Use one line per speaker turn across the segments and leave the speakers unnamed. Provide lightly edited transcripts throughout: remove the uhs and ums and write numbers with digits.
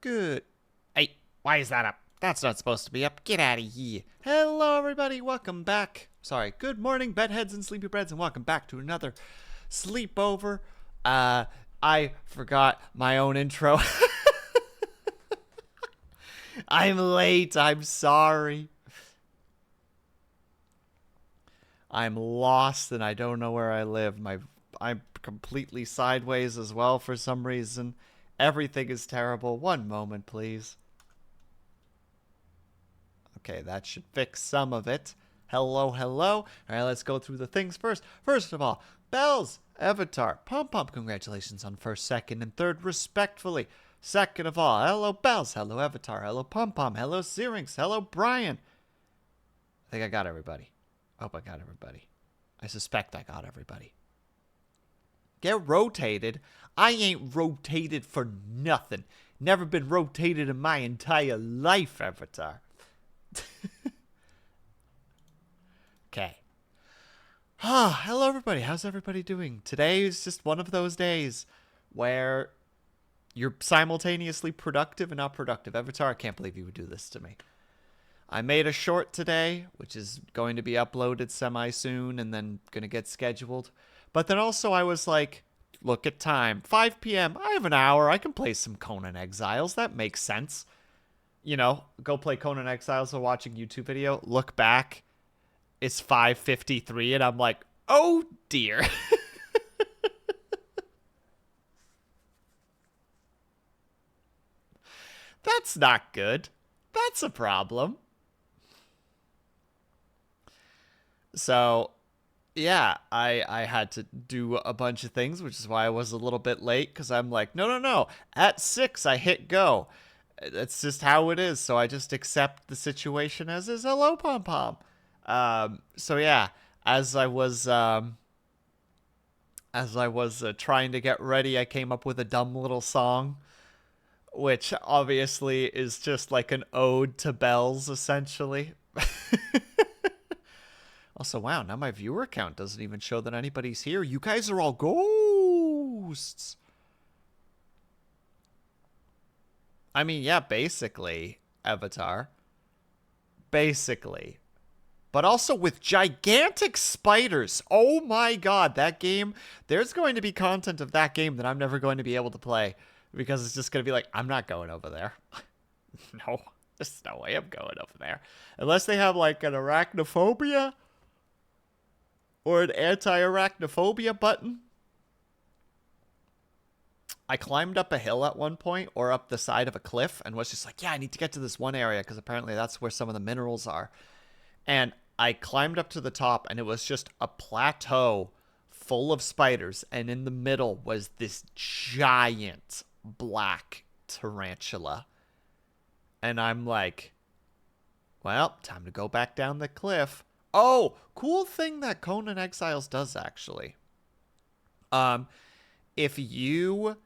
Good. Hey, why is that up? That's not supposed to be up. Get out of here. Hello, everybody. Welcome back. Sorry. Good morning, bedheads and sleepy breads, and welcome back to another sleepover. I forgot my own intro. I'm late. I'm sorry. I'm lost and I don't know where I live. I'm completely sideways as well for some reason. Everything is terrible. One moment, please. Okay, that should fix some of it. Hello, hello. All right, let's go through the things first. First of all, bells, avatar, pom pom. Congratulations on first, second, and third, respectfully. Second of all, hello, bells, hello, avatar, hello, pom pom, hello, Syrinx, hello, Brian. I think I got everybody. I hope I got everybody. I suspect I got everybody. Get rotated. I ain't rotated for nothing. Never been rotated in my entire life, Avatar. Okay. Hello, everybody. How's everybody doing? Today is just one of those days where you're simultaneously productive and not productive. Avatar, I can't believe you would do this to me. I made a short today, which is going to be uploaded semi-soon and then going to get scheduled. But then also I was like, look at time. 5 p.m. I have an hour. I can play some Conan Exiles. That makes sense. You know, go play Conan Exiles while watching YouTube video. Look back. It's 5:53 and I'm like, oh dear. That's not good. That's a problem. So, yeah, I had to do a bunch of things, which is why I was a little bit late, because I'm like, no. At 6, I hit go. That's just how it is, so I just accept the situation as is. Hello, Pom Pom. So yeah, as I was trying to get ready, I came up with a dumb little song, which obviously is just like an ode to bells, essentially. Also, wow, now my viewer count doesn't even show that anybody's here. You guys are all ghosts. I mean, yeah, basically, Avatar. Basically. But also with gigantic spiders. Oh my god, that game. There's going to be content of that game that I'm never going to be able to play. Because it's just going to be like, I'm not going over there. No, there's no way I'm going over there. Unless they have like an arachnophobia or an anti-arachnophobia button. I climbed up a hill at one point or up the side of a cliff and was just like, yeah, I need to get to this one area because apparently that's where some of the minerals are. And I climbed up to the top and it was just a plateau full of spiders. And in the middle was this giant black tarantula. And I'm like, well, time to go back down the cliff. Oh, cool thing that Conan Exiles does, actually. If you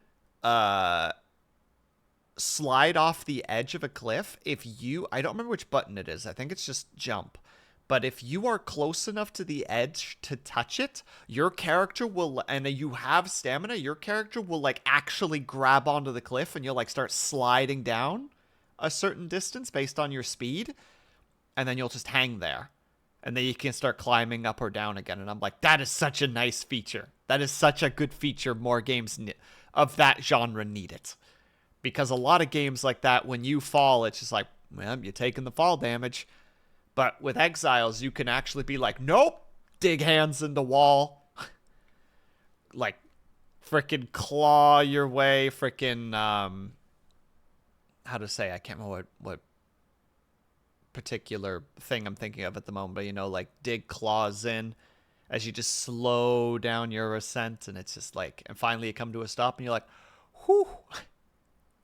slide off the edge of a cliff, I don't remember which button it is. I think it's just jump. But if you are close enough to the edge to touch it, your character will, and you have stamina, your character will like actually grab onto the cliff and you'll like start sliding down a certain distance based on your speed. And then you'll just hang there. And then you can start climbing up or down again. And I'm like, that is such a nice feature. That is such a good feature. More games of that genre need it. Because a lot of games like that, when you fall, it's just like, well, you're taking the fall damage. But with Exiles, you can actually be like, nope, dig hands in the wall. Like, frickin' claw your way, frickin', how to say, I can't remember what particular thing I'm thinking of at the moment, but you know, like dig claws in as you just slow down your ascent, and it's just like, and finally you come to a stop and you're like, whew,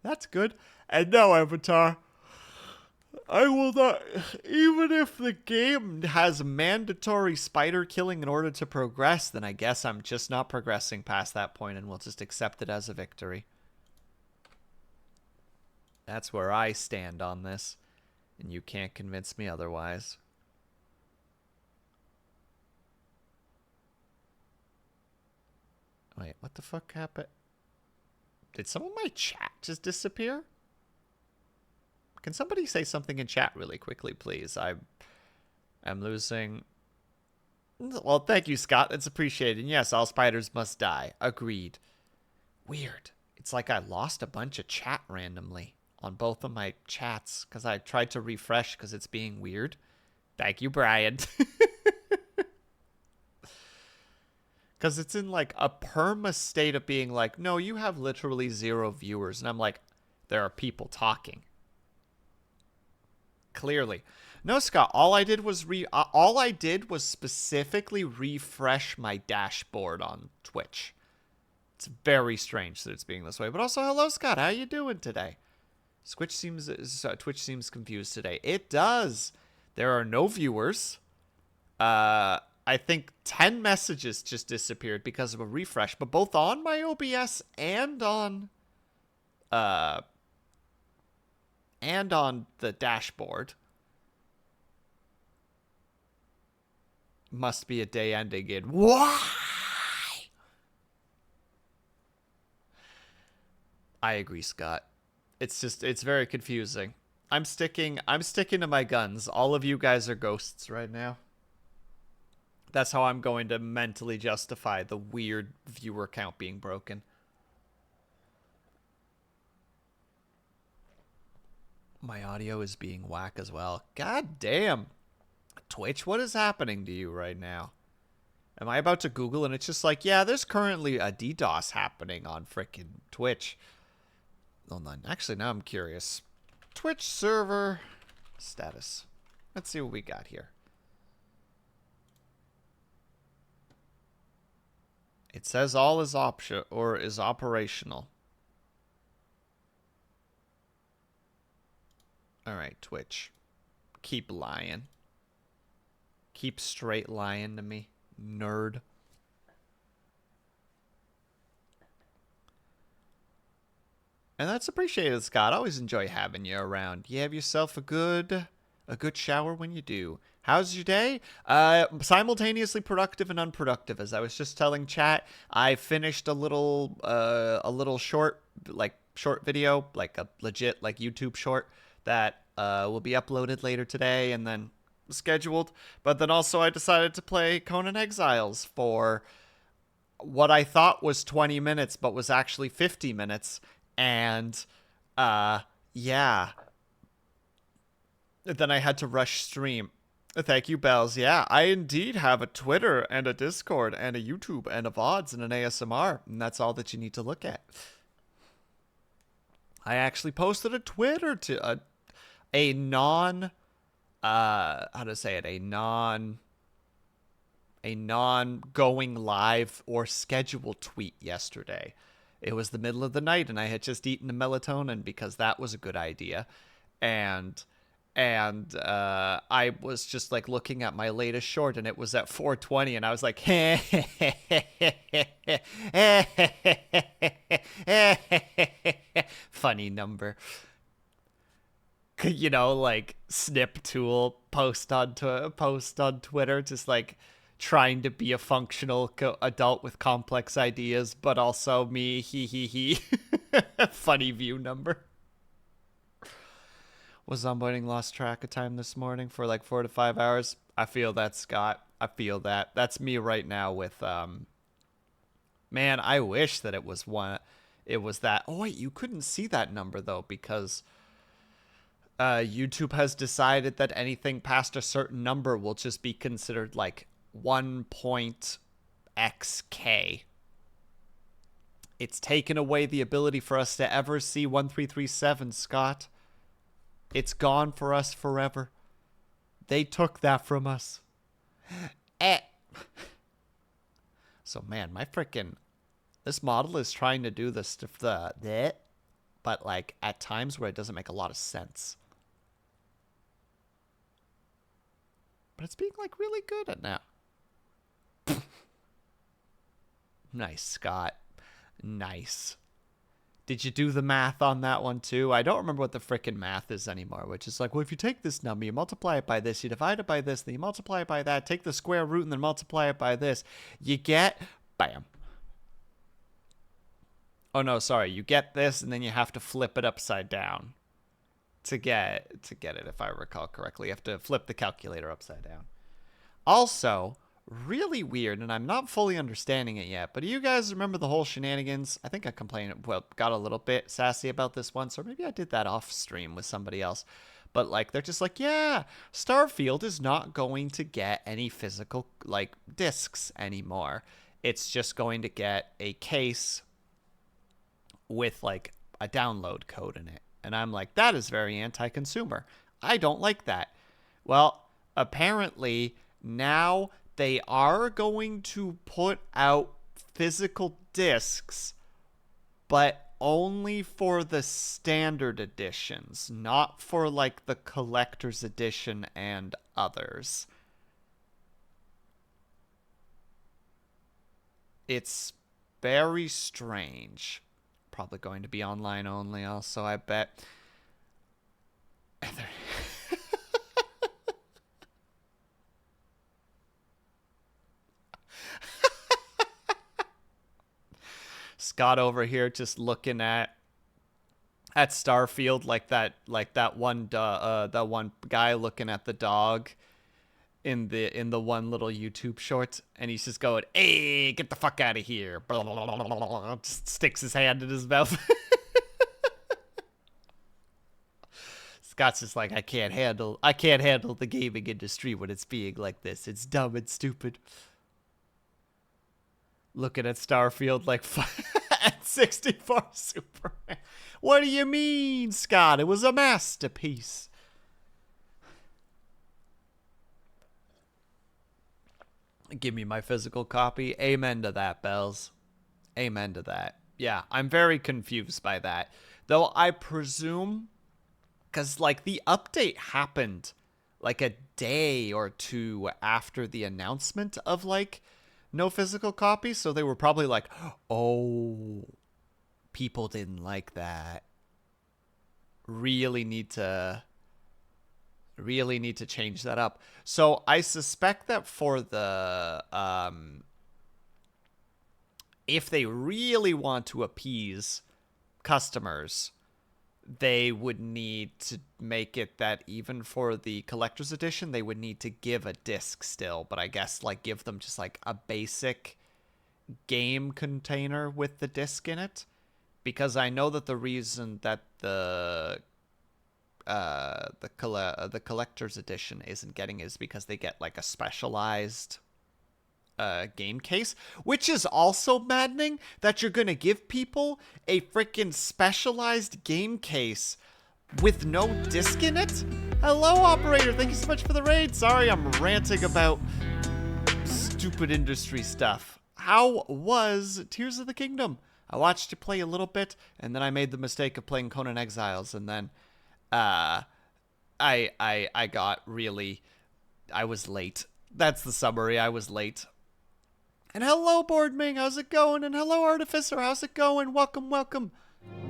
that's good. And now, Avatar, I will not, even if the game has mandatory spider killing in order to progress, then I guess I'm just not progressing past that point and we'll just accept it as a victory. That's where I stand on this. And you can't convince me otherwise. Wait, what the fuck happened? Did some of my chat just disappear? Can somebody say something in chat really quickly, please? I'm losing. Well, thank you, Scott. It's appreciated. And yes, all spiders must die. Agreed. Weird. It's like I lost a bunch of chat randomly on both of my chats because I tried to refresh because it's being weird. Thank you, Brian. Because it's in like a perma state of being like, no, you have literally 0 viewers. And I'm like, there are people talking. Clearly. No, Scott, all I did was specifically refresh my dashboard on Twitch. It's very strange that it's being this way. But also, hello, Scott. How you doing today? Twitch seems confused today. It does. There are no viewers. I think 10 messages just disappeared because of a refresh, but both on my OBS and on the dashboard. Must be a day ending in why? I agree, Scott. It's very confusing. I'm sticking to my guns. All of you guys are ghosts right now. That's how I'm going to mentally justify the weird viewer count being broken. My audio is being whack as well. God damn. Twitch, what is happening to you right now? Am I about to Google and it's just like, yeah, there's currently a DDoS happening on frickin' Twitch. Hold on. Actually, now I'm curious. Twitch server status. Let's see what we got here. It says all is operational. All right, Twitch. Keep lying. Keep straight lying to me, nerd. And that's appreciated, Scott. I always enjoy having you around. You have yourself a good shower when you do. How's your day? Simultaneously productive and unproductive. As I was just telling chat, I finished a little short video, like a legit YouTube short that will be uploaded later today and then scheduled. But then also I decided to play Conan Exiles for what I thought was 20 minutes, but was actually 50 minutes. And yeah. Then I had to rush stream. Thank you, Bells. Yeah, I indeed have a Twitter and a Discord and a YouTube and a VODs and an ASMR. And that's all that you need to look at. I actually posted a Twitter to a non going live or scheduled tweet yesterday. It was the middle of the night and I had just eaten a melatonin because that was a good idea. And I was just like looking at my latest short and it was at 4:20 and I was like, funny number. You know, like snip tool post on Twitter, just like trying to be a functional adult with complex ideas, but also me, he. Funny view number. Was onboarding lost track of time this morning for like 4 to 5 hours. I feel that, Scott. I feel that. That's me right now with man, I wish that it was that. Oh wait, you couldn't see that number though because YouTube has decided that anything past a certain number will just be considered like 1.xk. It's taken away the ability for us to ever see 1337, Scott. It's gone for us forever. They took that from us. So man, this model is trying to do the stuff but like at times where it doesn't make a lot of sense. But it's being like really good at now. Nice, Scott. Nice. Did you do the math on that one too? I don't remember what the frickin' math is anymore, which is like, well, if you take this number, you multiply it by this, you divide it by this, then you multiply it by that, take the square root and then multiply it by this. You get, bam. Oh no, sorry, you get this and then you have to flip it upside down. to get it, if I recall correctly. You have to flip the calculator upside down. Also, really weird, and I'm not fully understanding it yet, but do you guys remember the whole shenanigans? I think I complained, well, got a little bit sassy about this once, or maybe I did that off stream with somebody else. But like, they're just like, yeah, Starfield is not going to get any physical like discs anymore. It's just going to get a case with like a download code in it. And I'm like, that is very anti-consumer. I don't like that. Well, apparently now they are going to put out physical discs, but only for the standard editions, not for like the collector's edition and others. It's very strange. Probably going to be online only also, I bet. Scott over here just looking at Starfield like that one guy looking at the dog in the one little YouTube short, and he's just going, "Hey, get the fuck out of here!" Blah, blah, blah, blah, blah, just sticks his hand in his mouth. Scott's just like, I can't handle the gaming industry when it's being like this. It's dumb and stupid. Looking at Starfield like at 64 Superman. What do you mean, Scott? It was a masterpiece. Give me my physical copy. Amen to that, Bells. Amen to that. Yeah, I'm very confused by that. Though I presume, because like the update happened like a day or two after the announcement of like no physical copy, so they were probably like, oh, people didn't like that. Really need to change that up. So I suspect that for the if they really want to appease customers, they would need to make it that even for the collector's edition, they would need to give a disc still, but I guess like give them just like a basic game container with the disc in it, because I know that the reason that the collector's edition isn't getting is because they get like a specialized game case, which is also maddening that you're gonna give people a freaking specialized game case with no disc in it. Hello, operator. Thank you so much for the raid. Sorry, I'm ranting about stupid industry stuff. How was Tears of the Kingdom? I watched you play a little bit, and then I made the mistake of playing Conan Exiles, and then I was late. That's the summary. I was late. And hello, Boardming, how's it going? And hello, Artificer, how's it going? Welcome, welcome.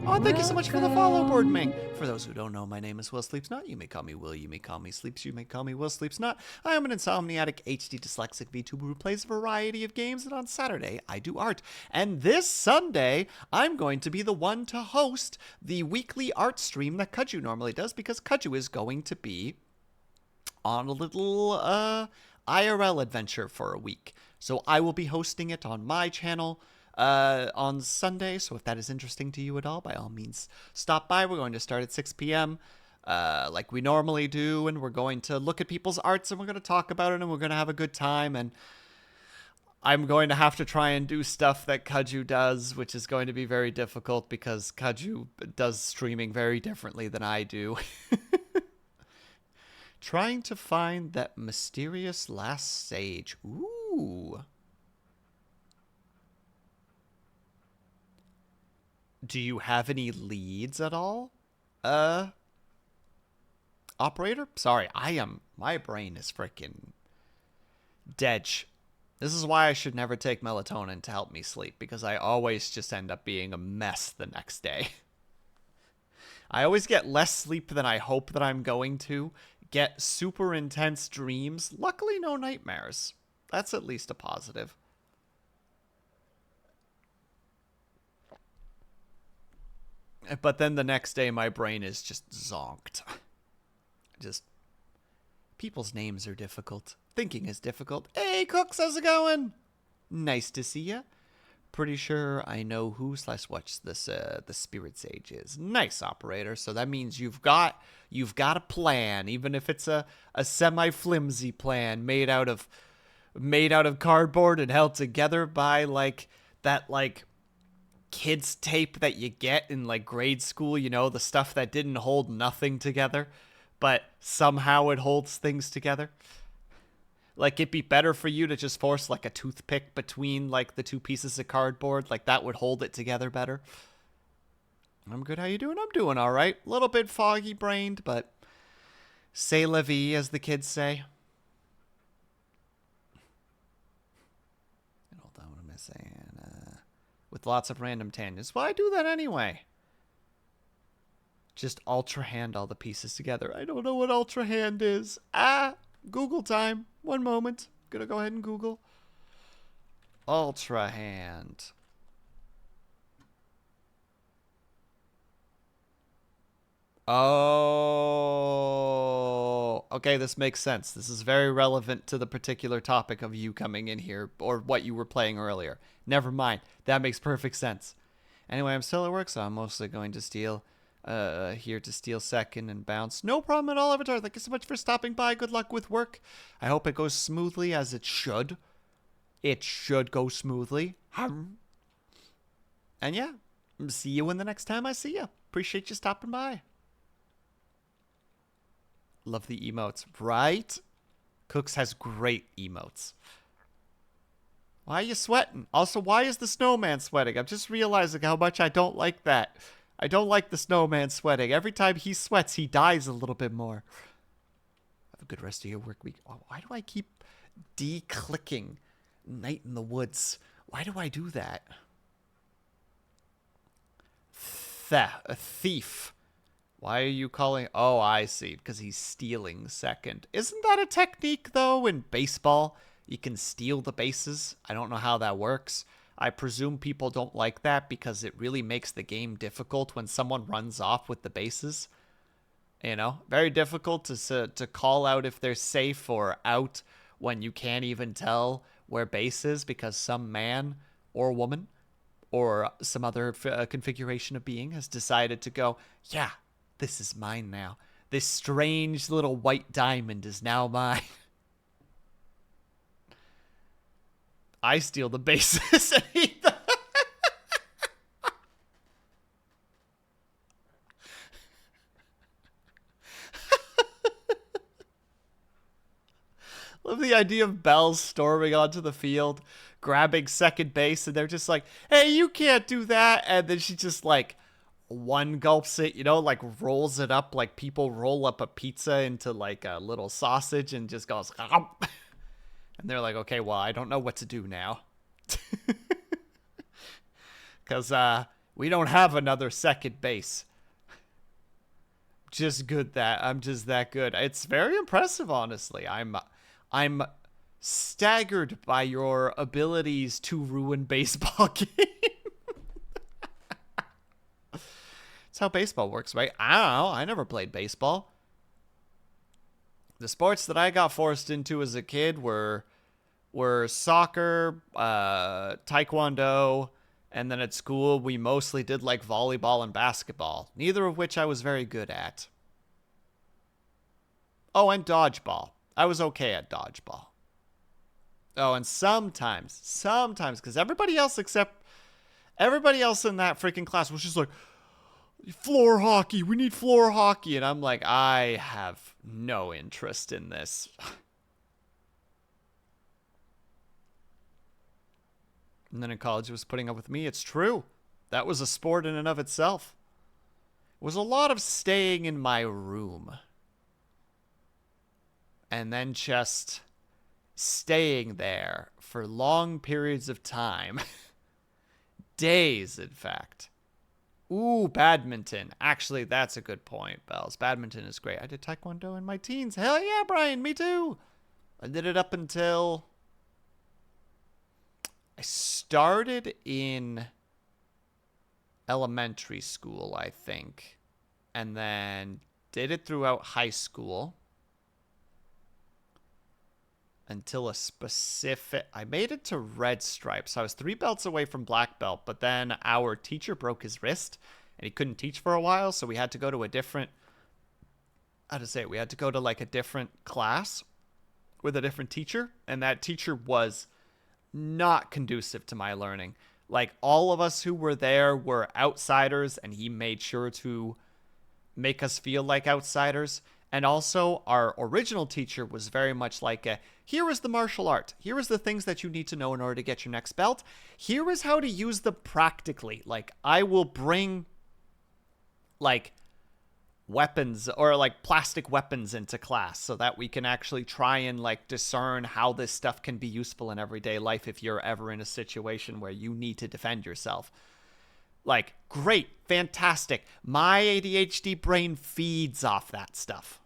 Oh, thank you so much for the follow, Boardming. For those who don't know, my name is WillSleepsNot. You may call me Will, you may call me Sleeps, you may call me WillSleepsNot. I am an insomniatic, HD dyslexic VTuber who plays a variety of games, and on Saturday, I do art. And this Sunday, I'm going to be the one to host the weekly art stream that Kaju normally does, because Kaju is going to be on a little IRL adventure for a week. So I will be hosting it on my channel on Sunday. So if that is interesting to you at all, by all means, stop by. We're going to start at 6 p.m. Like we normally do, and we're going to look at people's arts, and we're going to talk about it, and we're going to have a good time. And I'm going to have to try and do stuff that Kaju does, which is going to be very difficult because Kaju does streaming very differently than I do. Trying to find that mysterious last sage. Ooh. Do you have any leads at all? Operator? Sorry, my brain is freaking dead. This is why I should never take melatonin to help me sleep, because I always just end up being a mess the next day. I always get less sleep than I hope that I'm going to, get super intense dreams. Luckily, no nightmares. That's at least a positive. But then the next day, my brain is just zonked. Just, people's names are difficult. Thinking is difficult. Hey, Cooks, how's it going? Nice to see ya. Pretty sure I know who / what this the Spirit Sage is. Nice, operator. So that means you've got a plan, even if it's a semi-flimsy plan made out of cardboard and held together by like that like kids tape that you get in like grade school, you know, the stuff that didn't hold nothing together, but somehow it holds things together. Like, it'd be better for you to just force like a toothpick between like the two pieces of cardboard. Like, that would hold it together better. I'm good. How you doing? I'm doing all right. A little bit foggy brained, but c'est la vie, as the kids say. Hold on, what am I saying? With lots of random tangents. Well, I do that anyway. Just ultra hand all the pieces together. I don't know what ultra hand is. Google time. One moment. Gonna go ahead and Google. Ultra hand. Oh, okay, this makes sense. This is very relevant to the particular topic of you coming in here, or what you were playing earlier. Never mind. That makes perfect sense. Anyway, I'm still at work, so I'm mostly going to steal, here to steal second and bounce. No problem at all, Avatar. Thank you so much for stopping by. Good luck with work. I hope it goes smoothly, as it should. It should go smoothly. And yeah, see you when the next time I see you. Appreciate you stopping by. Love the emotes, right? Cooks has great emotes. Why are you sweating? Also, why is the snowman sweating? I'm just realizing how much I don't like that. I don't like the snowman sweating. Every time he sweats, he dies a little bit more. Have a good rest of your work week. Why do I keep de-clicking Night in the Woods? Why do I do that? A thief. Why are you calling? Oh, I see. Because he's stealing second. Isn't that a technique, though, in baseball? You can steal the bases. I don't know how that works. I presume people don't like that because it really makes the game difficult when someone runs off with the bases. You know, very difficult to call out if they're safe or out when you can't even tell where base is because some man or woman or some other configuration of being has decided to go, yeah, this is mine now. This strange little white diamond is now mine. I steal the bases and eat them. Love the idea of Bells storming onto the field, grabbing second base, and they're just like, hey, you can't do that. And then she just like one gulps it, you know, like rolls it up like people roll up a pizza into like a little sausage and just goes, and they're like, okay, well, I don't know what to do now. Because we don't have another second base. Just good that I'm just that good. It's very impressive, honestly. I'm staggered by your abilities to ruin baseball game. That's how baseball works, right? I don't know. I never played baseball. The sports that I got forced into as a kid were soccer, taekwondo, and then at school we mostly did like volleyball and basketball, neither of which I was very good at. Oh, and dodgeball. I was okay at dodgeball. Oh, and sometimes, because everybody else in that freaking class was just like, floor hockey, we need floor hockey. And I'm like, I have no interest in this. And then in college it was putting up with me. It's true. That was a sport in and of itself. It was a lot of staying in my room. And then just staying there for long periods of time. Days, in fact. Ooh, badminton. Actually, that's a good point, Bells. Badminton is great. I did taekwondo in my teens. Hell yeah, Brian, me too. I did it up until I started in elementary school, I think. And then did it throughout high school. Until a specific... I made it to red stripes. I was 3 belts away from black belt, but then our teacher broke his wrist, and he couldn't teach for a while, so we had to go to a different... How to say it? We had to go to, like, a different class with a different teacher, and that teacher was not conducive to my learning. Like, all of us who were there were outsiders, and he made sure to make us feel like outsiders. And also, our original teacher was very much like here is the martial art. Here is the things that you need to know in order to get your next belt. Here is how to use them practically. Like, I will bring, like, weapons or, like, plastic weapons into class so that we can actually try and, like, discern how this stuff can be useful in everyday life if you're ever in a situation where you need to defend yourself. Like, great, fantastic. My ADHD brain feeds off that stuff.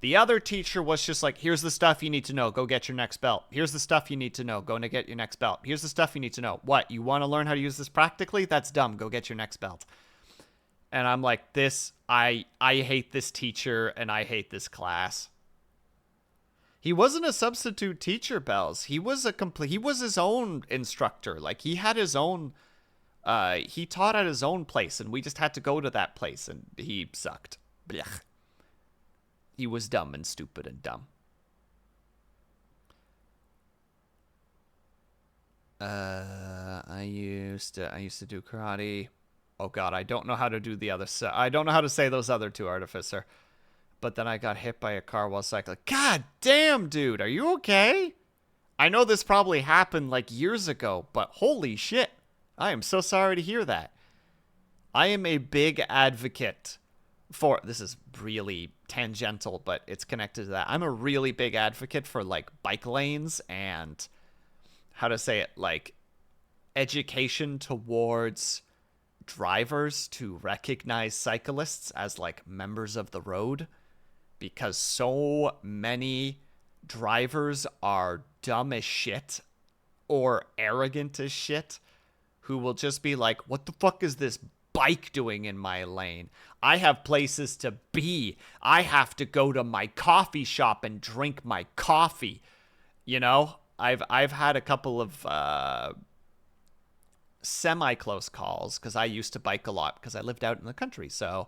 The other teacher was just like, here's the stuff you need to know. Go get your next belt. Here's the stuff you need to know. Go and get your next belt. Here's the stuff you need to know. What? You want to learn how to use this practically? That's dumb. Go get your next belt. And I'm like, I hate this teacher and I hate this class. He wasn't a substitute teacher, Bells. He was his own instructor. Like, he had his own... he taught at his own place, and we just had to go to that place, and he sucked. Blech. He was dumb and stupid and dumb. I used to do karate. Oh god, I don't know how to do the other I don't know how to say those other two, Artificer. But then I got hit by a car while cycling. God damn, dude, are you okay? I know this probably happened like years ago, but holy shit. I am so sorry to hear that. I am a big advocate for... This is really tangential, but it's connected to that. I'm a really big advocate for, like, bike lanes and... How to say it? Like, education towards drivers to recognize cyclists as, like, members of the road. Because so many drivers are dumb as shit or arrogant as shit, who will just be like, what the fuck is this bike doing in my lane? I have places to be. I have to go to my coffee shop and drink my coffee. You know, I've had a couple of semi-close calls because I used to bike a lot because I lived out in the country. So,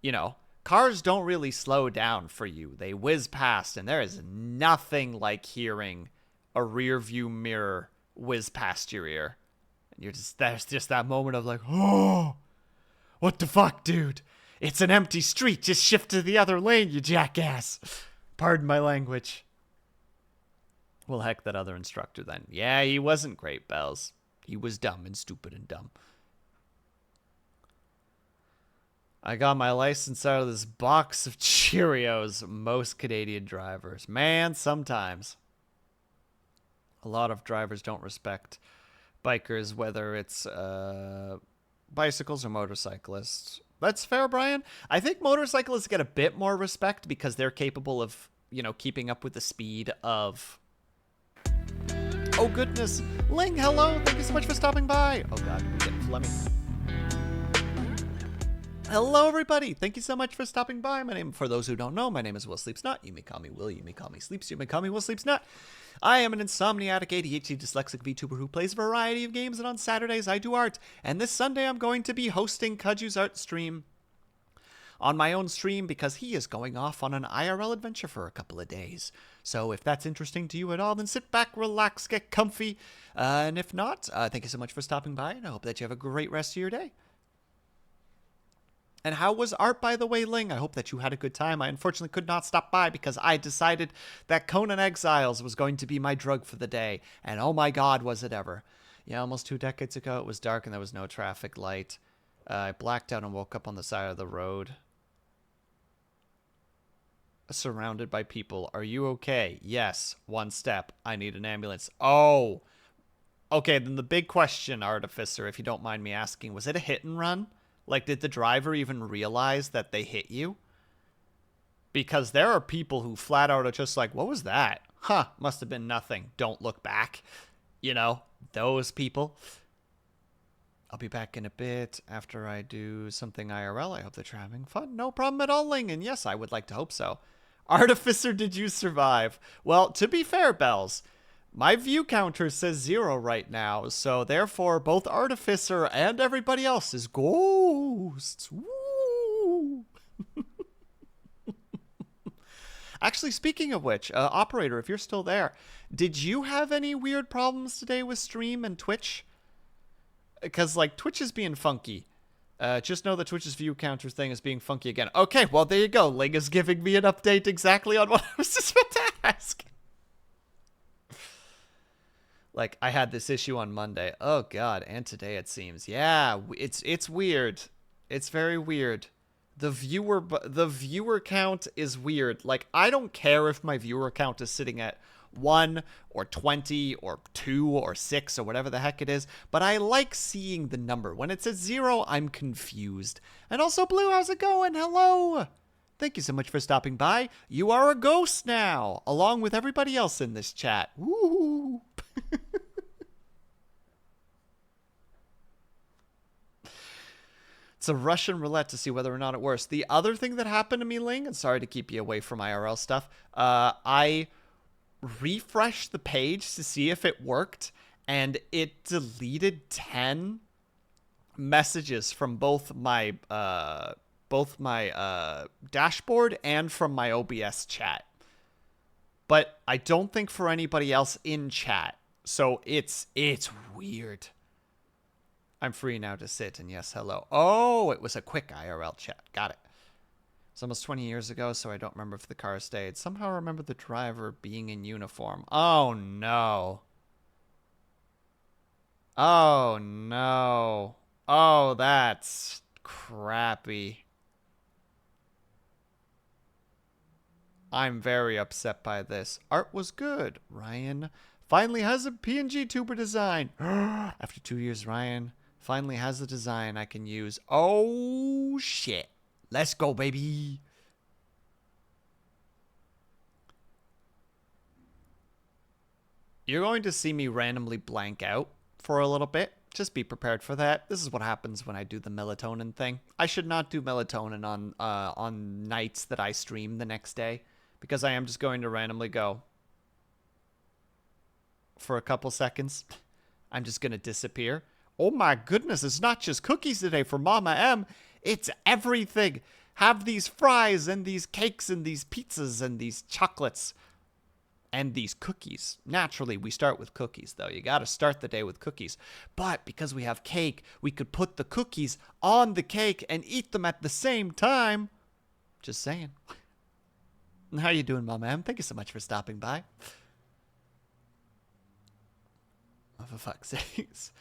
you know, cars don't really slow down for you. They whiz past, and there is nothing like hearing a rear view mirror whiz past your ear. There's just that moment of like, oh, what the fuck, dude? It's an empty street. Just shift to the other lane, you jackass. Pardon my language. Well, heck, that other instructor then. Yeah, he wasn't great, Bells. He was dumb and stupid and dumb. I got my license out of this box of Cheerios. Most Canadian drivers. Man, sometimes. A lot of drivers don't respect bikers, whether it's bicycles or motorcyclists. That's fair, Brian. I think motorcyclists get a bit more respect because they're capable of, you know, keeping up with the speed of... Oh, goodness. Ling, hello. Thank you so much for stopping by. Oh, God. I'm getting phlegmy. Hello, everybody. Thank you so much for stopping by. For those who don't know, my name is WillSleepsNot. You may call me Will. You may call me Sleeps. You may call me WillSleepsNot. I am an insomniatic, ADHD, dyslexic VTuber who plays a variety of games, and on Saturdays I do art. And this Sunday I'm going to be hosting Kaju's art stream on my own stream because he is going off on an IRL adventure for a couple of days. So if that's interesting to you at all, then sit back, relax, get comfy. And if not, thank you so much for stopping by, and I hope that you have a great rest of your day. And how was art, by the way, Ling? I hope that you had a good time. I unfortunately could not stop by because I decided that Conan Exiles was going to be my drug for the day. And oh my god, was it ever. Yeah, almost 2 decades ago, it was dark and there was no traffic light. I blacked out and woke up on the side of the road. Surrounded by people. Are you okay? Yes. 1 step. I need an ambulance. Oh. Okay, then the big question, Artificer, if you don't mind me asking, was it a hit and run? Like, did the driver even realize that they hit you? Because there are people who flat out are just like, what was that? Huh, must have been nothing. Don't look back. You know, those people. I'll be back in a bit after I do something IRL. I hope that you're having fun. No problem at all, Ling. And yes, I would like to hope so. Artificer, did you survive? Well, to be fair, Bells, my view counter says 0 right now. So therefore, both Artificer and everybody else is ghosts. Woo! Actually, speaking of which, operator, if you're still there, did you have any weird problems today with stream and Twitch? Because, like, Twitch is being funky. Just know that Twitch's view counter thing is being funky again. Okay, well, there you go. Ling is giving me an update exactly on what I was just about to ask. Like, I had this issue on Monday. Oh, God. And today, it seems. Yeah, it's weird. It's very weird. The viewer count is weird. Like, I don't care if my viewer count is sitting at 1 or 20 or 2 or 6 or whatever the heck it is, but I like seeing the number. When it says 0, I'm confused. And also, Blue, how's it going? Hello! Thank you so much for stopping by. You are a ghost now, along with everybody else in this chat. Woo! It's a Russian roulette to see whether or not it works. The other thing that happened to me, Ling, and sorry to keep you away from IRL stuff, I refreshed the page to see if it worked, and it deleted 10 messages from both my dashboard and from my OBS chat. But I don't think for anybody else in chat. So it's weird. I'm free now to sit, and yes, hello. Oh, it was a quick IRL chat. Got it. It's almost 20 years ago, so I don't remember if the car stayed. Somehow I remember the driver being in uniform. Oh, no. Oh, no. Oh, that's crappy. I'm very upset by this. Art was good. Ryan finally has a PNG tuber design. After 2 years, Ryan finally has a design I can use. Oh, shit. Let's go, baby. You're going to see me randomly blank out for a little bit. Just be prepared for that. This is what happens when I do the melatonin thing. I should not do melatonin on nights that I stream the next day, because I am just going to randomly go for a couple seconds. I'm just going to disappear. Oh my goodness, it's not just cookies today for Mama M. It's everything. Have these fries and these cakes and these pizzas and these chocolates and these cookies. Naturally, we start with cookies, though. You got to start the day with cookies. But because we have cake, we could put the cookies on the cake and eat them at the same time. Just saying. How you doing, Mama M? Thank you so much for stopping by. Oh, for fuck's sakes.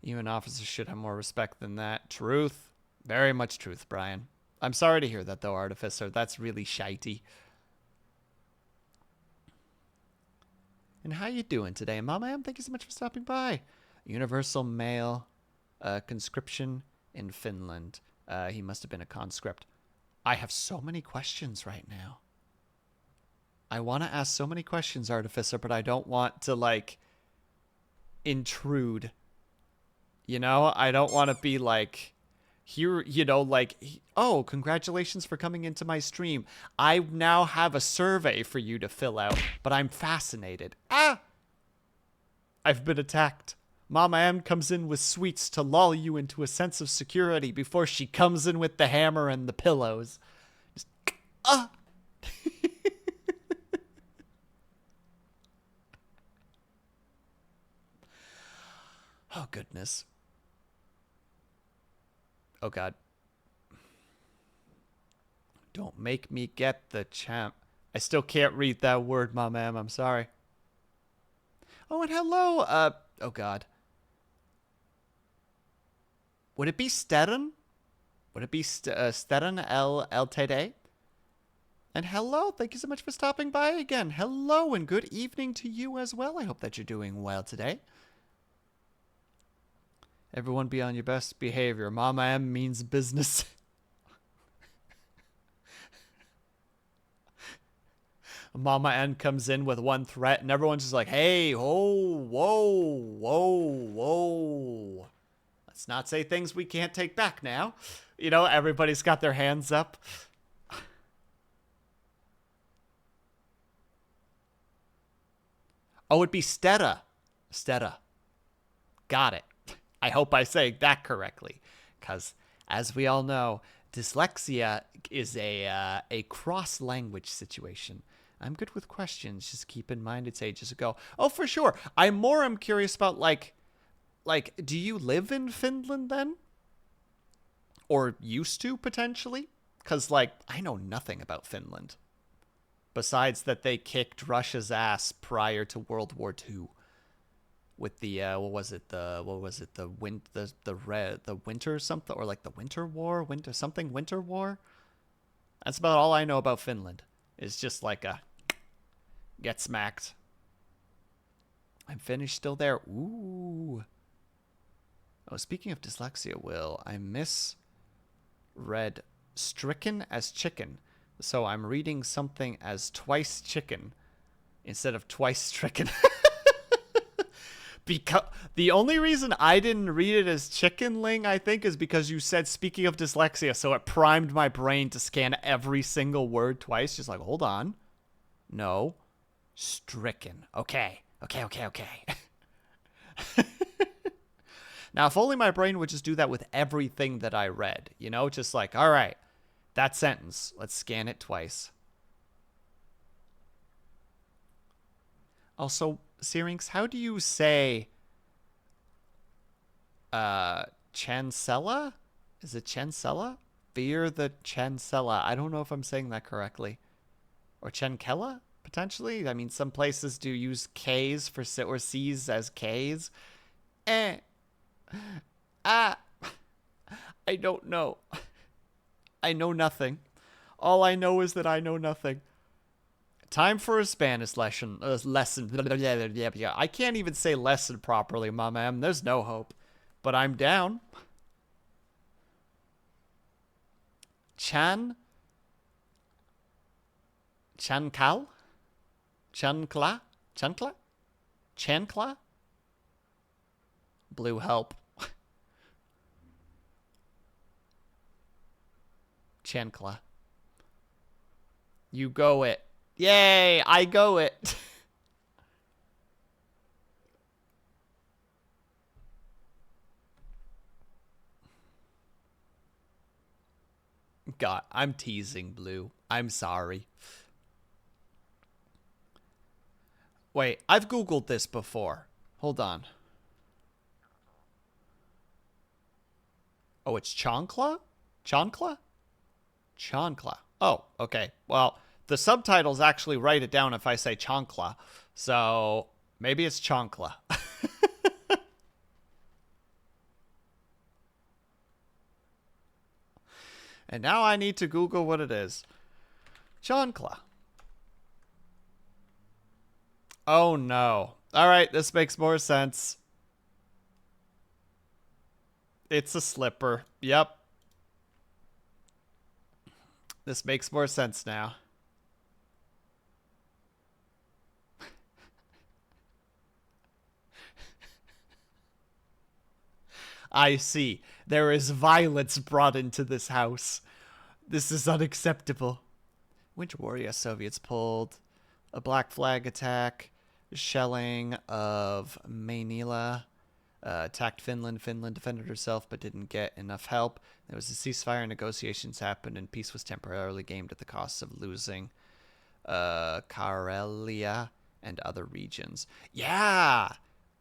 You and officers should have more respect than that. Truth. Very much truth, Brian. I'm sorry to hear that, though, Artificer. That's really shitey. And how you doing today, Mama M? Thank you so much for stopping by. Universal male conscription in Finland. He must have been a conscript. I have so many questions right now. I want to ask so many questions, Artificer, but I don't want to, like, intrude. You know, I don't want to be like, here, you know, like, oh, congratulations for coming into my stream. I now have a survey for you to fill out, but I'm fascinated. Ah! I've been attacked. Mama M comes in with sweets to lull you into a sense of security before she comes in with the hammer and the pillows. Just, ah! Oh, goodness. Oh, God. Don't make me get the champ. I still can't read that word, Mama M. I'm sorry. Oh, and hello. Oh, God. Would it be Stedden? Would it be Stedden L. Tede? And hello. Thank you so much for stopping by again. Hello, and good evening to you as well. I hope that you're doing well today. Everyone be on your best behavior. Mama M means business. Mama N comes in with one threat, and everyone's just like, hey, whoa, whoa, whoa, whoa. Let's not say things we can't take back now. You know, everybody's got their hands up. Oh, it'd be Steta. Steta. Got it. I hope I say that correctly. Because, as we all know, dyslexia is a cross-language situation. I'm good with questions. Just keep in mind it's ages ago. Oh, for sure. I'm curious about, like, do you live in Finland then? Or used to, potentially? Because, like, I know nothing about Finland. Besides that they kicked Russia's ass prior to World War II. With the the winter something, or like the winter war, winter war. That's about all I know about Finland. It's just like a get smacked. I'm finished still there. Ooh. Oh, speaking of dyslexia, Will, I misread stricken as chicken, so I'm reading something as twice chicken instead of twice stricken. Because the only reason I didn't read it as chickenling, I think, is because you said speaking of dyslexia, so it primed my brain to scan every single word twice. Just like, hold on. No. Stricken. Okay. Now, if only my brain would just do that with everything that I read. You know, just like, all right, that sentence. Let's scan it twice. Also, Syrinx, how do you say Chancella? Is it Chancella? Fear the Chancella. I don't know if I'm saying that correctly. Or Chankella, potentially? I mean, some places do use K's for or C's as K's. I don't know. I know nothing. All I know is that I know nothing. Time for a Spanish lesson. I can't even say lesson properly, my man. There's no hope. But I'm down. Chankal? Chankla? Blue help. Chankla. You go it. Yay, I go it. God, I'm teasing, Blue. I'm sorry. Wait, I've Googled this before. Hold on. Oh, it's Chankla? Chankla? Chankla. Oh, okay. Well, the subtitles actually write it down if I say Chankla. So maybe it's Chankla. And now I need to Google what it is. Chankla. Oh no. All right, this makes more sense. It's a slipper. Yep. This makes more sense now. I see. There is violence brought into this house. This is unacceptable. Winter Warrior Soviets pulled a black flag attack, shelling of Manila, attacked Finland. Finland defended herself but didn't get enough help. There was a ceasefire, negotiations happened, and peace was temporarily gained at the cost of losing Karelia and other regions. Yeah!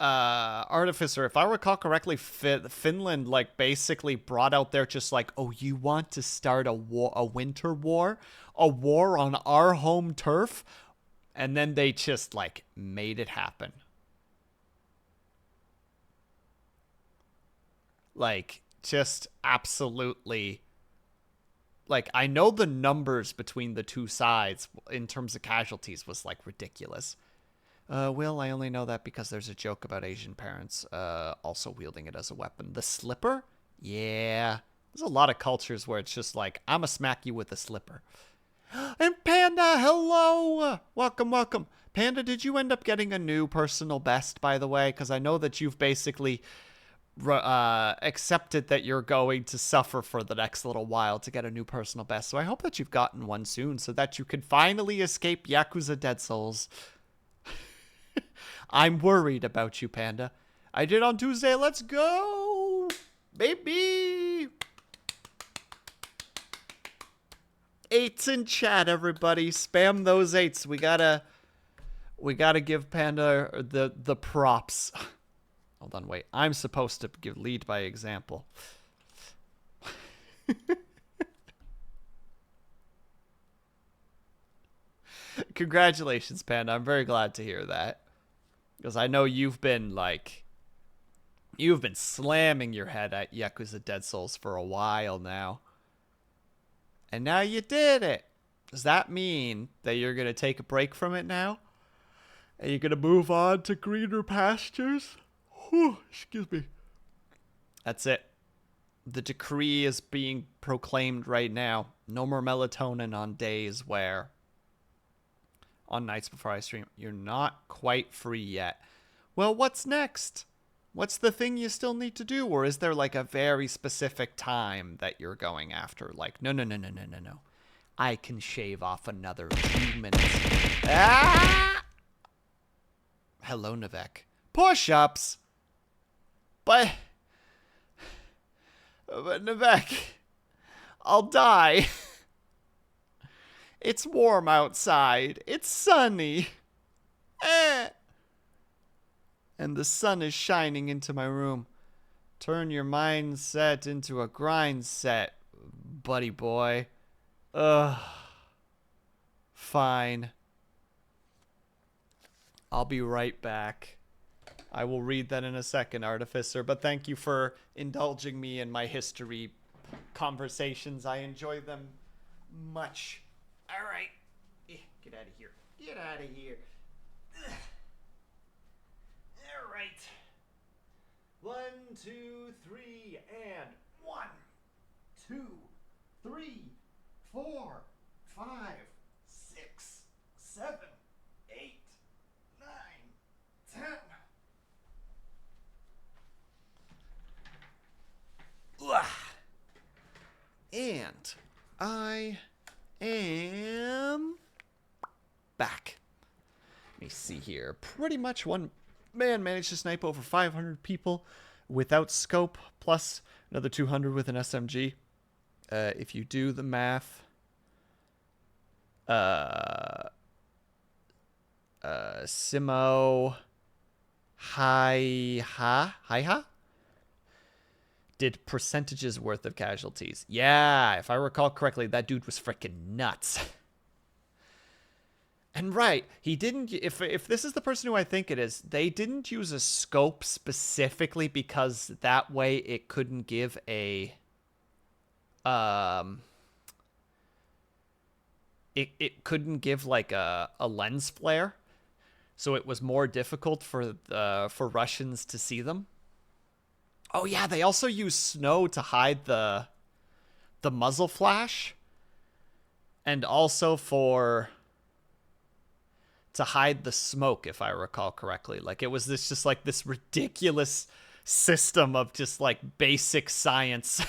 Artificer, if I recall correctly, Finland like basically brought out there just like, oh, you want to start a war, a winter war, a war on our home turf, and then they just like made it happen. Like just absolutely. Like I know the numbers between the two sides in terms of casualties was like ridiculous. Will, I only know that because there's a joke about Asian parents also wielding it as a weapon. The slipper? Yeah. There's a lot of cultures where it's just like, I'm going to smack you with a slipper. And Panda, hello! Welcome, welcome. Panda, did you end up getting a new personal best, by the way? Because I know that you've basically accepted that you're going to suffer for the next little while to get a new personal best. So I hope that you've gotten one soon so that you can finally escape Yakuza Dead Souls. I'm worried about you, Panda. I did on Tuesday. Let's go, baby. 8s in chat, everybody. Spam those 8s. We gotta give Panda the props. Hold on, wait. I'm supposed to lead by example. Congratulations, Panda. I'm very glad to hear that. Because I know you've been slamming your head at Yakuza Dead Souls for a while now. And now you did it. Does that mean that you're going to take a break from it now? And you're going to move on to greener pastures? Whew, excuse me. That's it. The decree is being proclaimed right now. No more melatonin on days where, on nights before I stream, you're not quite free yet. Well, what's next? What's the thing you still need to do? Or is there like a very specific time that you're going after? Like, no. I can shave off another few minutes. Ah! Hello, Navek. Push-ups! But Navek, I'll die. It's warm outside. It's sunny. And the sun is shining into my room. Turn your mindset into a grind set, buddy boy. Ugh. Fine. I'll be right back. I will read that in a second, Artificer, but thank you for indulging me in my history conversations. I enjoy them much. All right. Get out of here. Get out of here. Ugh. All right. 1, 2, 3, and 1, 2, 3, 4, 5, 6, 7, 8, 9, 10. And I am back. Let me see here. Pretty much one man managed to snipe over 500 people without scope, plus another 200 with an SMG. If you do the math, Simo Hi-ha did percentages worth of casualties. Yeah, if I recall correctly, that dude was freaking nuts. And right, he didn't, if this is the person who I think it is, they didn't use a scope specifically because that way it couldn't give a, it couldn't give like a lens flare. So it was more difficult for Russians to see them. Oh yeah, they also use snow to hide the muzzle flash. And also to hide the smoke, if I recall correctly. Like it was this ridiculous system of just like basic science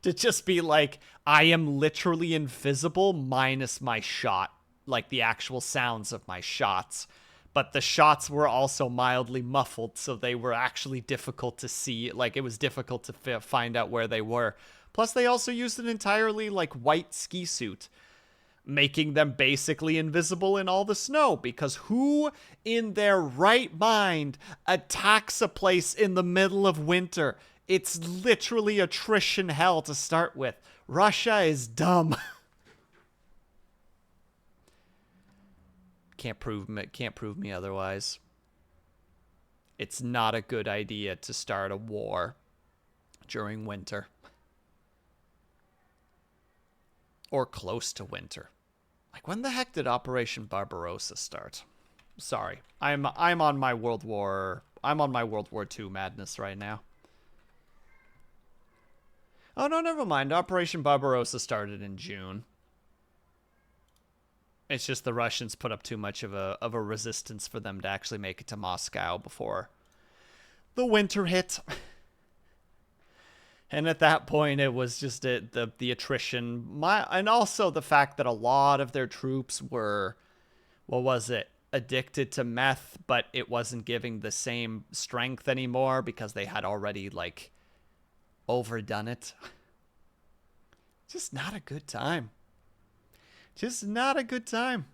to just be like, I am literally invisible minus my shot, like the actual sounds of my shots. But the shots were also mildly muffled, so they were actually difficult to see. Like, it was difficult to find out where they were. Plus, they also used an entirely, like, white ski suit, making them basically invisible in all the snow. Because who in their right mind attacks a place in the middle of winter? It's literally attrition hell to start with. Russia is dumb. Can't prove me otherwise. It's not a good idea to start a war during winter. Or close to winter. Like, when the heck did Operation Barbarossa start? Sorry. I'm on my World War II madness right now. Oh no, never mind. Operation Barbarossa started in June. It's just the Russians put up too much of a resistance for them to actually make it to Moscow before the winter hit. And at that point, it was just the attrition, and also the fact that a lot of their troops were, what was it, addicted to meth, but it wasn't giving the same strength anymore because they had already like overdone it. Just not a good time. Just not a good time.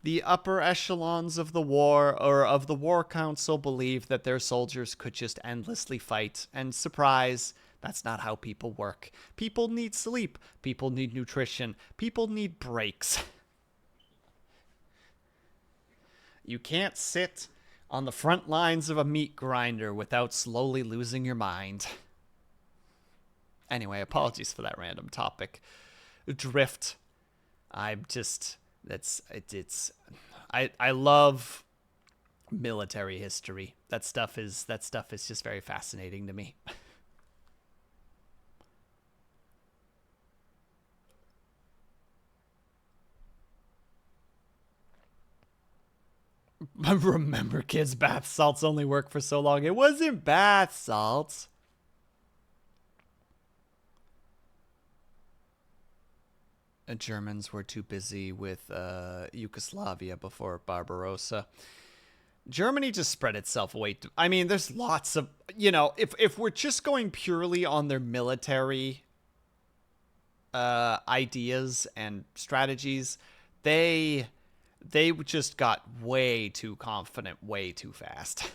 The upper echelons of the war, or of the war council, believed that their soldiers could just endlessly fight. And surprise, that's not how people work. People need sleep. People need nutrition. People need breaks. You can't sit on the front lines of a meat grinder without slowly losing your mind. Anyway, apologies for that random topic drift. I'm just, I love military history. That stuff is just very fascinating to me. Remember, kids, bath salts only work for so long. It wasn't bath salts. The Germans were too busy with Yugoslavia before Barbarossa. Germany just spread itself away. I mean, there's lots of, if we're just going purely on their military ideas and strategies, they just got way too confident way too fast.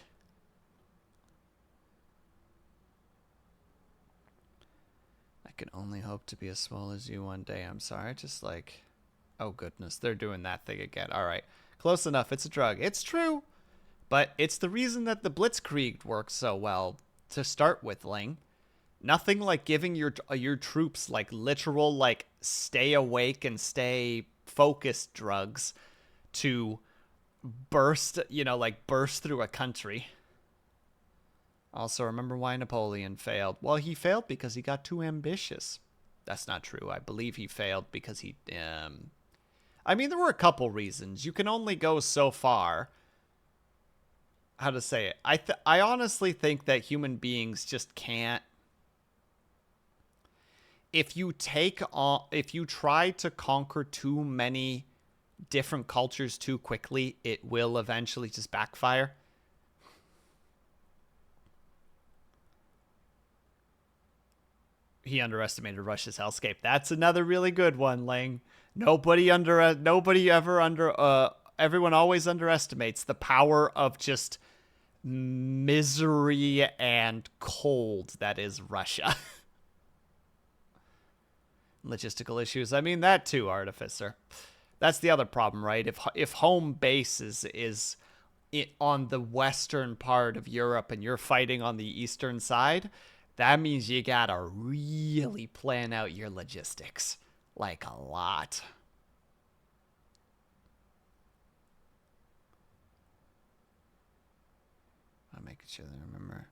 I can only hope to be as swole as you one day. I'm sorry, just like, oh goodness, they're doing that thing again. All right, close enough. It's a drug. It's true, but it's the reason that the Blitzkrieg works so well to start with, Ling. Nothing like giving your troops like literal like stay awake and stay focused drugs to burst through a country. Also, remember why Napoleon failed? Well, he failed because he got too ambitious. That's not true. I believe he failed because he I mean, there were a couple reasons. You can only go so far. How to say it? I honestly think that human beings just can't. If you try to conquer too many different cultures too quickly, it will eventually just backfire. He underestimated Russia's hellscape. That's another really good one, Ling. Everyone always underestimates the power of just misery and cold that is Russia. Logistical issues. I mean, that too, Artificer. That's the other problem, right? If home base is on the western part of Europe and you're fighting on the eastern side, that means you gotta really plan out your logistics. Like a lot. I'm making sure that I remember.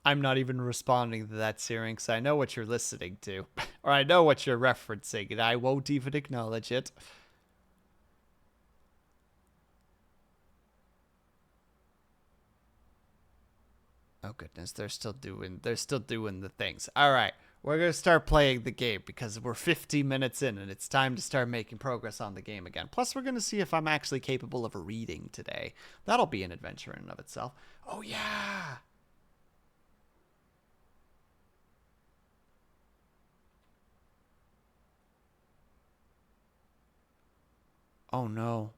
I'm not even responding to that, Searing, because I know what you're listening to. Or I know what you're referencing, and I won't even acknowledge it. Oh goodness, they're still doing the things. All right, we're gonna start playing the game because we're 50 minutes in, and it's time to start making progress on the game again. Plus, we're gonna see if I'm actually capable of reading today. That'll be an adventure in and of itself. Oh yeah. Oh no.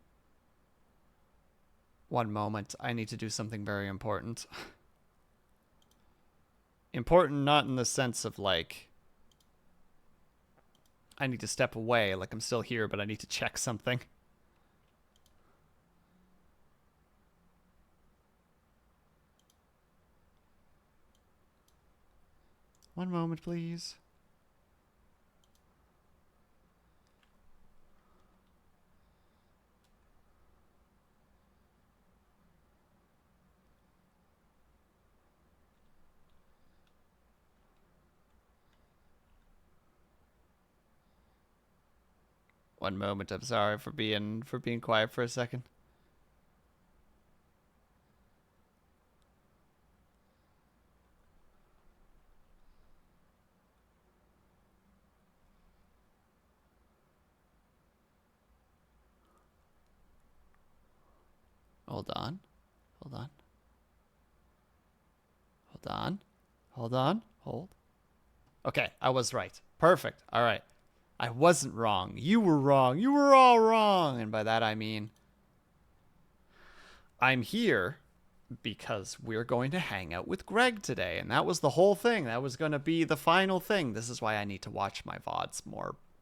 One moment. I need to do something very important. Important not in the sense of like I need to step away, like I'm still here, but I need to check something. One moment, please. One moment. I'm sorry for being quiet for a second. Hold on. Hold on. Hold on. Hold on. Hold. Okay, I was right. Perfect. All right. I wasn't wrong. You were wrong. You were all wrong. And by that I mean I'm here because we're going to hang out with Greg today. And that was the whole thing. That was going to be the final thing. This is why I need to watch my VODs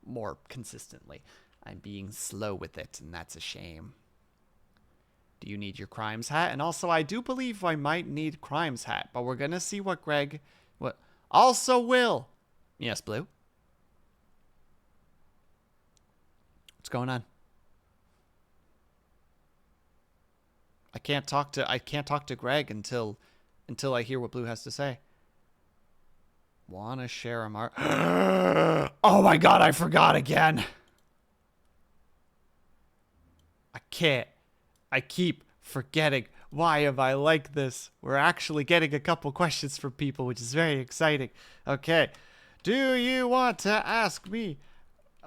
more consistently. I'm being slow with it, and that's a shame. Do you need your crimes hat? And also, I do believe I might need crimes hat, but we're going to see what Greg... What? Also, Will. Yes, Blue? What's going on? I can't talk to Greg until I hear what Blue has to say. Wanna share a mark? Oh my god, I forgot again. I can't. I keep forgetting. Why am I like this? We're actually getting a couple questions from people, which is very exciting. Okay. Do you want to ask me,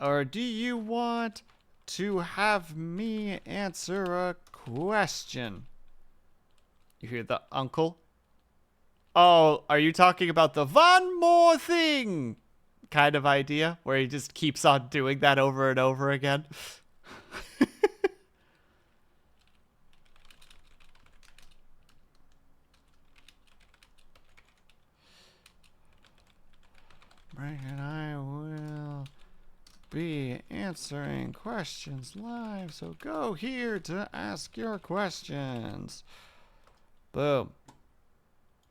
or do you want to have me answer a question? You hear the uncle? Oh, are you talking about the one more thing kind of idea, where he just keeps on doing that over and over again? And I will be answering questions live, so go here to ask your questions. Boom.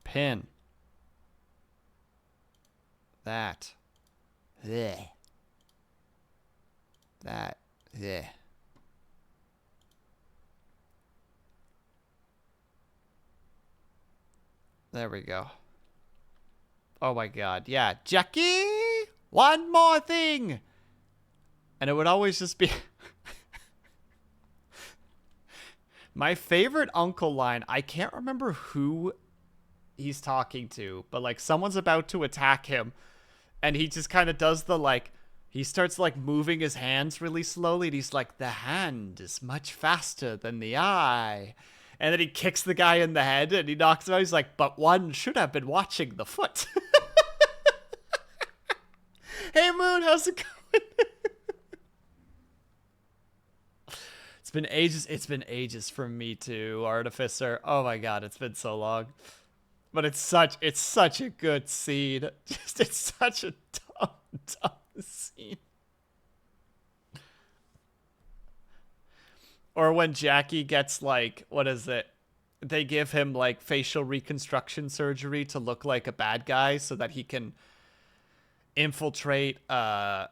Pin. That. Blech. That. Blech. There we go. Oh my god. Yeah. Jackie! One more thing! And it would always just be... My favorite uncle line, I can't remember who he's talking to, but like someone's about to attack him, and he just kind of does the like, he starts like moving his hands really slowly, and he's like, the hand is much faster than the eye. And then he kicks the guy in the head, and he knocks him out. He's like, but one should have been watching the foot. Hey, Moon, how's it going? It's been ages. It's been ages for me too, Artificer. Oh my god, it's been so long. But it's such a good scene. Just it's such a dumb scene. Or when Jackie gets like, what is it? They give him like facial reconstruction surgery to look like a bad guy so that he can infiltrate a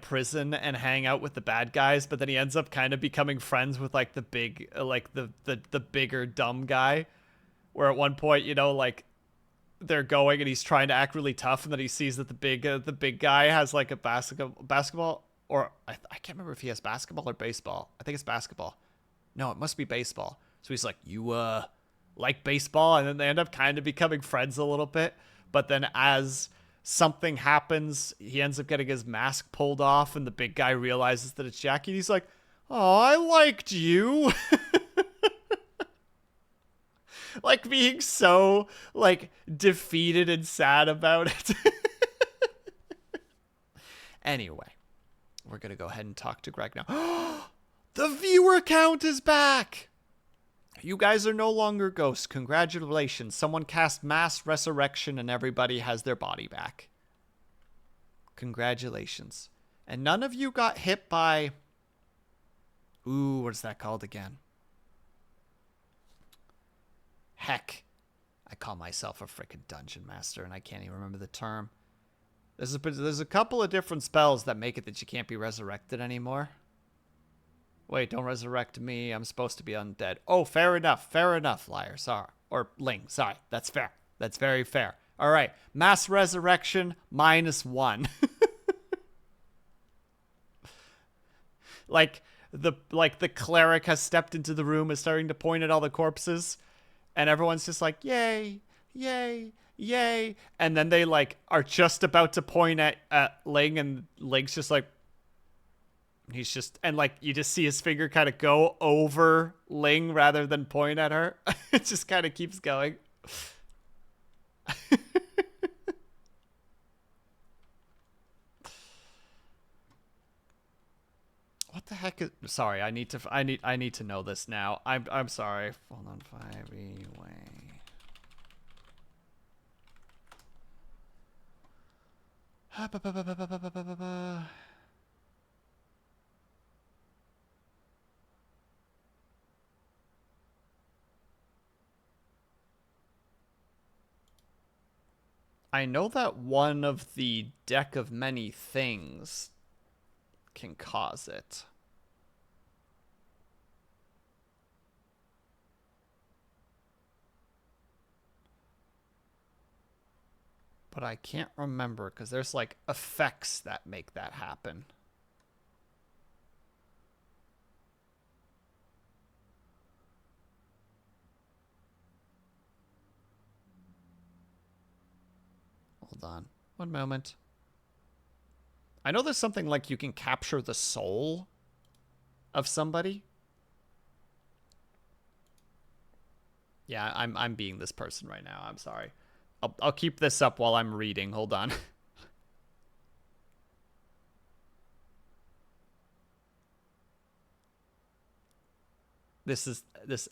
prison and hang out with the bad guys, but then he ends up kind of becoming friends with like the big the bigger dumb guy, where at one point, you know, like they're going and he's trying to act really tough, and then he sees that the big guy has like a basketball, or I can't remember if he has basketball or baseball. I think it's basketball. No, it must be baseball. So he's like, you like baseball? And then they end up kind of becoming friends a little bit. But then as something happens, he ends up getting his mask pulled off, and the big guy realizes that it's Jackie, and he's like, oh, I liked you. Like being so like defeated and sad about it. Anyway, we're going to go ahead and talk to Greg now. The viewer count is back. You guys are no longer ghosts. Congratulations. Someone cast mass resurrection and everybody has their body back. Congratulations. And none of you got hit by... Ooh, what is that called again? Heck. I call myself a freaking dungeon master and I can't even remember the term. There's a couple of different spells that make it that you can't be resurrected anymore. Wait, don't resurrect me. I'm supposed to be undead. Oh, fair enough. Fair enough, liar. Sorry. Or Ling. Sorry. That's fair. That's very fair. All right. Mass resurrection -1. the cleric has stepped into the room, is starting to point at all the corpses, and everyone's just like, yay, yay, yay. And then they like are just about to point at Ling, and Ling's just like, he's just, and like you just see his finger kind of go over Ling rather than point at her. It just kind of keeps going. What the heck is? Sorry, I need to know this now. I'm sorry. Hold on, 5e way. I know that one of the deck of many things can cause it. But I can't remember because there's like effects that make that happen. Hold on. One moment. I know there's something like you can capture the soul of somebody. Yeah, I'm being this person right now. I'm sorry. I'll keep this up while I'm reading. Hold on. This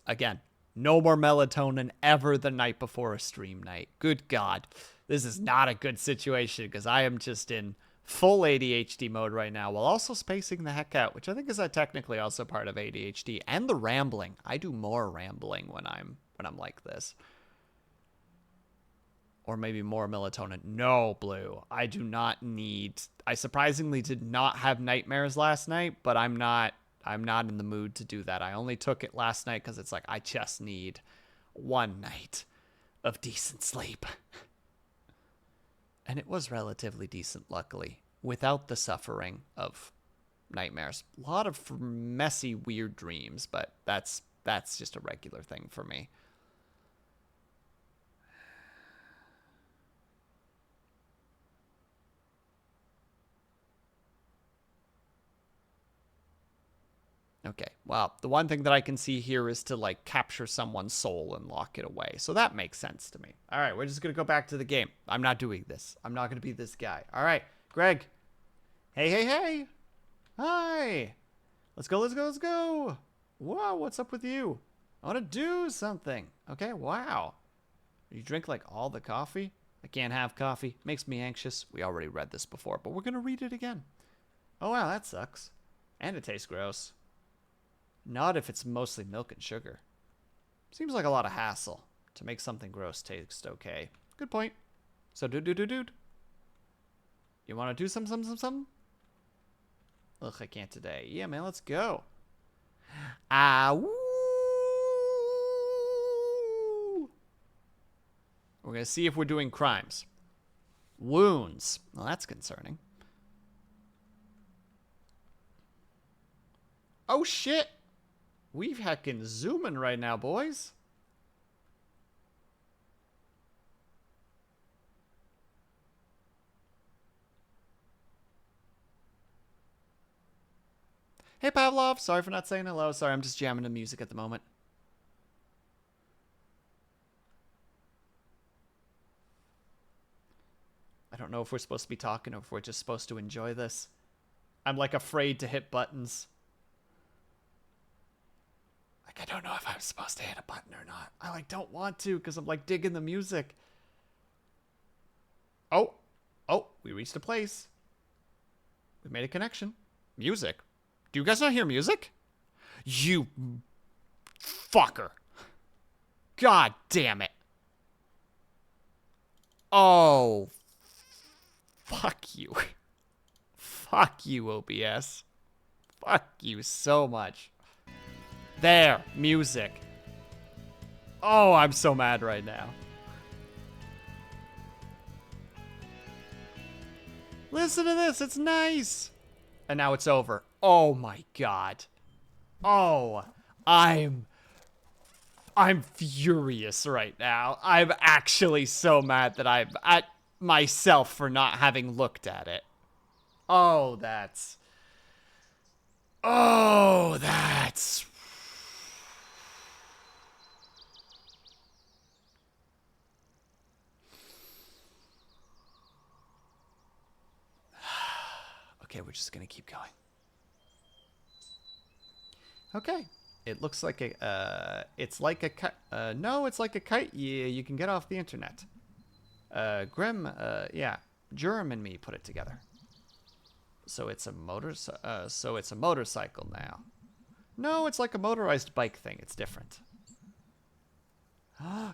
again. No more melatonin ever the night before a stream night. Good God. This is not a good situation because I am just in full ADHD mode right now while also spacing the heck out, which I think is technically also part of ADHD, and the rambling. I do more rambling when I'm like this. Or maybe more melatonin. No, Blue. I do not need... I surprisingly did not have nightmares last night, but I'm not in the mood to do that. I only took it last night because it's like I just need one night of decent sleep. And it was relatively decent, luckily, without the suffering of nightmares. A lot of messy, weird dreams, but that's just a regular thing for me. Okay, well, the one thing that I can see here is to, like, capture someone's soul and lock it away. So that makes sense to me. All right, we're just going to go back to the game. I'm not doing this. I'm not going to be this guy. All right, Greg. Hey, hey, hey. Hi. Let's go, let's go, let's go. Whoa, what's up with you? I want to do something. Okay, wow. You drink, like, all the coffee? I can't have coffee. Makes me anxious. We already read this before, but we're going to read it again. Oh, wow, that sucks. And it tastes gross. Not if it's mostly milk and sugar. Seems like a lot of hassle to make something gross taste okay. Good point. So, dude. You want to do some? Ugh, I can't today. Yeah, man, let's go. Woo! We're going to see if we're doing crimes. Wounds. Well, that's concerning. Oh, shit. We've heckin' zooming right now, boys. Hey, Pavlov. Sorry for not saying hello. Sorry, I'm just jamming to music at the moment. I don't know if we're supposed to be talking or if we're just supposed to enjoy this. I'm, like, afraid to hit buttons. Like, I don't know if I'm supposed to hit a button or not. I, like, don't want to because I'm, like, digging the music. Oh, we reached a place. We made a connection. Music. Do you guys not hear music? You fucker. God damn it. Oh. Fuck you. Fuck you, OBS. Fuck you so much. There, music. Oh, I'm so mad right now. Listen to this, it's nice. And now it's over. Oh my god. Oh, I'm furious right now. I'm actually so mad that I'm at myself for not having looked at it. Oh, that's... Oh, that's... Okay, we're just gonna keep going. Okay. It looks like a, it's like a kite. No, it's like a kite you can get off the internet. Grim, yeah, Germ and me put it together. So it's a so it's a motorcycle now. No, it's like a motorized bike thing. It's different.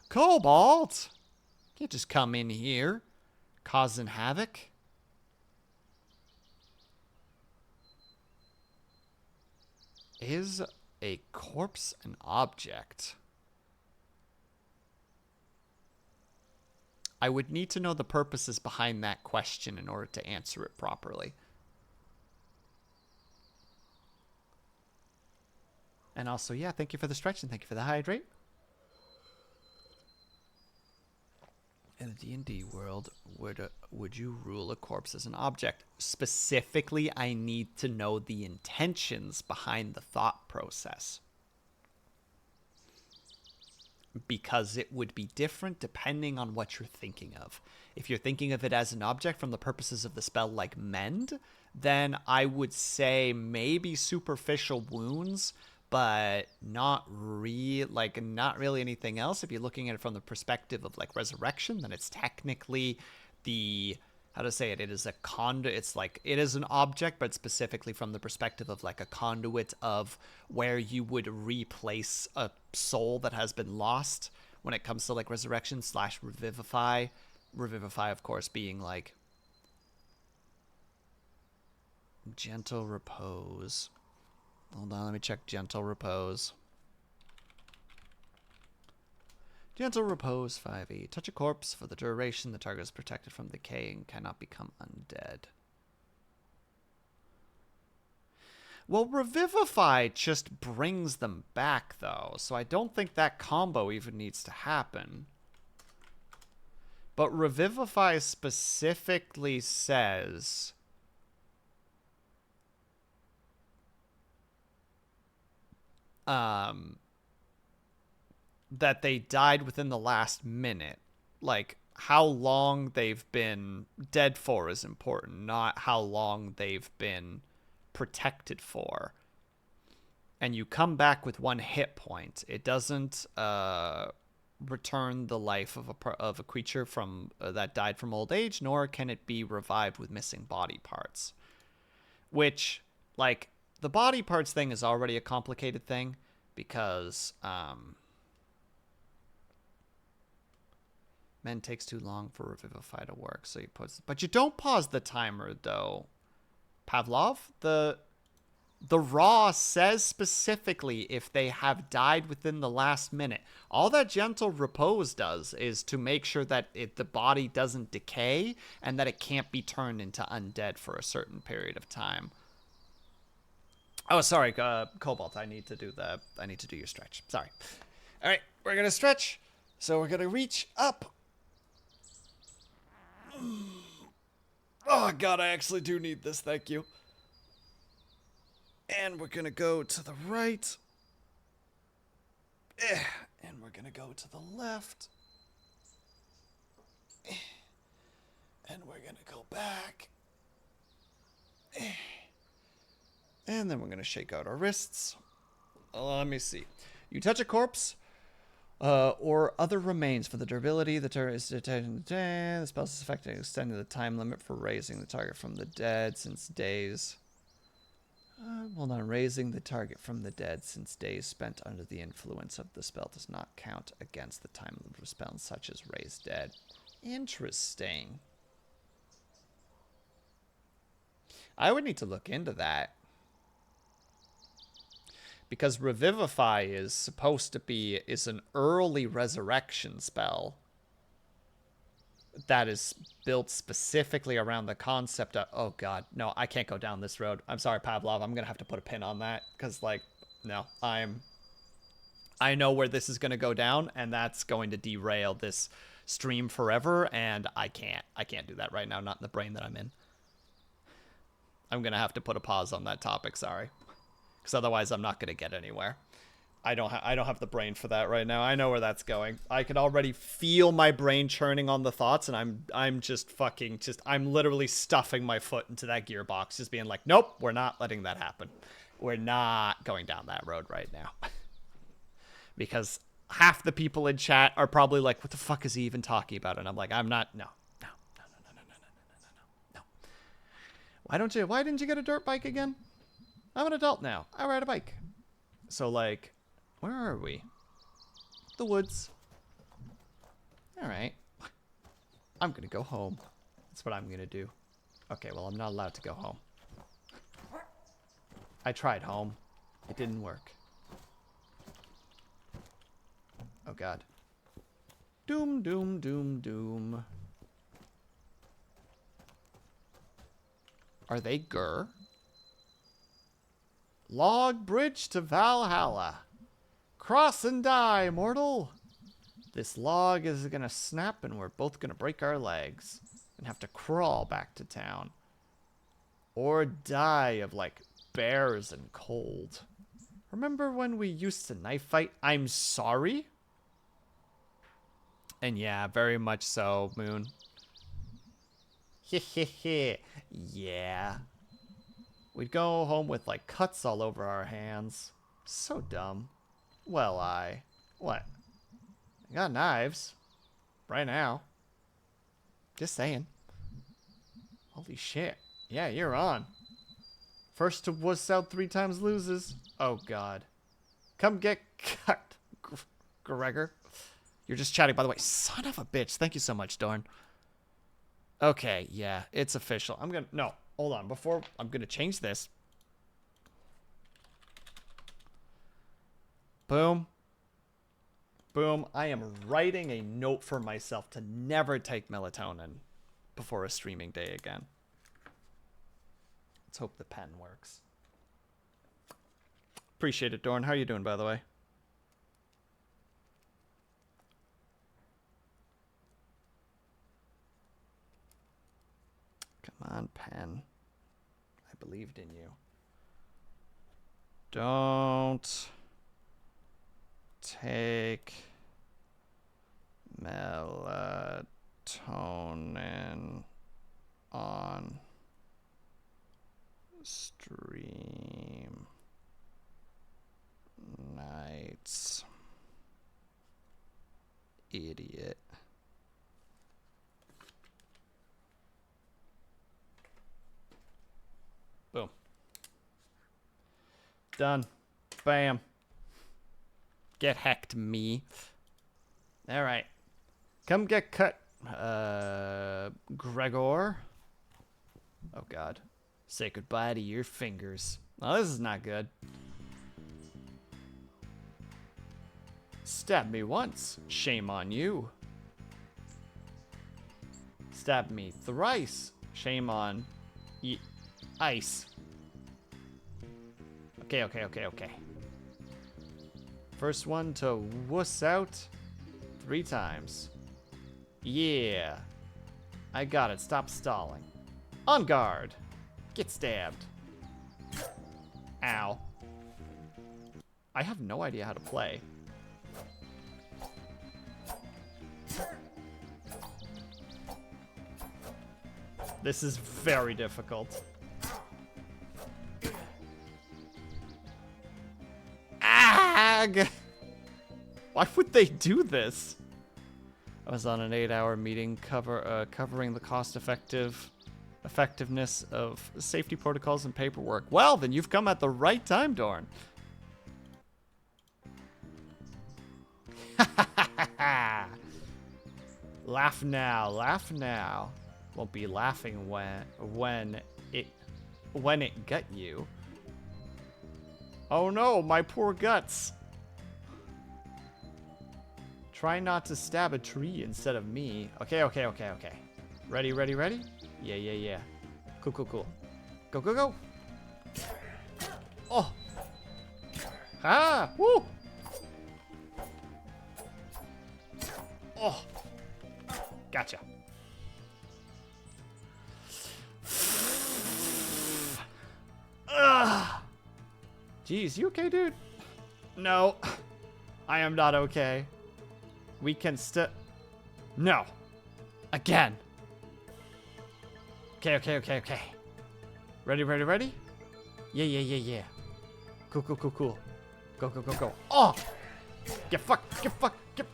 Cobalt! Can't just come in here, causing havoc. Is a corpse an object? I would need to know the purposes behind that question in order to answer it properly. And also, yeah, thank you for the stretch and thank you for the hydrate. In the D&D world, would you rule a corpse as an object? Specifically, I need to know the intentions behind the thought process. Because it would be different depending on what you're thinking of. If you're thinking of it as an object from the purposes of the spell like mend, then I would say maybe superficial wounds, but not really anything else. If you're looking at it from the perspective of like resurrection, then it's technically the, how to say it, it is a conduit. It's like, it is an object, but specifically from the perspective of like a conduit of where you would replace a soul that has been lost when it comes to like resurrection / revivify. Revivify, of course, being like gentle repose. Hold on, let me check gentle repose. Gentle repose 5e. Touch a corpse for the duration. The target is protected from decay and cannot become undead. Well, revivify just brings them back, though, so I don't think that combo even needs to happen. But revivify specifically says that they died within the last minute. Like, how long they've been dead for is important, not how long they've been protected for. And you come back with 1 hit point. It doesn't return the life of a creature from that died from old age, nor can it be revived with missing body parts. Which, like, the body parts thing is already a complicated thing because men takes too long for revivify to work, so you put. But you don't pause the timer though, Pavlov. The raw says specifically if they have died within the last minute. All that gentle repose does is to make sure that the body doesn't decay and that it can't be turned into undead for a certain period of time. Oh, sorry, Cobalt. I need to do your stretch. Sorry. All right, we're gonna stretch. So we're gonna reach up. Oh God, I actually do need this. Thank you. And we're gonna go to the right. And we're gonna go to the left. And we're gonna go back. And then we're gonna shake out our wrists. Let me see. You touch a corpse or other remains for the durability. The target is detected. The spell's effective, extending the time limit for raising the target from the dead since days. Hold on. Raising the target from the dead since days spent under the influence of the spell does not count against the time limit of spells such as raise dead. Interesting. I would need to look into that. Because Revivify is supposed to be an early resurrection spell. that is built specifically around the concept of, oh god, no, I can't go down this road. I'm sorry, Pavlov, I'm gonna have to put a pin on that, because like, no, I know where this is gonna go down, and that's going to derail this stream forever, and I can't do that right now, not in the brain that I'm in. I'm gonna have to put a pause on that topic, sorry, because otherwise I'm not gonna get anywhere. I don't have the brain for that right now. I know where that's going. I can already feel my brain churning on the thoughts, and I'm just fucking I'm literally stuffing my foot into that gearbox, just being like, nope, we're not letting that happen. We're not going down that road right now. Because half the people in chat are probably like, what the fuck is he even talking about? And I'm like, I'm not, no. Why didn't you get a dirt bike again? I'm an adult now. I ride a bike. So like, where are we? The woods. All right. I'm gonna go home. That's what I'm gonna do. Okay, well, I'm not allowed to go home. I tried home. It didn't work. Oh god. Doom, doom, doom, doom. Are they Gur? Log bridge to Valhalla. Cross and die, mortal. This log is gonna snap and we're both gonna break our legs and have to crawl back to town. Or die of, like, bears and cold. Remember when we used to knife fight? I'm sorry? And yeah, very much so, Moon. Yeah. We'd go home with, like, cuts all over our hands. So dumb. Well, what? I got knives. Right now. Just saying. Holy shit. Yeah, you're on. First to wuss out 3 times loses. Oh, God. Come get cut, Gregor. You're just chatting, by the way. Son of a bitch. Thank you so much, Dorn. Okay, yeah, it's official. No, hold on. I'm gonna change this. Boom. Boom. I am writing a note for myself to never take melatonin before a streaming day again. Let's hope the pen works. Appreciate it, Dorn. How are you doing, by the way? Come on, pen. I believed in you. Don't take melatonin on stream nights. Idiot. Boom. Done. Bam. Get hecked, me. Alright. Come get cut, Gregor. Oh, God. Say goodbye to your fingers. Oh, this is not good. Stab me once. Shame on you. Stab me thrice. Shame on ice. Okay. First one to wuss out 3 times. Yeah. I got it. Stop stalling. On guard. Get stabbed. Ow. I have no idea how to play. This is very difficult. Ag! Why would they do this? I was on an 8-hour meeting covering the effectiveness of safety protocols and paperwork. Well, then you've come at the right time, Dorn. Laugh now, laugh now. Won't be laughing when it gut you. Oh no, my poor guts. Try not to stab a tree instead of me. Okay, okay, okay, okay. Ready, ready, ready? Yeah, yeah, yeah. Cool, cool, cool. Go, go, go. Oh. Ah, woo. Oh. Gotcha. Ugh. Jeez, you okay, dude? No. I am not okay. We can still... No. Again. Okay, okay, okay, okay. Ready, ready, ready? Yeah, yeah, yeah, yeah. Cool, cool, cool, cool. Go, go, go, go. Oh! Get fucked, get fucked, get...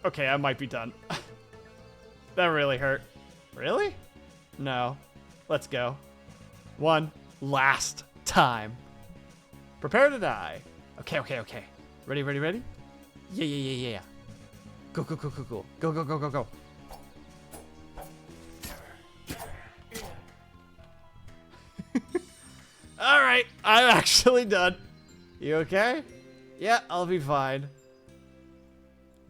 Okay, I might be done. That really hurt. Really? No. Let's go. One last time. Prepare to die. Okay, okay, okay. Ready, ready, ready? Yeah, yeah, yeah, yeah. Go, go, go, go, go. Go, go, go, go, go. All right, I'm actually done. You okay? Yeah, I'll be fine.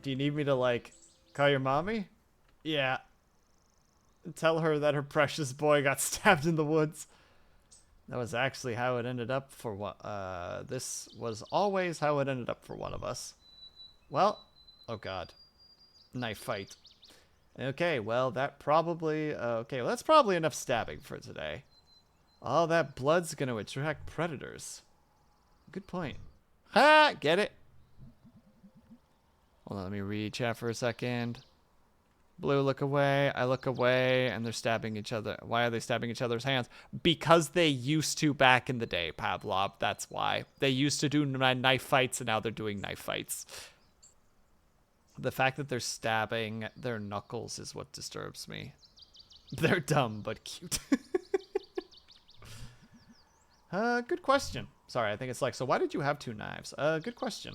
Do you need me to, like, call your mommy? Yeah. Tell her that her precious boy got stabbed in the woods. That was actually how it ended up for what, this was always how it ended up for one of us. Well, oh god. Knife fight. Okay, well, that probably, okay, well, that's probably enough stabbing for today. All that blood's gonna attract predators. Good point. Ha! Get it? Hold on, let me read chat for a second. Blue, look away. I look away, and they're stabbing each other. Why are they stabbing each other's hands? Because they used to back in the day, Pavlov. That's why. They used to do knife fights, and now they're doing knife fights. The fact that they're stabbing their knuckles is what disturbs me. They're dumb, but cute. Good question. Sorry, I think it's like, so why did you have two knives? Good question.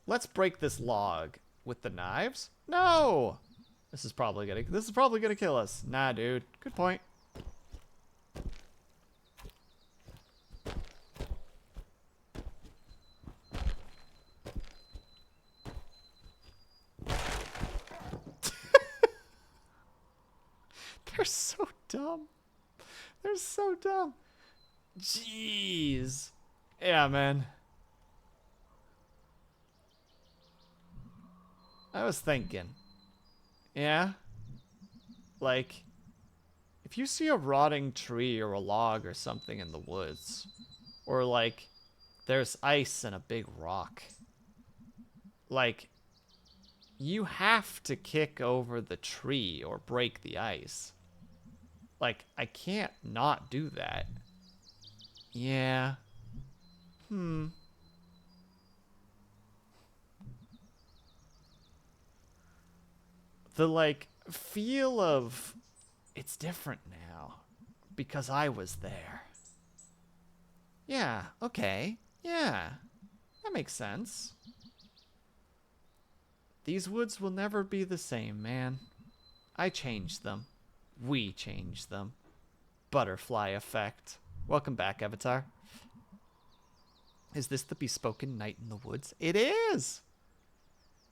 Let's break this log with the knives. No! This is probably gonna kill us. Nah, dude. Good point. They're so dumb. They're so dumb. Jeez. Yeah, man. I was thinking. Yeah? Like, if you see a rotting tree or a log or something in the woods, or like, there's ice and a big rock, like, you have to kick over the tree or break the ice. Like, I can't not do that. Yeah. The, like, feel of it's different now because I was there. Yeah, okay. Yeah. That makes sense. These woods will never be the same, man. I changed them. We changed them. Butterfly effect. Welcome back, Avatar. Is this the bespoken night in the woods? It is!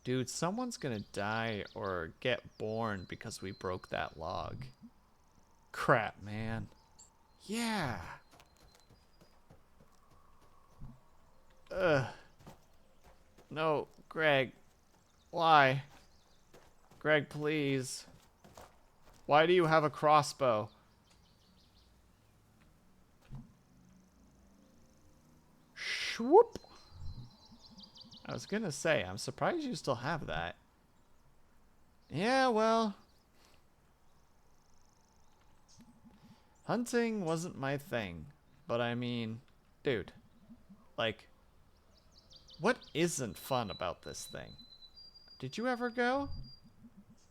Dude, someone's gonna die or get born because we broke that log. Crap, man. Yeah. Ugh. No, Greg. Why? Greg, please. Why do you have a crossbow? Swoop. I was gonna say, I'm surprised you still have that. Yeah, well. Hunting wasn't my thing. But I mean, dude. Like, what isn't fun about this thing? Did you ever go?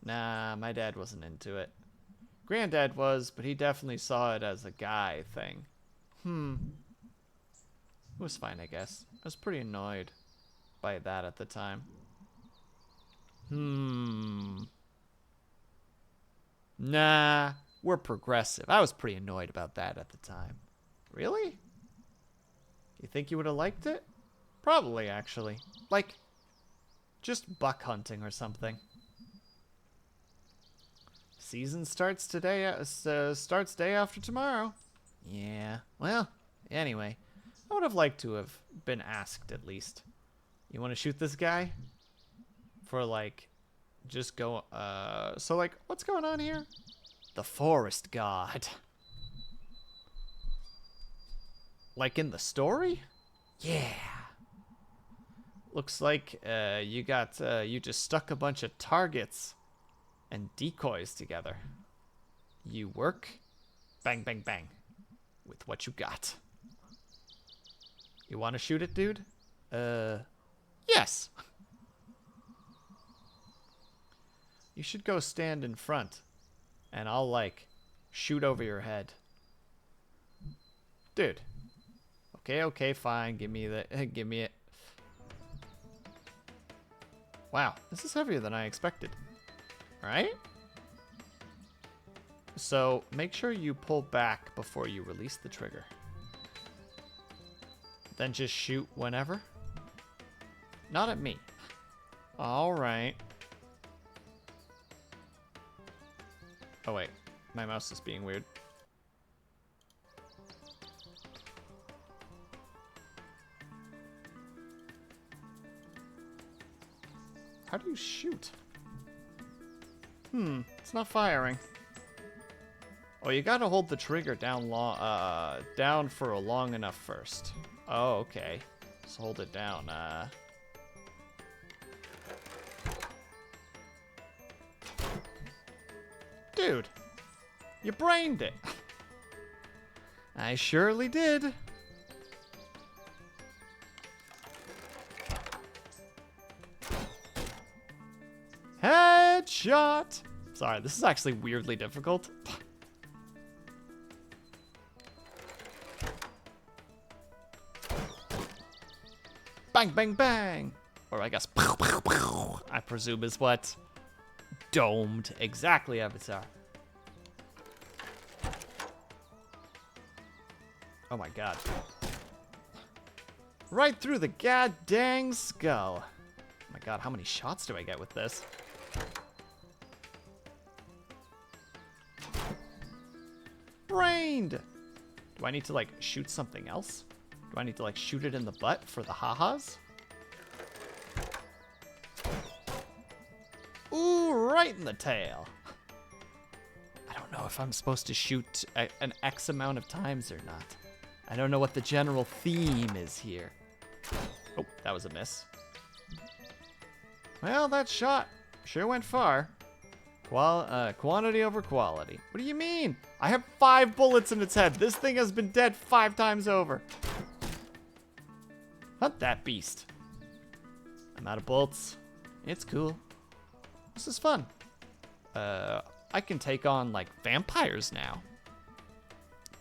Nah, my dad wasn't into it. Granddad was, but he definitely saw it as a guy thing. It was fine, I guess. I was pretty annoyed by that at the time. Nah, we're progressive. I was pretty annoyed about that at the time. Really? You think you would have liked it? Probably, actually. Like, just buck hunting or something. Season starts today, starts day after tomorrow. Yeah, well, anyway. I would have liked to have been asked, at least. You want to shoot this guy? For, like, just go, so, like, what's going on here? The forest god. Like in the story? Yeah. Looks like you just stuck a bunch of targets and decoys together. You work, bang, bang, bang, with what you got. You want to shoot it, dude? Yes. You should go stand in front, and I'll, like, shoot over your head. Dude. Okay, fine. Give me give me it. Wow, this is heavier than I expected. Alright? So, make sure you pull back before you release the trigger. Then just shoot whenever. Not at me. Alright. Oh wait, my mouse is being weird. How do you shoot? It's not firing. Oh, you gotta hold the trigger down down for a long enough first. Oh, okay. Just hold it down. Dude, you brained it. I surely did. Headshot! Sorry, this is actually weirdly difficult. Bang, bang, bang! Or I guess, pow, pow, pow, I presume is what domed exactly Avatar. Oh my god. Right through the goddamn skull. Oh my god, how many shots do I get with this? Brained! Do I need to, like, shoot something else? Do I need to, like, shoot it in the butt for the ha-has? Ooh, right in the tail. I don't know if I'm supposed to shoot an X amount of times or not. I don't know what the general theme is here. Oh, that was a miss. Well, that shot sure went far. Quantity over quality. What do you mean? I have 5 bullets in its head. This thing has been dead 5 times over. Hunt that beast. I'm out of bullets. It's cool. This is fun. I can take on, like, vampires now.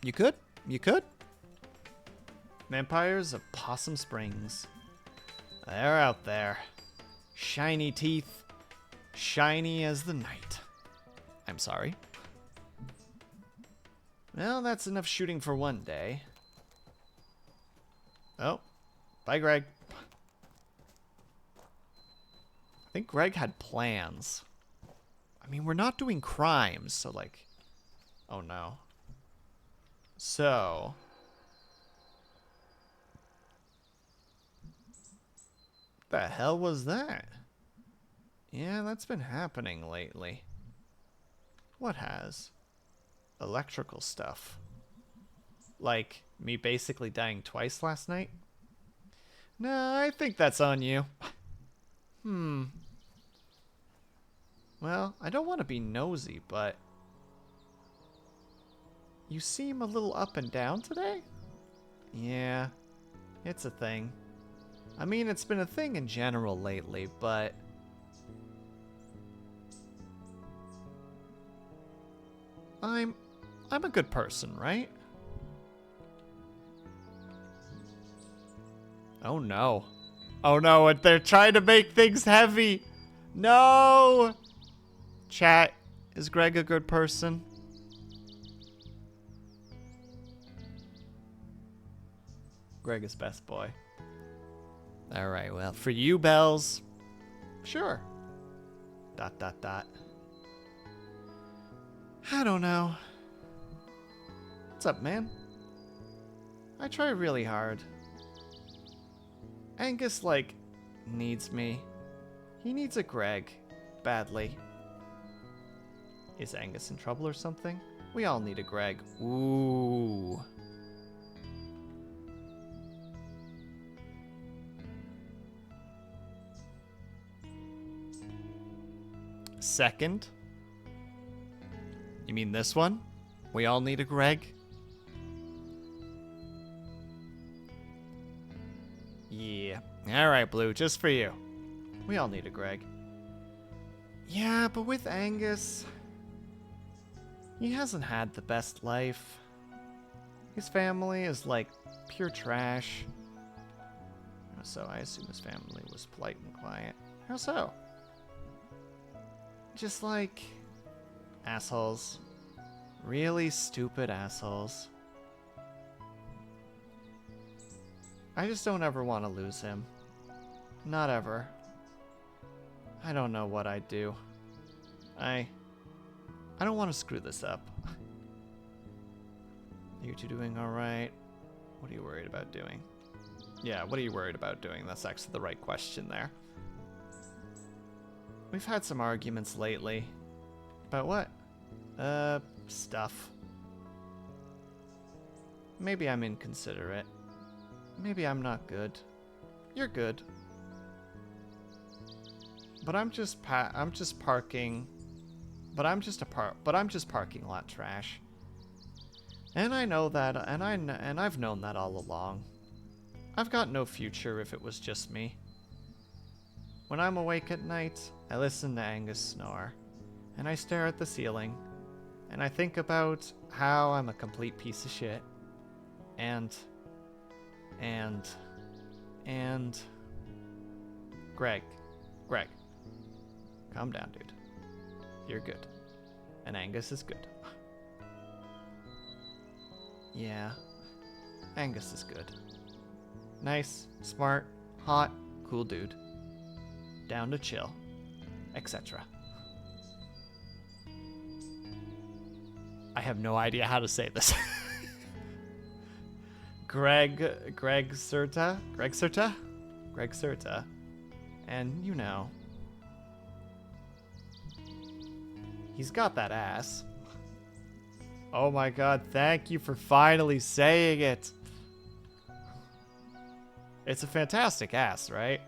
You could? You could? Vampires of Possum Springs. They're out there. Shiny teeth. Shiny as the night. I'm sorry. Well, that's enough shooting for one day. Oh. Bye, Greg. I think Greg had plans. I mean, we're not doing crimes, so, like... Oh, no. So... The hell was that? Yeah, that's been happening lately. What has? Electrical stuff. Like, me basically dying twice last night? No, I think that's on you. Well, I don't want to be nosy, but... You seem a little up and down today? Yeah, it's a thing. I mean, it's been a thing in general lately, but... I'm a good person, right? Oh no. Oh no, they're trying to make things heavy! No! Chat, is Greg a good person? Greg is best boy. Alright, well, for you, Bells, sure. ... I don't know. What's up, man? I try really hard. Angus, like, needs me. He needs a Greg. Badly. Is Angus in trouble or something? We all need a Greg. Ooh. Second? You mean this one? We all need a Greg? Yeah. Alright, Blue, just for you. We all need a Greg. Yeah, but with Angus, he hasn't had the best life. His family is like pure trash. So I assume his family was polite and quiet. How so? Just like assholes. Really stupid assholes. I just don't ever want to lose him. Not ever. I don't know what I'd do. I don't want to screw this up. You two doing alright? What are you worried about doing? Yeah, what are you worried about doing? That's actually the right question there. We've had some arguments lately. About what? Stuff. Maybe I'm inconsiderate. Maybe I'm not good. You're good. But I'm just parking. But I'm just parking lot trash. And I know that, and I've known that all along. I've got no future if it was just me. When I'm awake at night, I listen to Angus snore, and I stare at the ceiling, and I think about how I'm a complete piece of shit. And Greg, calm down, dude. You're good. And Angus is good. Yeah, Angus is good. Nice, smart, hot, cool dude. Down to chill, etc. I have no idea how to say this. Greg Serta. And you know, he's got that ass. Oh my god, thank you for finally saying it. It's a fantastic ass, right?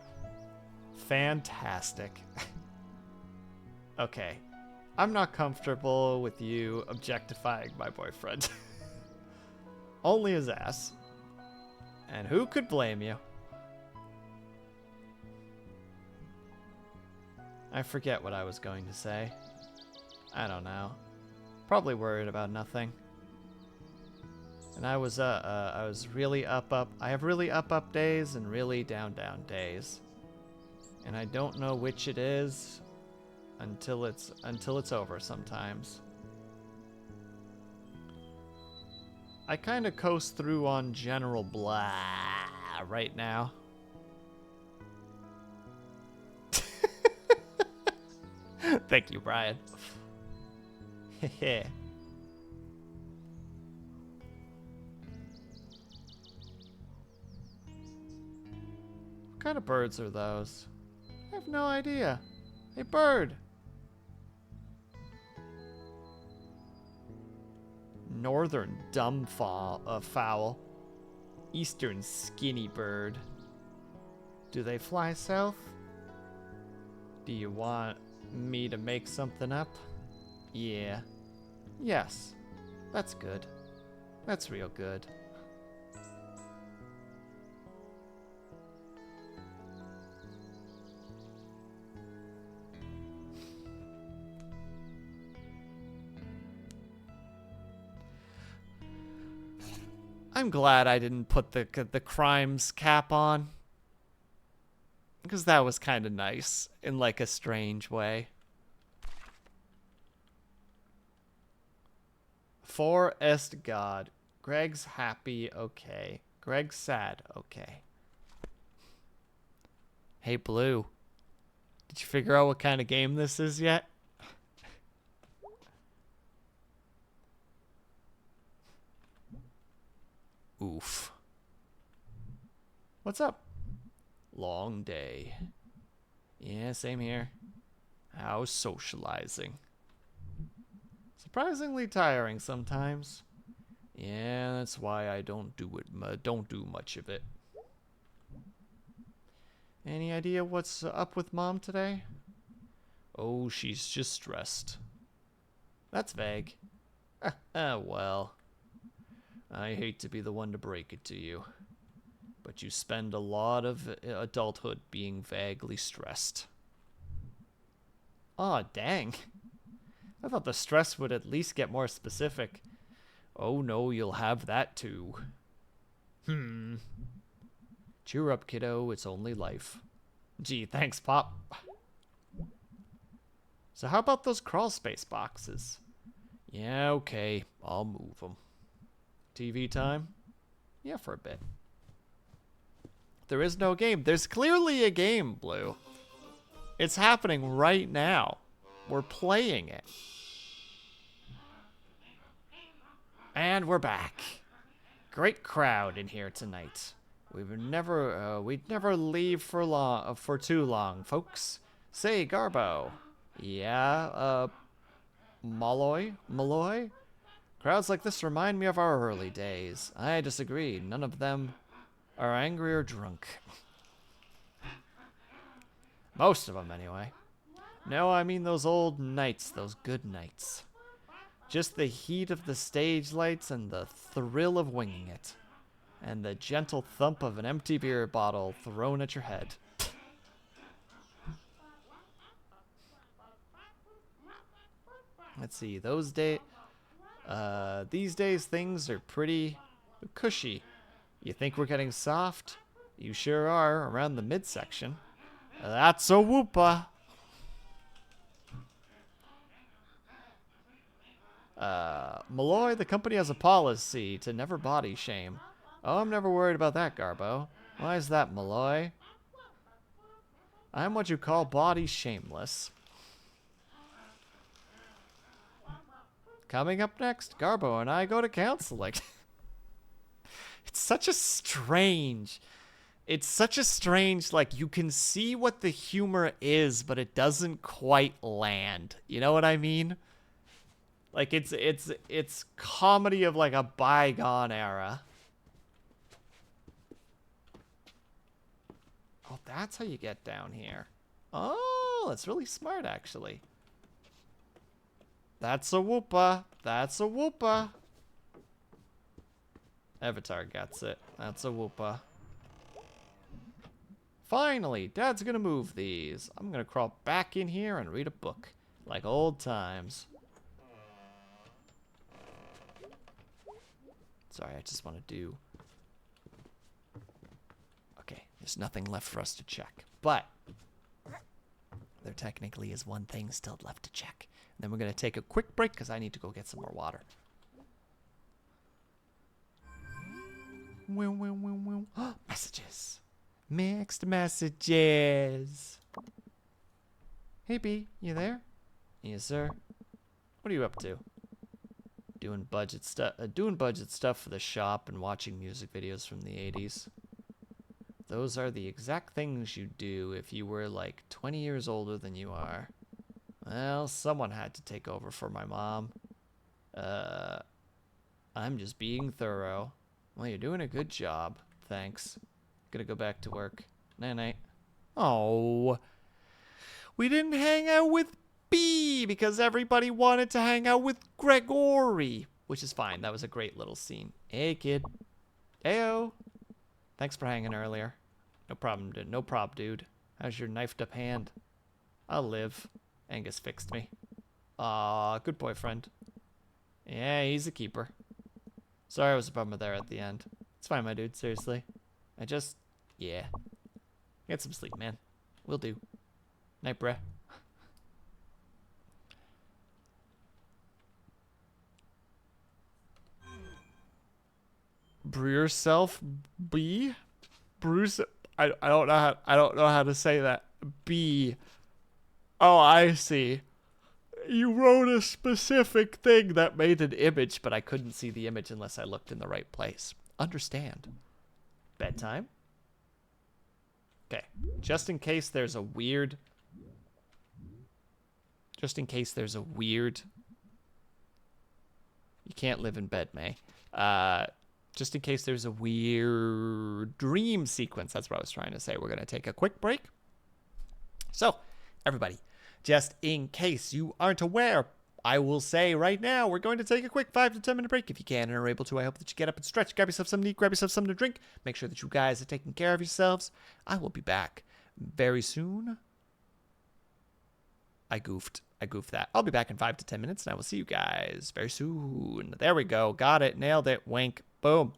Fantastic. Okay. I'm not comfortable with you objectifying my boyfriend. Only his ass. And who could blame you? I forget what I was going to say. I don't know. Probably worried about nothing. And I was really up. I have really up days and really down days. And I don't know which it is until it's over sometimes. I kind of coast through on general blah right now. Thank you, Brian. Heh. What kind of birds are those? I have no idea. A bird. Northern dumb fowl. Eastern skinny bird. Do they fly south? Do you want me to make something up? Yeah. Yes. That's good. That's real good. I'm glad I didn't put the crimes cap on. Because that was kind of nice in like a strange way. Forest God. Greg's happy, okay. Greg's sad, okay. Hey, Blue. Did you figure out what kind of game this is yet? Oof. What's up? Long day. Yeah, same here. How's socializing? Surprisingly tiring sometimes. Yeah, that's why I don't do much of it. Any idea what's up with Mom today? Oh, she's just stressed. That's vague. Well. I hate to be the one to break it to you, but you spend a lot of adulthood being vaguely stressed. Aw, dang. I thought the stress would at least get more specific. Oh no, you'll have that too. Cheer up, kiddo, it's only life. Gee, thanks, Pop. So how about those crawl space boxes? Yeah, okay, I'll move them. TV time? Yeah, for a bit. There is no game. There's clearly a game, Blue. It's happening right now. We're playing it. And we're back. Great crowd in here tonight. We'd never leave for too long, folks. Say, Garbo. Yeah, Malloy? Crowds like this remind me of our early days. I disagree. None of them are angry or drunk. Most of them, anyway. No, I mean those old nights, those good nights. Just the heat of the stage lights and the thrill of winging it. And the gentle thump of an empty beer bottle thrown at your head. Let's see, these days things are pretty cushy. You think we're getting soft? You sure are, around the midsection. That's a whoopa. Malloy, the company has a policy to never body shame. Oh, I'm never worried about that, Garbo. Why is that, Malloy? I'm what you call body shameless. Coming up next, Garbo and I go to counseling. It's such a strange, like, you can see what the humor is, but it doesn't quite land. You know what I mean? Like, it's comedy of, like, a bygone era. Oh, that's how you get down here. Oh, that's really smart, actually. That's a whoopa. That's a whoopa. Avatar gets it. That's a whoopa. Finally, Dad's gonna move these. I'm gonna crawl back in here and read a book. Like old times. Sorry, I just want to do... Okay, there's nothing left for us to check. But there technically is one thing still left to check. And then we're going to take a quick break because I need to go get some more water. Messages. Mixed messages. Hey, B, you there? Yes, sir. What are you up to? Doing budget stuff for the shop and watching music videos from the 80s. Those are the exact things you'd do if you were like 20 years older than you are. Well, someone had to take over for my mom. I'm just being thorough. Well, you're doing a good job. Thanks. Gonna go back to work. Night-night. Oh. We didn't hang out with B because everybody wanted to hang out with Gregory. Which is fine. That was a great little scene. Hey, kid. Heyo. Thanks for hanging earlier. No problem, dude. No prob, dude. How's your knifed up hand? I'll live. Angus fixed me. Aw, good boyfriend. Yeah, he's a keeper. Sorry I was a bummer there at the end. It's fine, my dude. Seriously. Yeah. Get some sleep, man. Will do. Night, bruh. Brew yourself, B? Bruce. I don't know how to say that. B. Oh, I see. You wrote a specific thing that made an image, but I couldn't see the image unless I looked in the right place. Understand. Bedtime? Okay. Just in case there's a weird... You can't live in bed, May. Just in case there's a weird dream sequence. That's what I was trying to say. We're going to take a quick break. So, everybody, just in case you aren't aware, I will say right now, we're going to take a quick 5 to 10 minute break. If you can and are able to, I hope that you get up and stretch, grab yourself something to eat, grab yourself something to drink. Make sure that you guys are taking care of yourselves. I will be back very soon. I goofed that. I'll be back in 5 to 10 minutes, and I will see you guys very soon. There we go. Got it. Nailed it. Wink. Boom.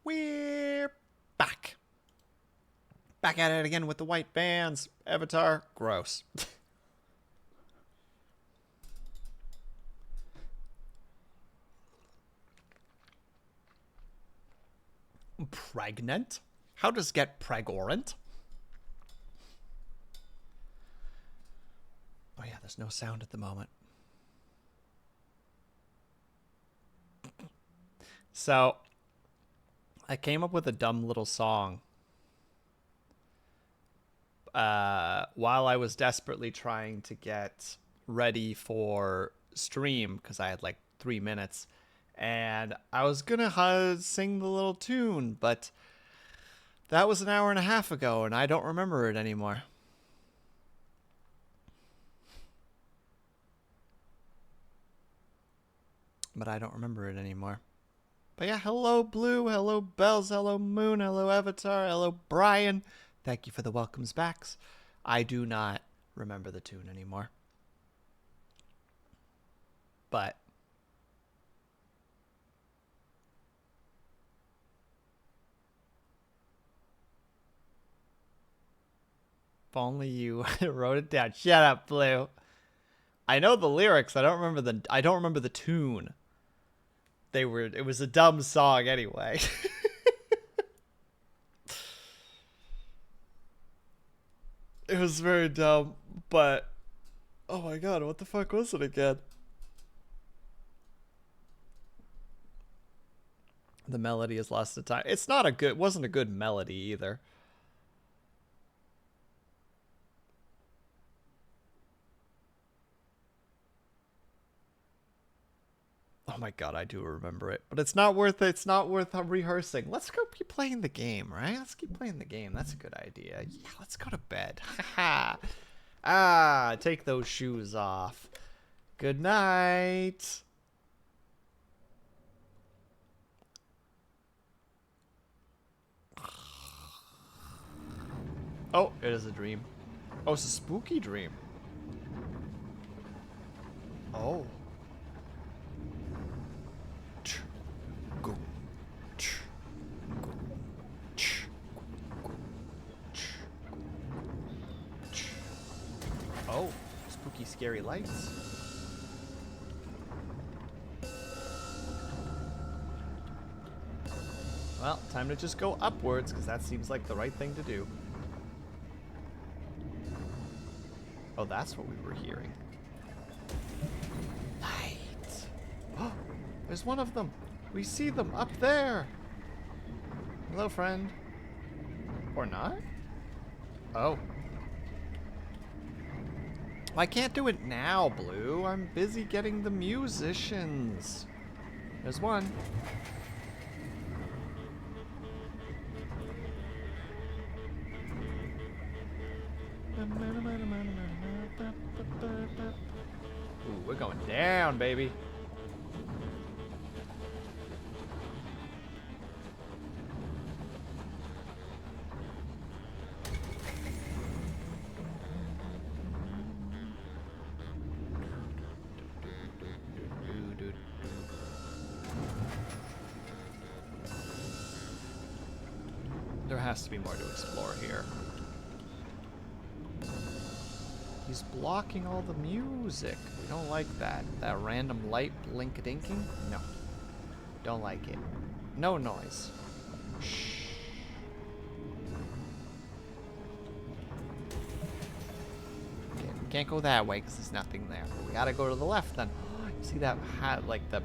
We're back. Back at it again with the white bands. Avatar, gross. Pregnant? How does get pregorant? Oh yeah, there's no sound at the moment. So, I came up with a dumb little song while I was desperately trying to get ready for stream because I had like 3 minutes, and I was gonna sing the little tune, but that was an hour and a half ago, and I don't remember it anymore. But yeah, hello Blue, hello Bells, hello Moon, hello Avatar, hello Brian. Thank you for the welcomes backs. I do not remember the tune anymore. But if only you wrote it down. Shut up, Blue. I know the lyrics. I don't remember the tune. It was a dumb song anyway. It was very dumb, but oh my god, what the fuck was it again? The melody is lost to time. It wasn't a good melody either. Oh my god, I do remember it. But it's not worth rehearsing. Let's go keep playing the game, right? Let's keep playing the game. That's a good idea. Yeah, let's go to bed. Haha. Take those shoes off. Good night. Oh, it is a dream. Oh, it's a spooky dream. Oh. Oh, spooky, scary lights. Well, time to just go upwards, because that seems like the right thing to do. Oh, that's what we were hearing. Light. Oh, there's one of them. We see them up there. Hello, friend. Or not? Oh. I can't do it now, Blue. I'm busy getting the musicians. There's one. Ooh, we're going down, baby. There has to be more to explore here. He's blocking all the music. We don't like that. That random light blink-a-dinking? No. Don't like it. No noise. Shh. Okay, we can't go that way because there's nothing there. We gotta go to the left then. You see that hat, like the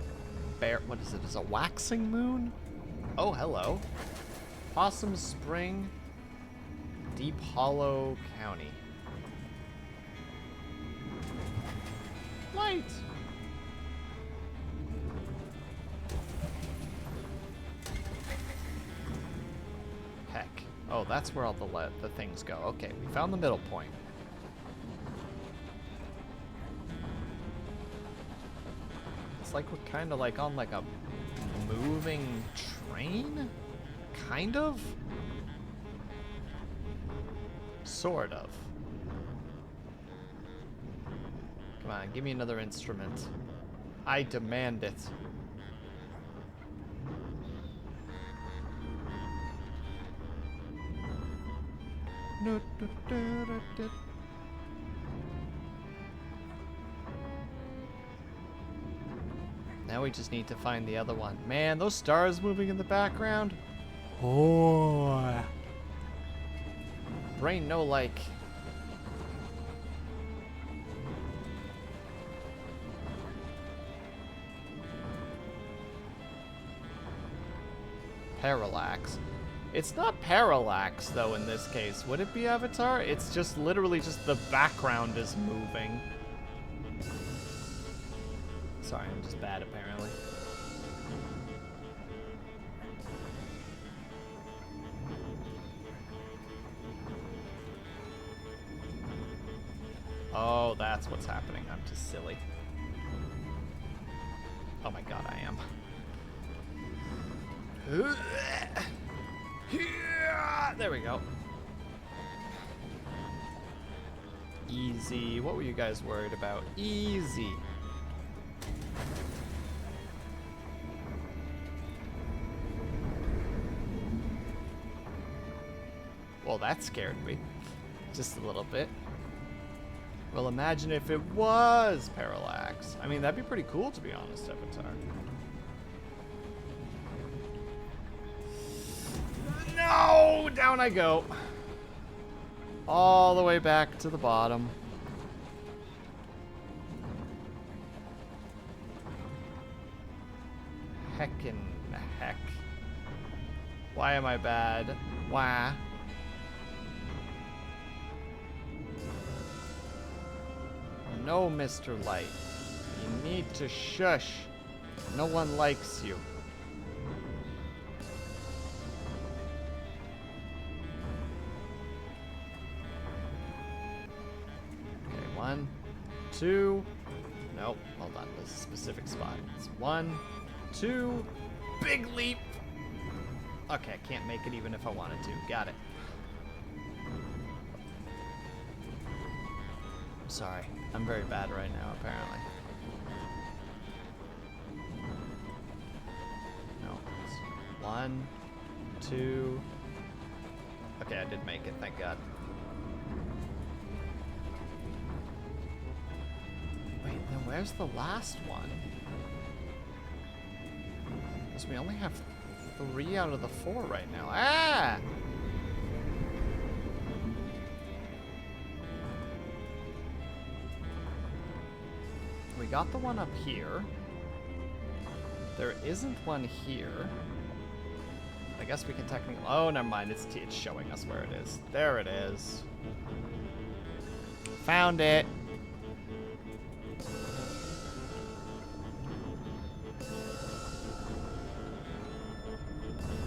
bear, what is it? Is it a waxing moon? Oh, hello. Possum Spring, Deep Hollow County. Light! Heck. Oh, that's where all the things go. Okay, we found the middle point. It's like we're kind of like on like a moving train? Kind of? Sort of. Come on, give me another instrument. I demand it. Now we just need to find the other one. Man, those stars moving in the background. Oh. Brain no like. Parallax. It's not parallax, though, in this case. Would it be Avatar? It's just literally just the background is moving. Sorry, I'm just bad, apparently. Oh, that's what's happening. I'm just silly. Oh my god, I am. There we go. Easy. What were you guys worried about? Easy. Well, that scared me. Just a little bit. Well, imagine if it was parallax. I mean, that'd be pretty cool, to be honest, Avatar. No! Down I go. All the way back to the bottom. Heckin' heck. Why am I bad? Why? No, Mr. Light. You need to shush. No one likes you. Okay, 1, 2. Nope, hold on. There's a specific spot. It's 1, 2. Big leap. Okay, I can't make it even if I wanted to. Got it. I'm sorry. I'm very bad right now, apparently. No. It's 1, 2. Okay, I did make it, thank God. Wait, then where's the last one? Because we only have 3 out of the 4 right now. Ah! We got the one up here. There isn't one here. I guess we can technically... Oh, never mind. It's showing us where it is. There it is. Found it.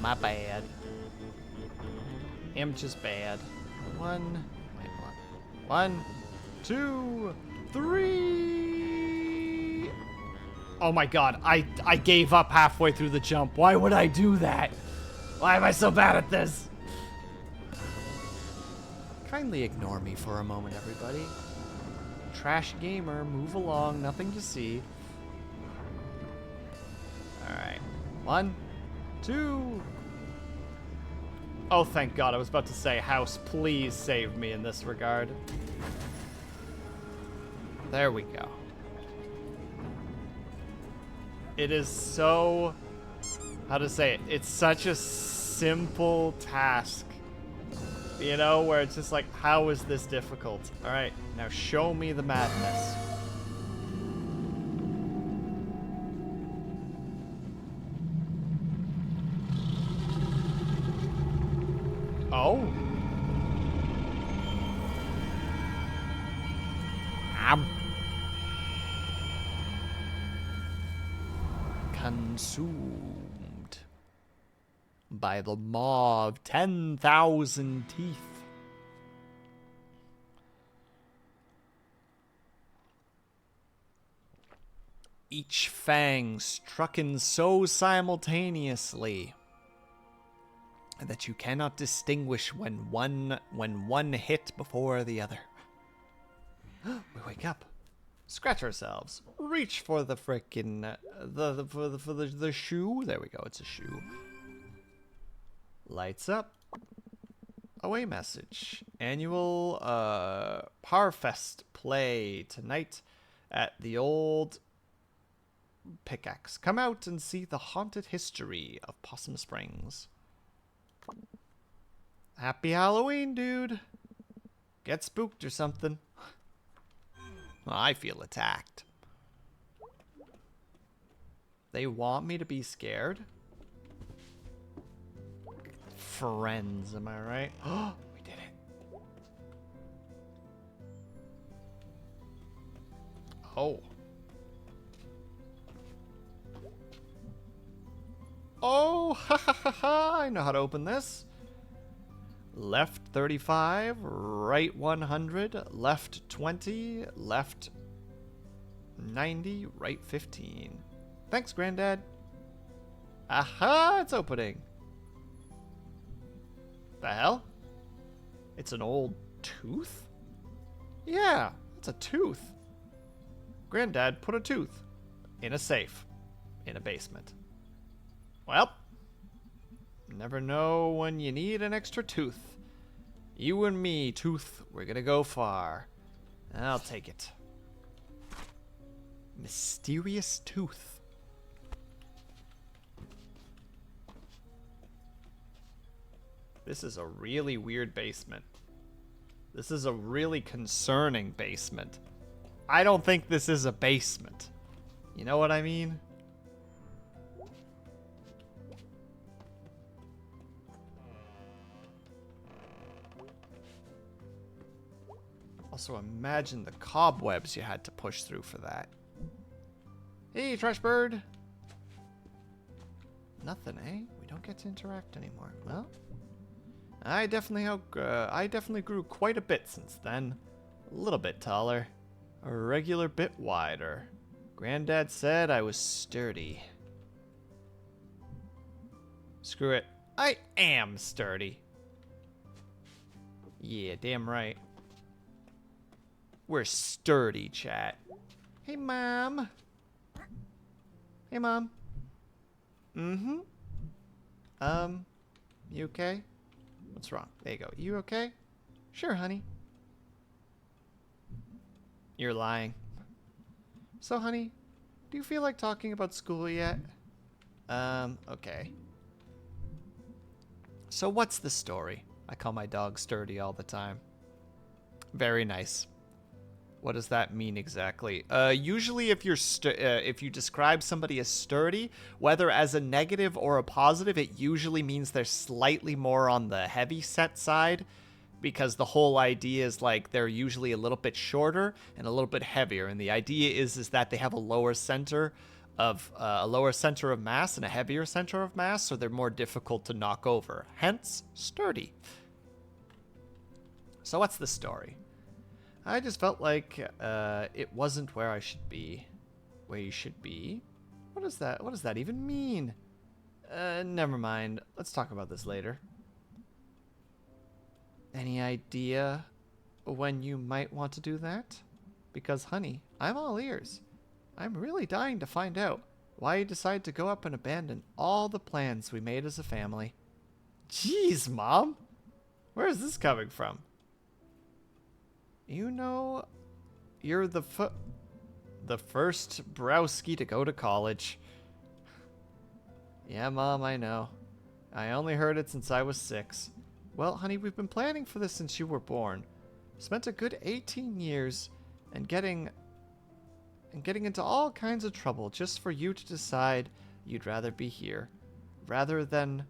My bad. I'm just bad. 1, 2, 3. Oh my god, I gave up halfway through the jump. Why would I do that? Why am I so bad at this? Kindly ignore me for a moment, everybody. Trash gamer, move along, nothing to see. Alright. 1, 2. Oh, thank God. I was about to say, house, please save me in this regard. There we go. It is so... How to say it? It's such a simple task. You know, where it's just like, how is this difficult? Alright, now show me the madness. Oh. Consumed by the maw of 10,000 teeth. Each fang struck in so simultaneously that you cannot distinguish when one hit before the other. We wake up, scratch ourselves, reach for the frickin' the shoe. There we go. It's a shoe. Lights up. Away message. Annual Parfest play tonight at the old Pickaxe. Come out and see the haunted history of Possum Springs. Happy Halloween, dude. Get spooked or something. Well, I feel attacked. They want me to be scared? Friends, am I right? Oh, we did it. Oh. Oh, ha ha ha ha, I know how to open this. Left 35, right 100, left 20, left 90, right 15. Thanks, Granddad. Aha, it's opening. The hell? It's an old tooth? Yeah, it's a tooth. Granddad put a tooth in a safe in a basement. Well, never know when you need an extra tooth. You and me, tooth, we're gonna go far. I'll take it. Mysterious tooth. This is a really weird basement. This is a really concerning basement. I don't think this is a basement. You know what I mean? Also, imagine the cobwebs you had to push through for that. Hey, trash bird. Nothing, eh? We don't get to interact anymore. Well, I definitely grew quite a bit since then. A little bit taller, a regular bit wider. Granddad said I was sturdy. Screw it. I am sturdy. Yeah, damn right. We're sturdy, chat. Hey, Mom. Hey, Mom. Mm-hmm. You okay? What's wrong? There you go. You okay? Sure, honey. You're lying. So, honey, do you feel like talking about school yet? Okay. So what's the story? I call my dog Sturdy all the time. Very nice. What does that mean exactly? Usually if you describe somebody as sturdy, whether as a negative or a positive, it usually means they're slightly more on the heavy set side, because the whole idea is like they're usually a little bit shorter and a little bit heavier, and the idea is that they have a lower center of mass and a heavier center of mass, so they're more difficult to knock over. Hence, sturdy. So what's the story? I just felt like it wasn't where I should be. Where you should be? What is that? What does that even mean? Never mind. Let's talk about this later. Any idea when you might want to do that? Because, honey, I'm all ears. I'm really dying to find out why you decided to go up and abandon all the plans we made as a family. Jeez, Mom! Where is this coming from? You know, you're the first Browski to go to college. Yeah, Mom, I know. I only heard it since I was 6. Well, honey, we've been planning for this since you were born. Spent a good 18 years and getting into all kinds of trouble just for you to decide you'd rather be here. Rather than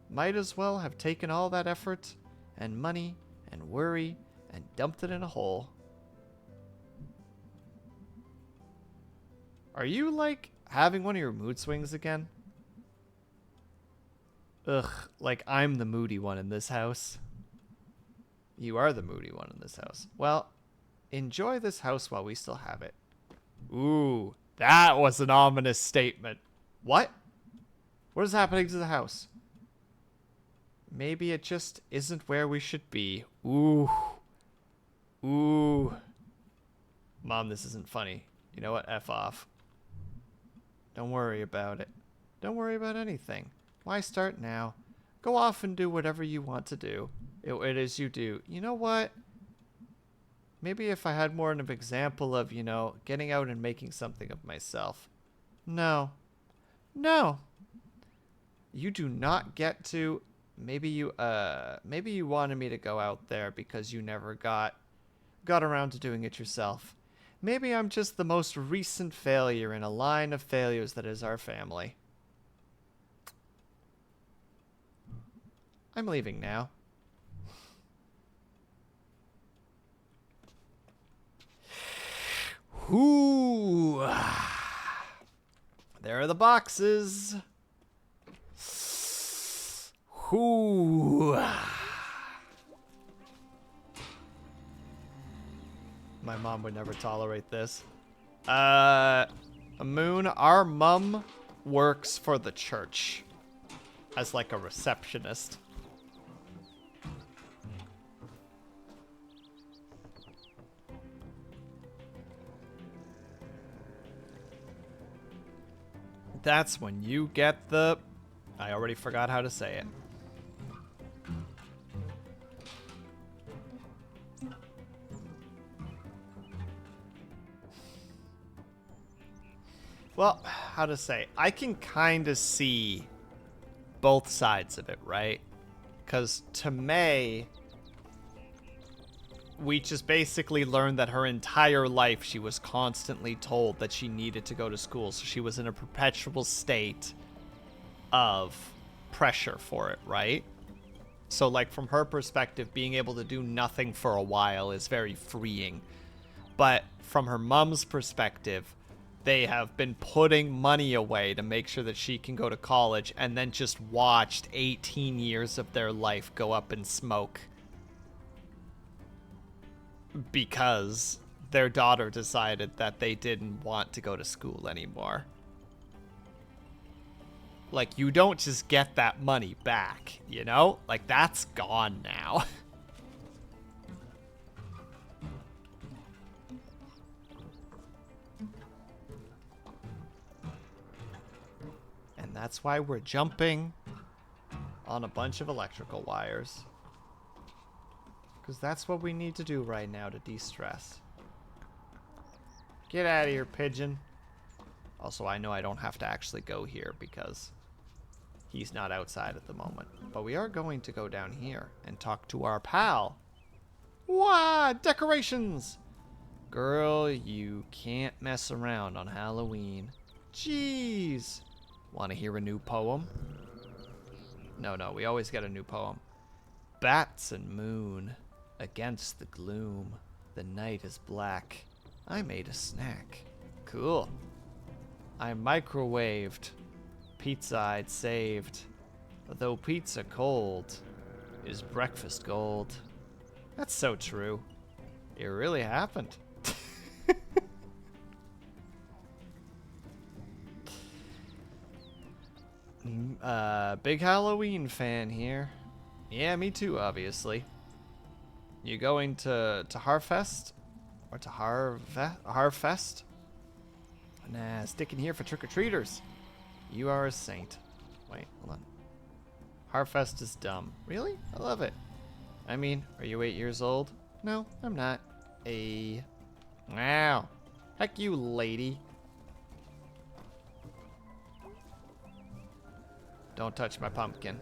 might as well have taken all that effort and money and worry and dumped it in a hole. Are you, like, having one of your mood swings again? Ugh, like I'm the moody one in this house. You are the moody one in this house. Well, enjoy this house while we still have it. Ooh, that was an ominous statement. What? What is happening to the house? Maybe it just isn't where we should be. Ooh. Ooh. Mom, this isn't funny. You know what? F off. Don't worry about it. Don't worry about anything. Why start now? Go off and do whatever you want to do. It is you do. You know what? Maybe if I had more of an example of, you know, getting out and making something of myself. No. No. You do not get to maybe you wanted me to go out there because you never got around to doing it yourself. Maybe I'm just the most recent failure in a line of failures that is our family. I'm leaving now. Ooh. There are the boxes. Ooh. My mom would never tolerate this. Moon, our mom works for the church as like a receptionist. That's when you get the... I already forgot how to say it. Well, how to say? I can kind of see both sides of it, right? Because to May, we just basically learned that her entire life she was constantly told that she needed to go to school. So she was in a perpetual state of pressure for it, right? So like from her perspective, being able to do nothing for a while is very freeing. But from her mom's perspective, they have been putting money away to make sure that she can go to college and then just watched 18 years of their life go up in smoke because their daughter decided that they didn't want to go to school anymore. Like, you don't just get that money back, you know? Like, that's gone now. And that's why we're jumping on a bunch of electrical wires. Because that's what we need to do right now to de-stress. Get out of here, pigeon. Also, I know I don't have to actually go here because he's not outside at the moment. But we are going to go down here and talk to our pal. Wow, decorations! Girl, you can't mess around on Halloween. Jeez. Want to hear a new poem? No, we always get a new poem. Bats and moon, against the gloom. The night is black. I made a snack. Cool. I microwaved. Pizza I'd saved. Though pizza cold, is breakfast gold. That's so true. It really happened. Big Halloween fan here. Yeah, me too, obviously. You going to Harfest? Or to Harfest? Nah, sticking here for trick-or-treaters. You are a saint. Wait, hold on. Harfest is dumb. Really? I love it. I mean, are you 8 years old? No, I'm not. Wow. Heck you, lady. Don't touch my pumpkin.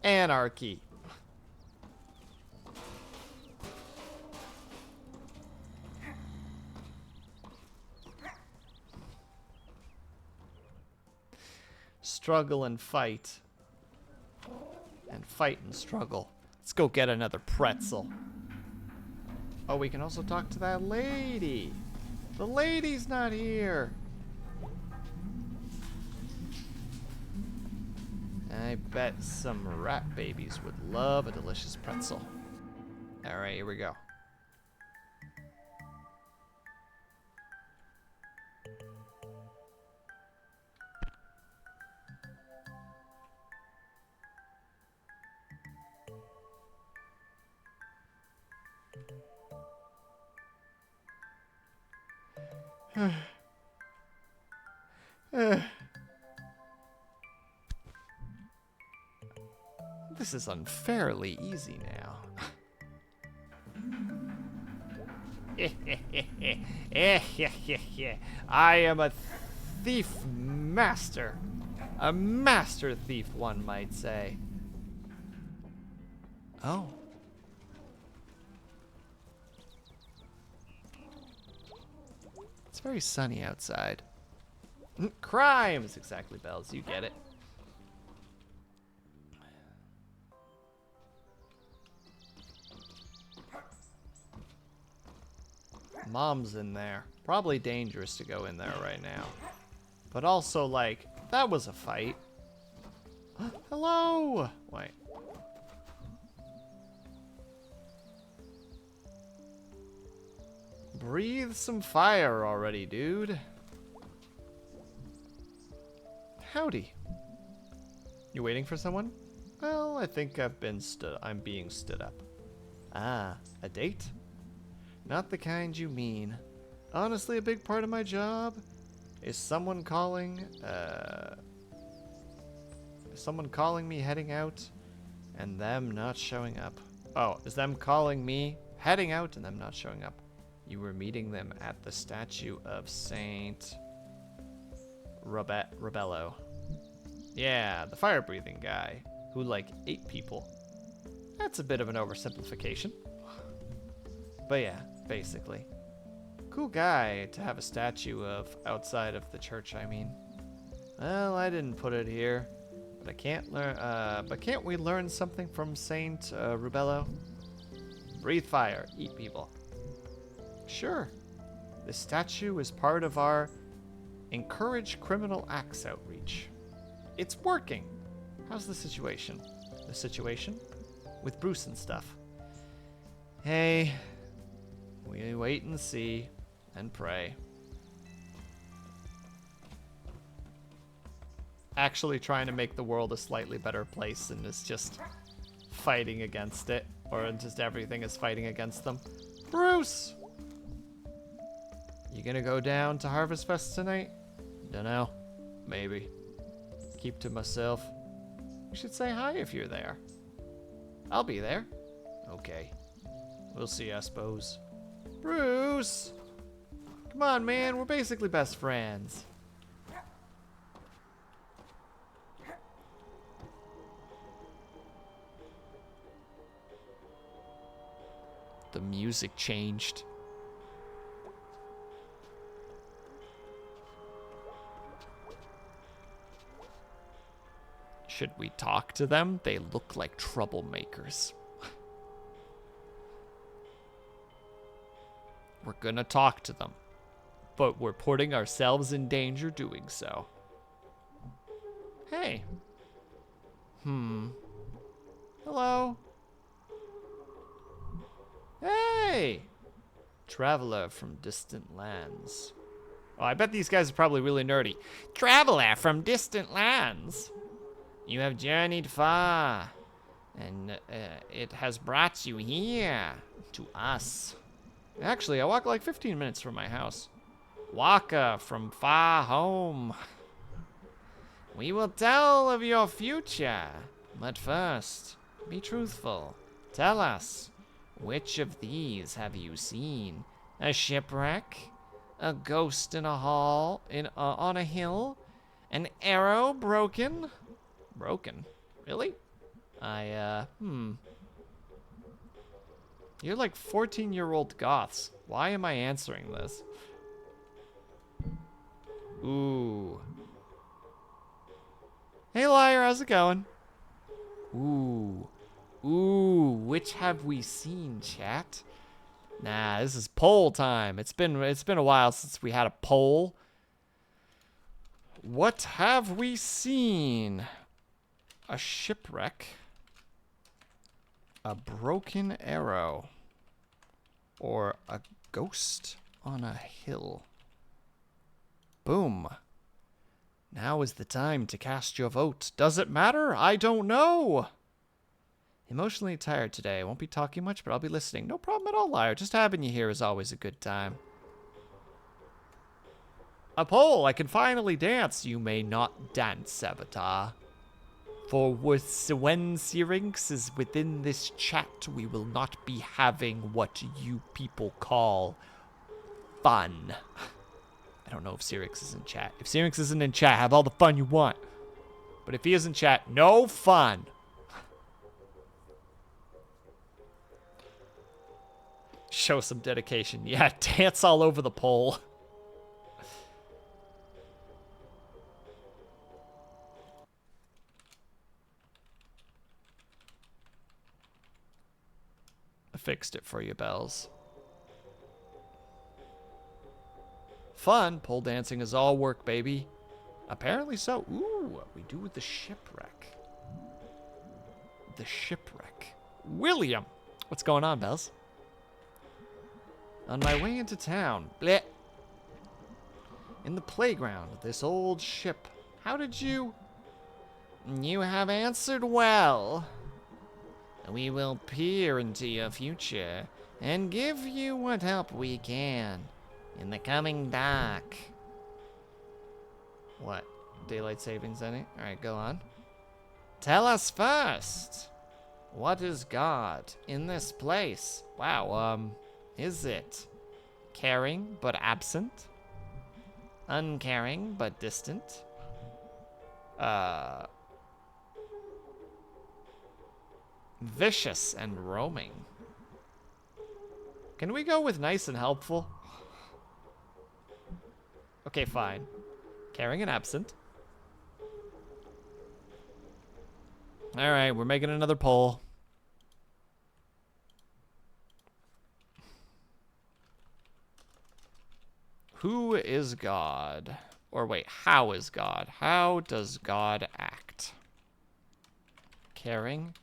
Anarchy. Struggle and fight. And fight and struggle. Let's go get another pretzel. Oh, we can also talk to that lady. The lady's not here. I bet some rat babies would love a delicious pretzel. All right, here we go. This is unfairly easy now. I am a thief master. A master thief, one might say. Oh. It's very sunny outside. Crimes! Exactly, Bells. You get it. Mom's in there. Probably dangerous to go in there right now. But also, like, that was a fight. Hello! Wait. Breathe some fire already, dude. Howdy. You waiting for someone? Well, I think I'm being stood up. Ah, a date? Not the kind you mean. Honestly, a big part of my job is someone calling me heading out and them not showing up. Oh, is them calling me heading out and them not showing up. You were meeting them at the statue of Saint Rebello. Yeah, the fire-breathing guy who, like, ate people. That's a bit of an oversimplification. But yeah, basically. Cool guy to have a statue of outside of the church, I mean. Well, I didn't put it here, but I can't learn. But can't we learn something from Saint Rubello? Breathe fire, eat people. Sure. The statue is part of our Encourage Criminal Acts outreach. It's working. How's the situation? The situation? With Bruce and stuff. Hey, we wait and see and pray. Actually trying to make the world a slightly better place and is just fighting against it, or just everything is fighting against them. Bruce! You gonna go down to Harvest Fest tonight? Dunno. Maybe. Keep to myself. You should say hi if you're there. I'll be there. Okay. We'll see, I suppose. Bruce! Come on, man. We're basically best friends. The music changed. Should we talk to them? They look like troublemakers. We're gonna talk to them, but we're putting ourselves in danger doing so. Hey. Hello. Hey! Traveler from distant lands. Oh, I bet these guys are probably really nerdy. Traveler from distant lands. You have journeyed far, and it has brought you here to us. Actually, I walk like 15 minutes from my house. Walker from far home. We will tell of your future, but first, be truthful. Tell us, which of these have you seen? A shipwreck? A ghost in a hall on a hill? An arrow broken? Broken? Really? You're like 14-year-old goths. Why am I answering this? Ooh. Hey, liar, how's it going? Ooh. Ooh, which have we seen, chat? Nah, this is poll time. It's been a while since we had a poll. What have we seen? A shipwreck, a broken arrow, or a ghost on a hill. Boom. Now is the time to cast your vote. Does it matter? I don't know. Emotionally tired today. Won't be talking much, but I'll be listening. No problem at all, liar. Just having you here is always a good time. A poll. I can finally dance. You may not dance, Avatar. For when Syrinx is within this chat, we will not be having what you people call fun. I don't know if Syrinx is in chat. If Syrinx isn't in chat, have all the fun you want. But if he is in chat, no fun. Show some dedication. Yeah, dance all over the pole. I fixed it for you, Bells. Fun. Pole dancing is all work, baby. Apparently so. Ooh, what we do with the shipwreck. The shipwreck. William! What's going on, Bells? On my way into town. Bleh. In the playground, this old ship. How did you... You have answered well. We will peer into your future and give you what help we can in the coming dark. What? Daylight savings any? Alright, go on. Tell us first. What is God in this place? Wow, is it caring but absent? Uncaring but distant? Vicious and roaming. Can we go with nice and helpful? Okay, fine. Caring and absent. Alright, we're making another poll. Who is God? Or wait, how is God? How does God act? Caring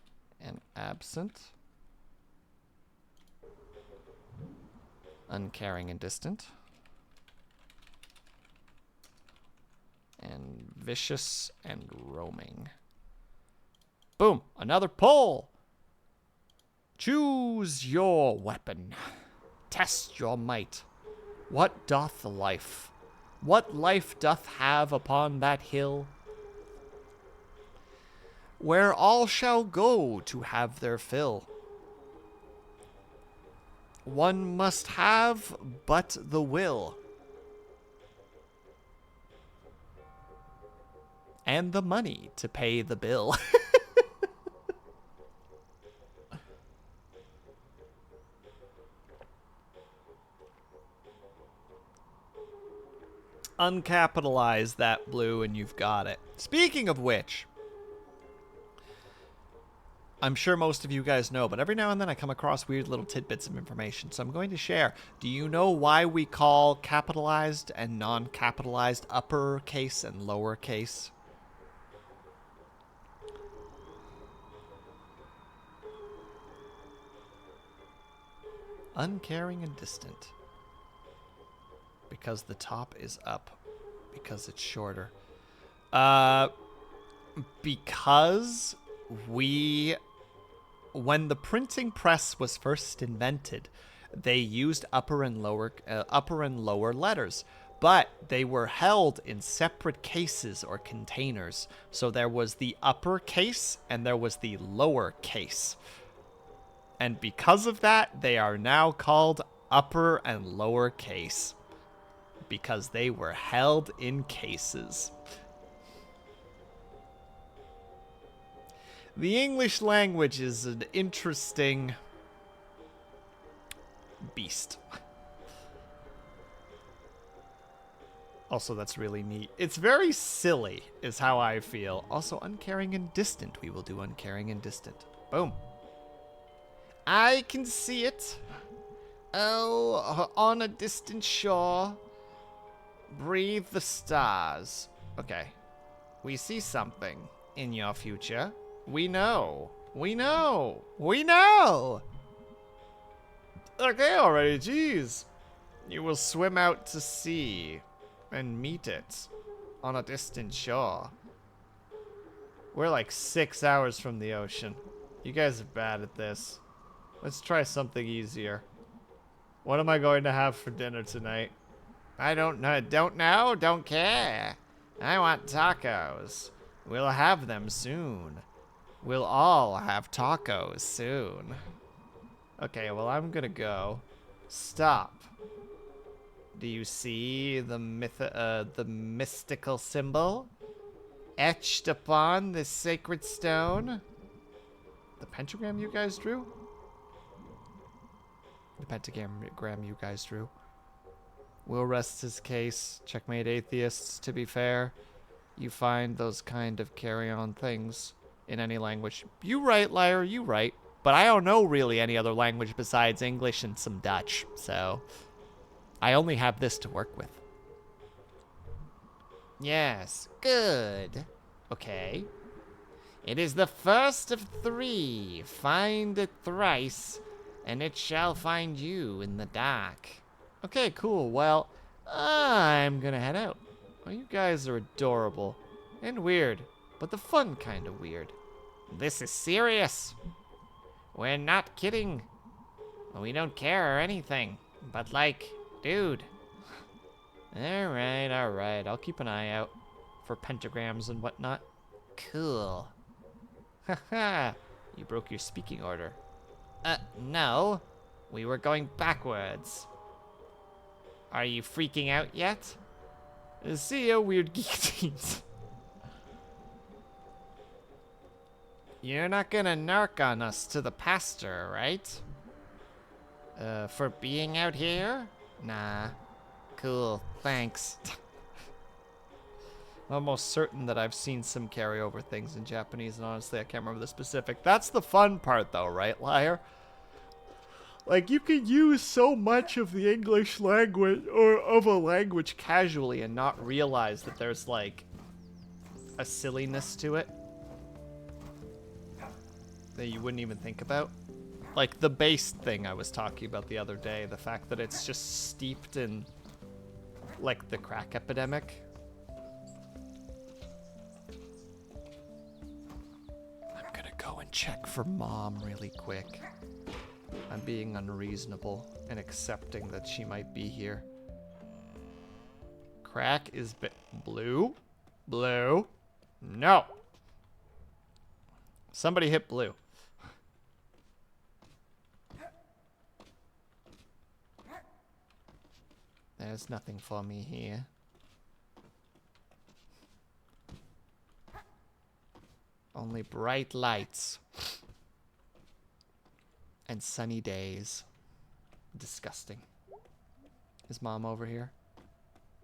and absent. Uncaring and distant. And vicious and roaming. Boom, another poll. Choose your weapon. Test your might. What doth life? What life doth have upon that hill? Where all shall go to have their fill. One must have but the will. And the money to pay the bill. Uncapitalize that blue and you've got it. Speaking of which, I'm sure most of you guys know, but every now and then I come across weird little tidbits of information, so I'm going to share. Do you know why we call capitalized and non-capitalized uppercase and lowercase? Uncaring and distant. Because the top is up. Because it's shorter. Because when the printing press was first invented, they used upper and lower letters, but they were held in separate cases or containers. So there was the upper case and there was the lower case. And because of that, they are now called upper and lower case. Because they were held in cases. The English language is an interesting beast. Also, that's really neat. It's very silly, is how I feel. Also, uncaring and distant. We will do uncaring and distant. Boom. I can see it. Oh, on a distant shore. Breathe the stars. Okay. We see something in your future. We know. We know. We know. Okay already, jeez. You will swim out to sea and meet it on a distant shore. We're like 6 hours from the ocean. You guys are bad at this. Let's try something easier. What am I going to have for dinner tonight? I don't know. Don't know. Don't care. I want tacos. We'll have them soon. We'll all have tacos soon. Okay, well, I'm gonna go. Stop. Do you see the mystical symbol etched upon this sacred stone? The pentagram you guys drew? The pentagram you guys drew. Will rest his case. Checkmate atheists, to be fair. You find those kind of carry-on things in any language. You right, liar, you right. But I don't know really any other language besides English and some Dutch, so I only have this to work with. Yes, good. Okay. It is the first of 3. Find it thrice, and it shall find you in the dark. Okay, cool. Well, I'm gonna head out. Oh, you guys are adorable. And weird, but the fun kind of weird. This is serious. We're not kidding. We don't care or anything. But like, dude. Alright. I'll keep an eye out for pentagrams and whatnot. Cool. Haha. You broke your speaking order. No. We were going backwards. Are you freaking out yet? See ya, weird geek teens. You're not gonna narc on us to the pastor, right? For being out here? Nah. Cool, thanks. I'm almost certain that I've seen some carryover things in Japanese, and honestly, I can't remember the specific. That's the fun part, though, right, liar? Like, you can use so much of the English language, or of a language casually, and not realize that there's, like, a silliness to it that you wouldn't even think about. Like, the based thing I was talking about the other day, the fact that it's just steeped in, like, the crack epidemic. I'm gonna go and check for Mom really quick. I'm being unreasonable and accepting that she might be here. Crack is blue? Blue? No! Somebody hit blue. There's nothing for me here. Only bright lights. And sunny days. Disgusting. Is Mom over here?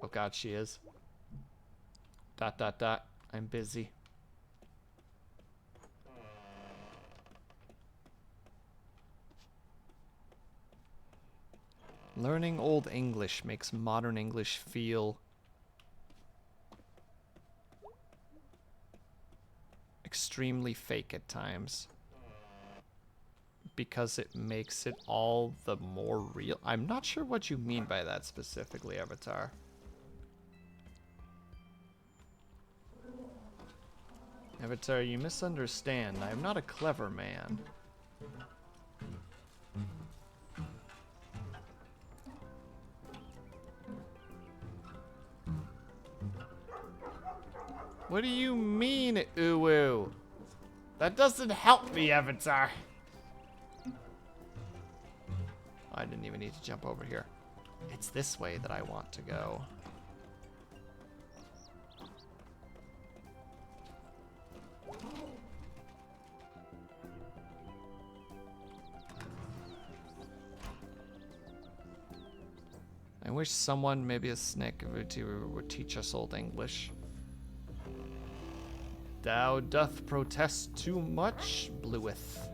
Oh god, she is. ... I'm busy. Learning Old English makes modern English feel extremely fake at times. Because it makes it all the more real. I'm not sure what you mean by that specifically, Avatar. Avatar, you misunderstand. I am not a clever man. What do you mean, uwu? That doesn't help me, Avatar. I didn't even need to jump over here. It's this way that I want to go. I wish someone, maybe a snake or Vtuber, would teach us Old English. Thou doth protest too much, Blueth.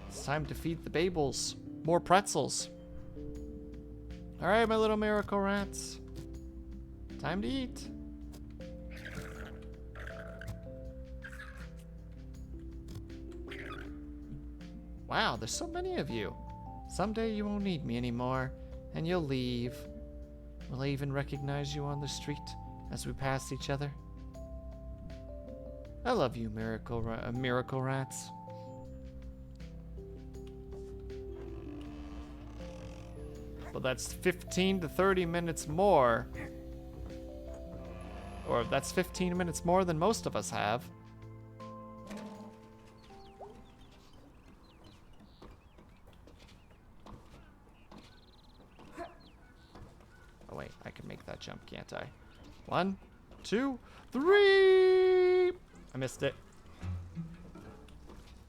It's time to feed the bables. More pretzels. Alright, my little miracle rats. Time to eat. Wow, there's so many of you. Someday you won't need me anymore, and you'll leave. Will I even recognize you on the street as we pass each other? I love you, miracle rats. Well, that's 15 to 30 minutes more Or that's 15 minutes more than most of us have. Oh wait, I can make that jump, can't I? 1, 2, 3! I missed it.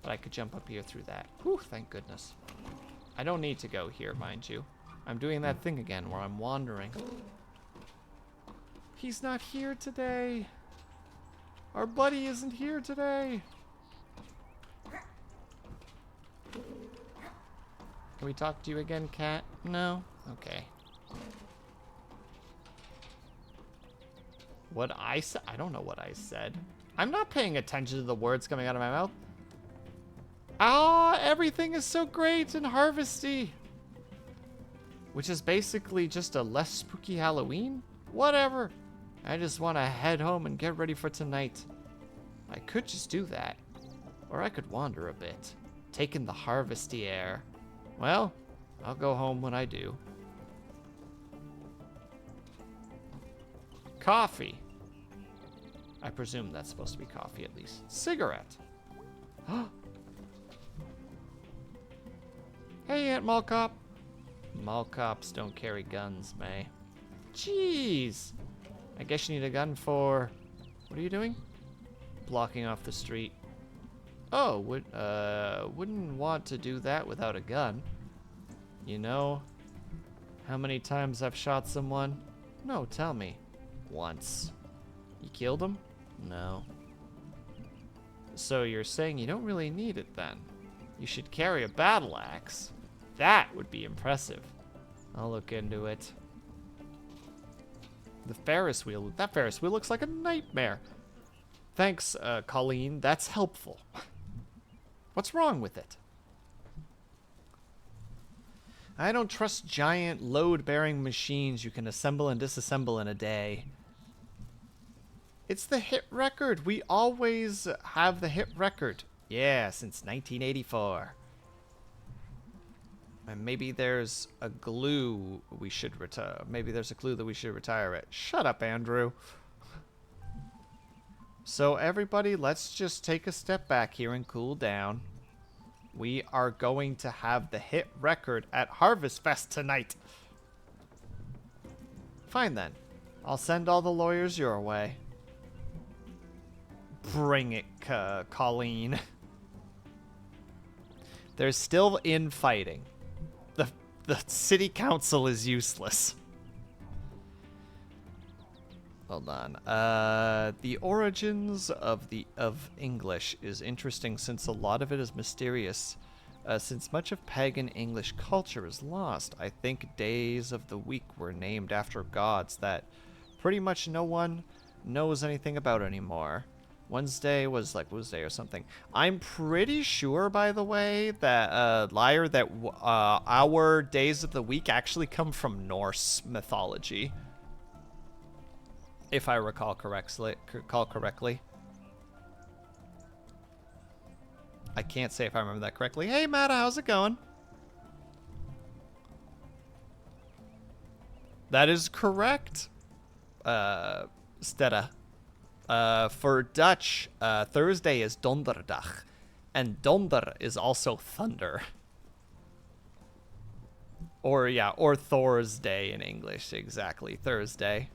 But I could jump up here through that. Whew, thank goodness. I don't need to go here, mind you. I'm doing that thing again where I'm wandering. He's not here today. Our buddy isn't here today. Can we talk to you again, cat? No? Okay. What I said? I don't know what I said. I'm not paying attention to the words coming out of my mouth. Ah, everything is so great and harvesty. Which is basically just a less spooky Halloween? Whatever. I just want to head home and get ready for tonight. I could just do that. Or I could wander a bit, take in the harvesty air. Well, I'll go home when I do. Coffee. I presume that's supposed to be coffee at least. Cigarette. Hey, Aunt Mall Cop. Mall cops don't carry guns, May. Jeez. I guess you need a gun for... What are you doing? Blocking off the street. Oh, wouldn't want to do that without a gun. You know how many times I've shot someone? No, tell me. Once. You killed him? No. So you're saying you don't really need it then? You should carry a battle axe. That would be impressive. I'll look into it. The Ferris wheel. That Ferris wheel looks like a nightmare. Thanks, Colleen. That's helpful. What's wrong with it? I don't trust giant load-bearing machines you can assemble and disassemble in a day. It's the hit record. We always have the hit record. Yeah, since 1984. And maybe there's a glue we should retire. Maybe there's a clue that we should retire it. Shut up, Andrew. So everybody, let's just take a step back here and cool down. We are going to have the hit record at Harvest Fest tonight. Fine then. I'll send all the lawyers your way. Bring it, Colleen. There's still infighting. The city council is useless. Hold on. The origins of English is interesting since a lot of it is mysterious. Since much of pagan English culture is lost, I think days of the week were named after gods that pretty much no one knows anything about anymore. Wednesday was like Wednesday or something. I'm pretty sure, by the way, that liar, that our days of the week actually come from Norse mythology, if I recall correctly. I can't say if I remember that correctly. Hey, Matta, how's it going? That is correct, Stetta. For Dutch, Thursday is Donderdag, and Donder is also thunder. Or, yeah, or Thor's Day in English, exactly, Thursday.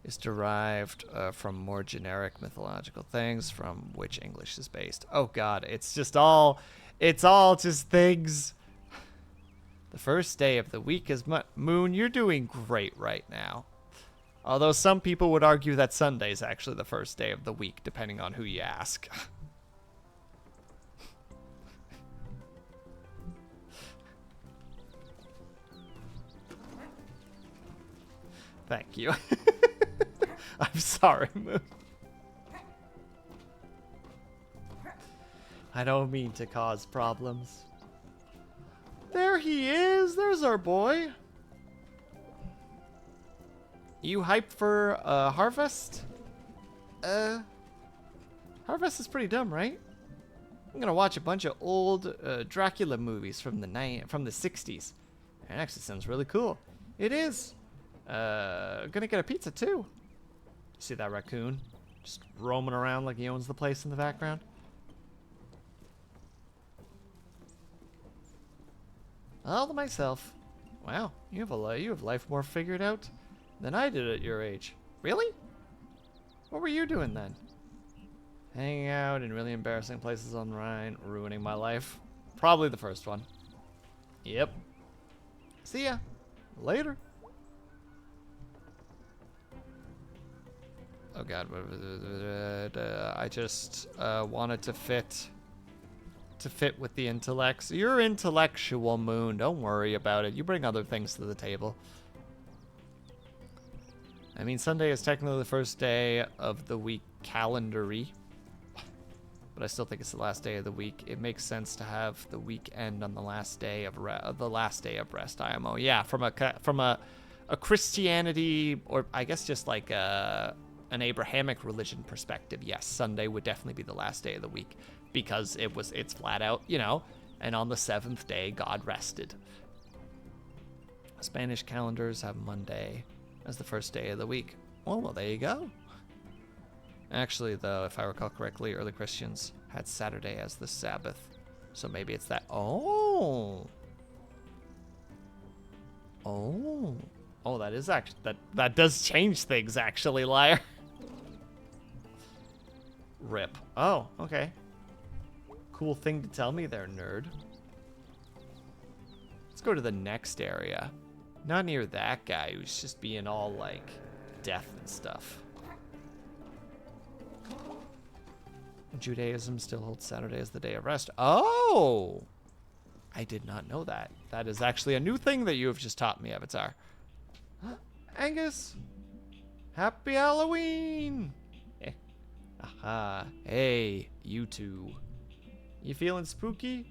Is derived from more generic mythological things from which English is based. Oh god, it's all just things. The first day of the week is Moon, you're doing great right now. Although some people would argue that Sunday is actually the first day of the week, depending on who you ask. Thank you. I'm sorry, Moon. I don't mean to cause problems. There he is. There's our boy. You hyped for Harvest? Harvest is pretty dumb, right? I'm gonna watch a bunch of old Dracula movies from the 60s. It actually sounds really cool. It is. Gonna get a pizza too. See that raccoon? Just roaming around like he owns the place in the background. All to myself. Wow, you have life more figured out than I did at your age. Really? What were you doing then? Hanging out in really embarrassing places on the Rhine, ruining my life. Probably the first one. Yep. See ya. Later. Oh god, I just wanted to fit with the intellects. You're intellectual, Moon. Don't worry about it. You bring other things to the table. I mean, Sunday is technically the first day of the week calendary, but I still think it's the last day of the week. It makes sense to have the week end on the last day of rest. IMO. Yeah, from a Christianity, or I guess just like an Abrahamic religion perspective, yes, Sunday would definitely be the last day of the week because it's flat out, you know, and on the seventh day, God rested. Spanish calendars have Monday as the first day of the week. Oh, well, there you go. Actually, though, if I recall correctly, early Christians had Saturday as the Sabbath. So maybe it's that. Oh, that is actually, that does change things, actually, liar. Rip. Oh, okay. Cool thing to tell me there, nerd. Let's go to the next area. Not near that guy who's just being all, like, death and stuff. Judaism still holds Saturday as the day of rest. Oh! I did not know that. That is actually a new thing that you have just taught me, Avatar. Angus! Happy Halloween! Aha. Hey, you two. You feeling spooky?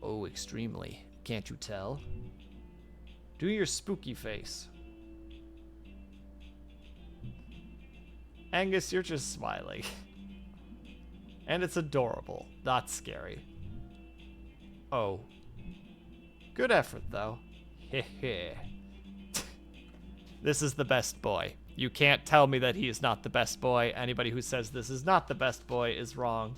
Oh, extremely. Can't you tell? Do your spooky face. Angus, you're just smiling. And it's adorable, not scary. Oh. Good effort, though. Heh. This is the best boy. You can't tell me that he is not the best boy. Anybody who says this is not the best boy is wrong.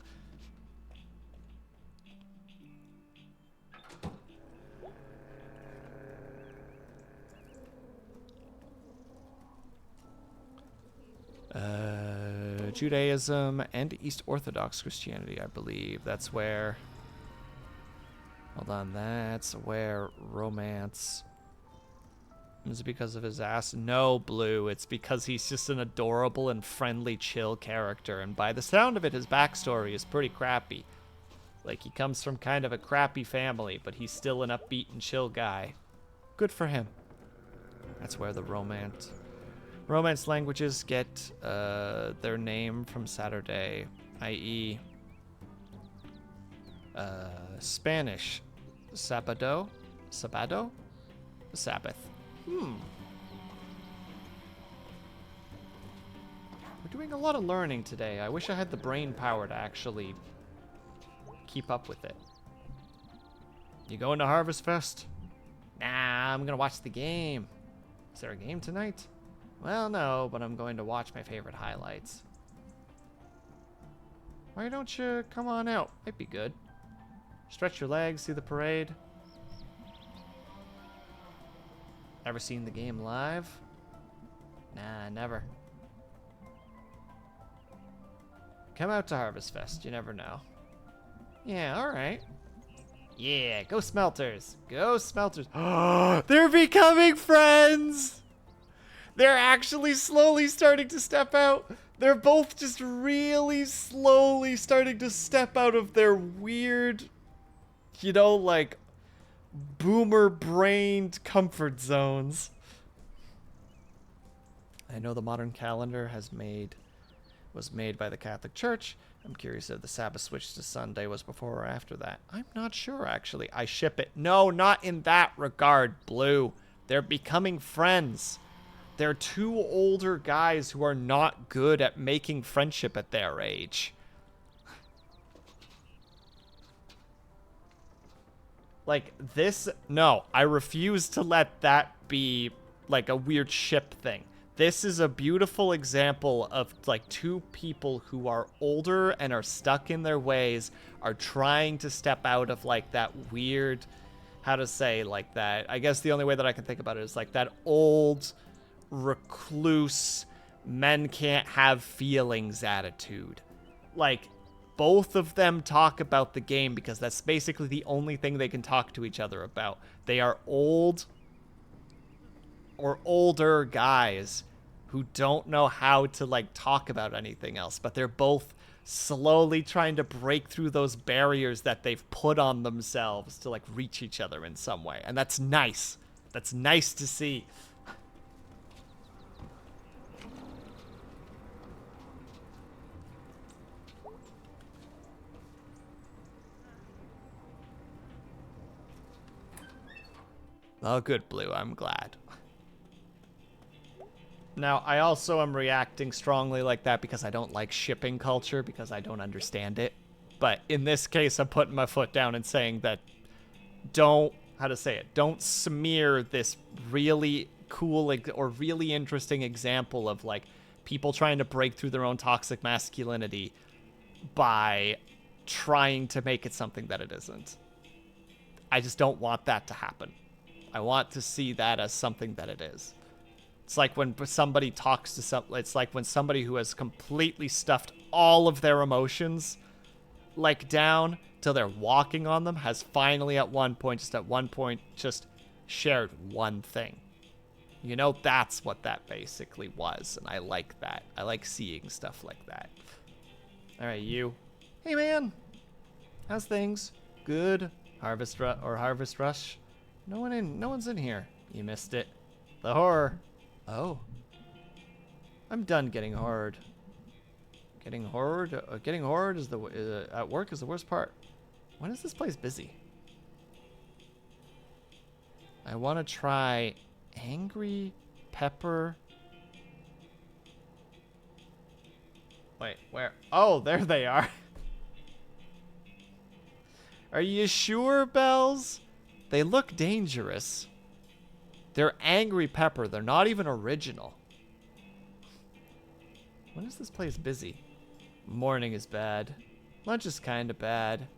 Judaism and East Orthodox Christianity, I believe. That's where... Hold on, that's where romance... Is it because of his ass? No, Blue. It's because he's just an adorable and friendly, chill character. And by the sound of it, his backstory is pretty crappy. Like, he comes from kind of a crappy family, but he's still an upbeat and chill guy. Good for him. That's where the romance languages get their name from Saturday, i.e. Spanish. Sabado? Sabbath. We're doing a lot of learning today. I wish I had the brain power to actually keep up with it. You going to Harvest Fest? Nah, I'm gonna watch the game. Is there a game tonight? Well, no, but I'm going to watch my favorite highlights. Why don't you come on out? Might be good. Stretch your legs, see the parade. Ever seen the game live? Nah, never. Come out to Harvest Fest, you never know. Yeah, alright. Yeah, go Smelters. Go Smelters. They're becoming friends! They're actually slowly starting to step out. They're both just really slowly starting to step out of their weird, you know, like, boomer-brained comfort zones. I know the modern calendar was made by the Catholic Church. I'm curious if the Sabbath switch to Sunday was before or after that. I'm not sure, actually. I ship it. No, not in that regard, Blue. They're becoming friends. They're two older guys who are not good at making friendship at their age. Like, this... No, I refuse to let that be like a weird ship thing. This is a beautiful example of like two people who are older and are stuck in their ways, are trying to step out of like that weird, how to say, like that. I guess the only way that I can think about it is like that old recluse men can't have feelings attitude. Like, both of them talk about the game because that's basically the only thing they can talk to each other about. They are old or older guys who don't know how to like talk about anything else, but they're both slowly trying to break through those barriers that they've put on themselves to like reach each other in some way. And that's nice. That's nice to see. Oh, good, Blue. I'm glad. Now, I also am reacting strongly like that because I don't like shipping culture, because I don't understand it. But in this case, I'm putting my foot down and saying that don't, how to say it, don't smear this really cool or really interesting example of, like, people trying to break through their own toxic masculinity by trying to make it something that it isn't. I just don't want that to happen. I want to see that as something that it is. It's like when somebody talks to it's like when somebody who has completely stuffed all of their emotions, like, down till they're walking on them, has finally at one point just shared one thing. You know, that's what that basically was, and I like that. I like seeing stuff like that. All right, you. Hey, man. How's things? Good. Harvest rush. No one's in here. You missed it. The horror. Oh. I'm done getting horrored. Getting horrored is at work is the worst part. When is this place busy? I want to try angry pepper. Wait, where? Oh, there they are. Are you sure, Bells? They look dangerous. They're angry pepper. They're not even original. When is this place busy? Morning is bad. Lunch is kind of bad.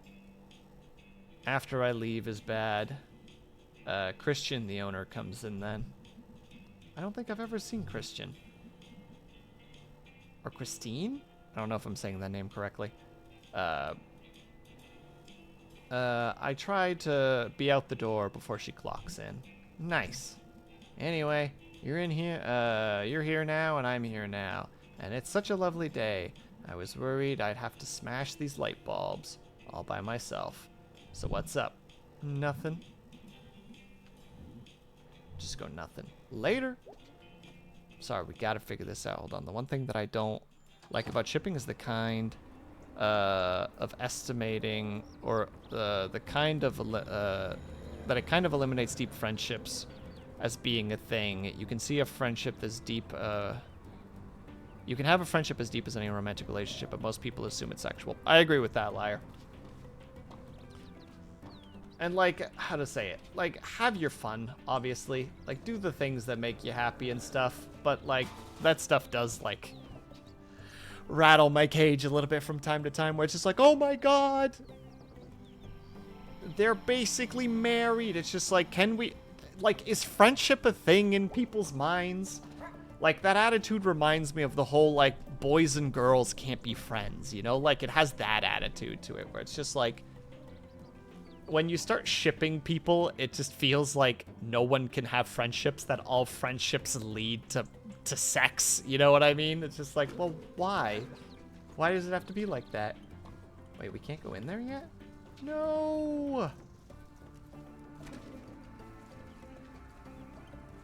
After I leave is bad. Christian, the owner, comes in then. I don't think I've ever seen Christian. Or Christine? I don't know if I'm saying that name correctly. I tried to be out the door before she clocks in. Nice. Anyway, you're in here. You're here now, and I'm here now. And it's such a lovely day. I was worried I'd have to smash these light bulbs all by myself. So what's up? Nothing. Just go nothing. Later. Sorry, we gotta figure this out. Hold on. The one thing that I don't like about shipping is the kind of estimating, or the kind of that it kind of eliminates deep friendships as being a thing. You can see a friendship as deep. You can have a friendship as deep as any romantic relationship, but most people assume it's sexual. I agree with that, Liar. And, like, how to say it? Like, have your fun, obviously. Like, do the things that make you happy and stuff. But, like, that stuff does, like, rattle my cage a little bit from time to time, where it's just like, oh my god, they're basically married. It's just like, can we, like, is friendship a thing in people's minds? Like, that attitude reminds me of the whole, like, boys and girls can't be friends, you know? Like, it has that attitude to it, where it's just like, when you start shipping people, it just feels like no one can have friendships, that all friendships lead to sex. You know what I mean? It's just like, well, why? Why does it have to be like that? Wait, we can't go in there yet? No!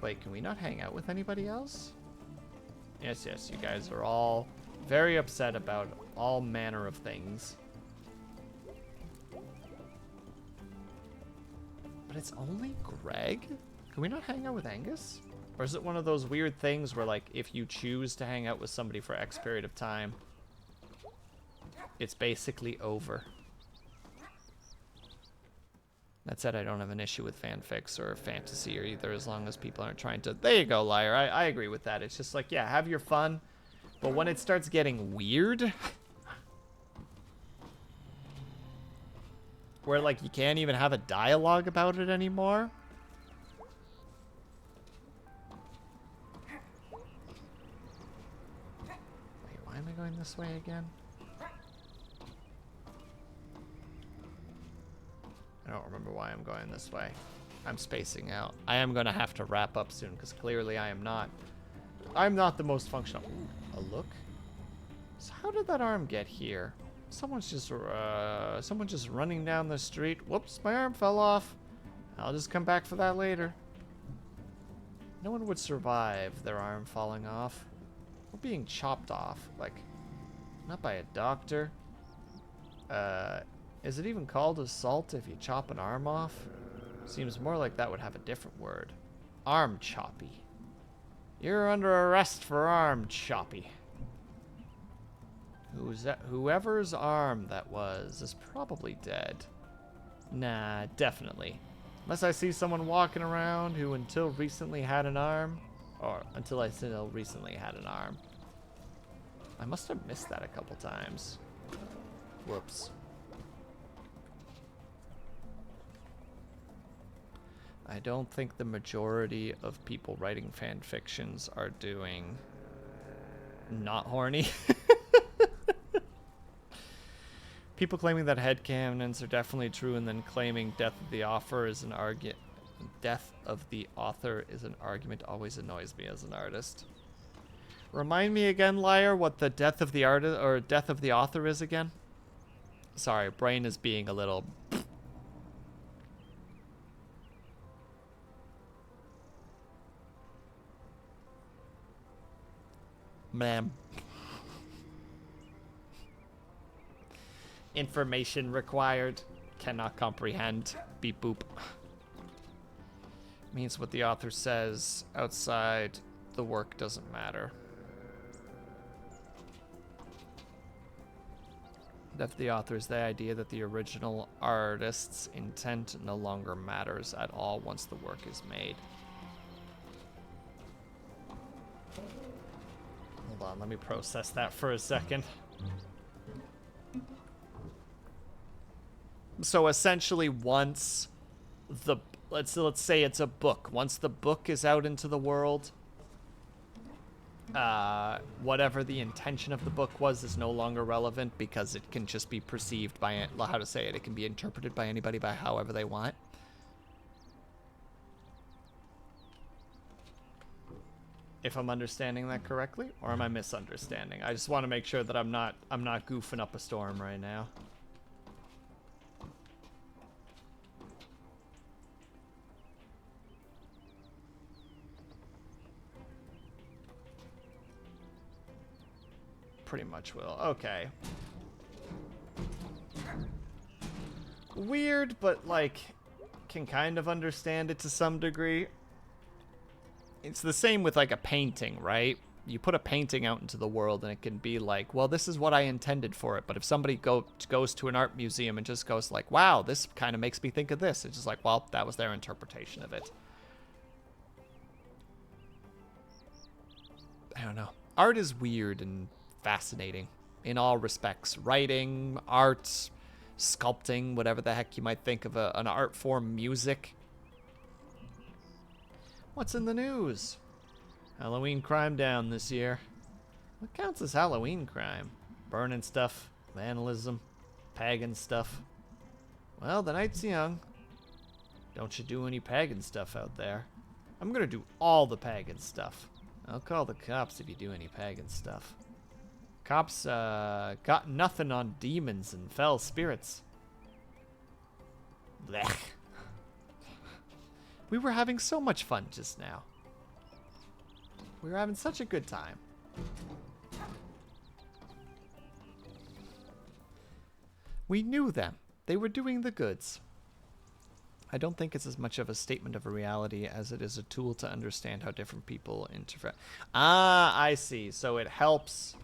Wait, can we not hang out with anybody else? Yes, you guys are all very upset about all manner of things. But it's only Greg? Can we not hang out with Angus? Or is it one of those weird things where, like, if you choose to hang out with somebody for X period of time, it's basically over? That said, I don't have an issue with fanfics or fantasy or either, as long as people aren't trying to... There you go, liar. I agree with that. It's just like, yeah, have your fun. But when it starts getting weird... where, like, you can't even have a dialogue about it anymore... Wait, why am I going this way again? I don't remember why I'm going this way. I'm spacing out. I am going to have to wrap up soon, because clearly I am not... I'm not the most functional... Ooh, a look? So how did that arm get here? Someone's just running down the street. Whoops, my arm fell off. I'll just come back for that later. No one would survive their arm falling off. Or being chopped off. Like, not by a doctor. Is it even called assault if you chop an arm off? Seems more like that would have a different word. Arm choppy. You're under arrest for arm choppy. Who's that? Whoever's arm that was is probably dead. Nah, definitely. Unless I see someone walking around who until recently had an arm. Or until recently had an arm. I must have missed that a couple times. Whoops. I don't think the majority of people writing fan fictions are doing not horny. People claiming that headcanons are definitely true and then claiming death of the author is an argument. Death of the author is an argument always annoys me as an artist. Remind me again, liar, what the death of the artist or death of the author is again? Sorry, brain is being a little... Ma'am. Information required. Cannot comprehend. Beep boop. Means what the author says outside the work doesn't matter. That the author is the idea that the original artist's intent no longer matters at all once the work is made. Hold on, let me process that for a second. So essentially once the, let's say it's a book. Once the book is out into the world, whatever the intention of the book was is no longer relevant because it can just be perceived by, how to say it, it can be interpreted by anybody by however they want. If I'm understanding that correctly, or am I misunderstanding? I just want to make sure that I'm not goofing up a storm right now. Pretty much will. Okay. Weird, but like can kind of understand it to some degree. It's the same with like a painting, right? You put a painting out into the world and it can be like, well, this is what I intended for it. But if somebody goes to an art museum and just goes like, wow, this kind of makes me think of this. It's just like, well, that was their interpretation of it. I don't know. Art is weird and fascinating in all respects. Writing, art, sculpting, whatever the heck you might think of an art form, music. What's in the news? Halloween crime down this year. What counts as Halloween crime? Burning stuff, vandalism, pagan stuff. Well, the night's young. Don't you do any pagan stuff out there. I'm gonna do all the pagan stuff. I'll call the cops if you do any pagan stuff. Cops got nothing on demons and fell spirits. Blech. We were having so much fun just now. We were having such a good time. We knew them. They were doing the goods. I don't think it's as much of a statement of a reality as it is a tool to understand how different people interpret. Ah, I see. So it helps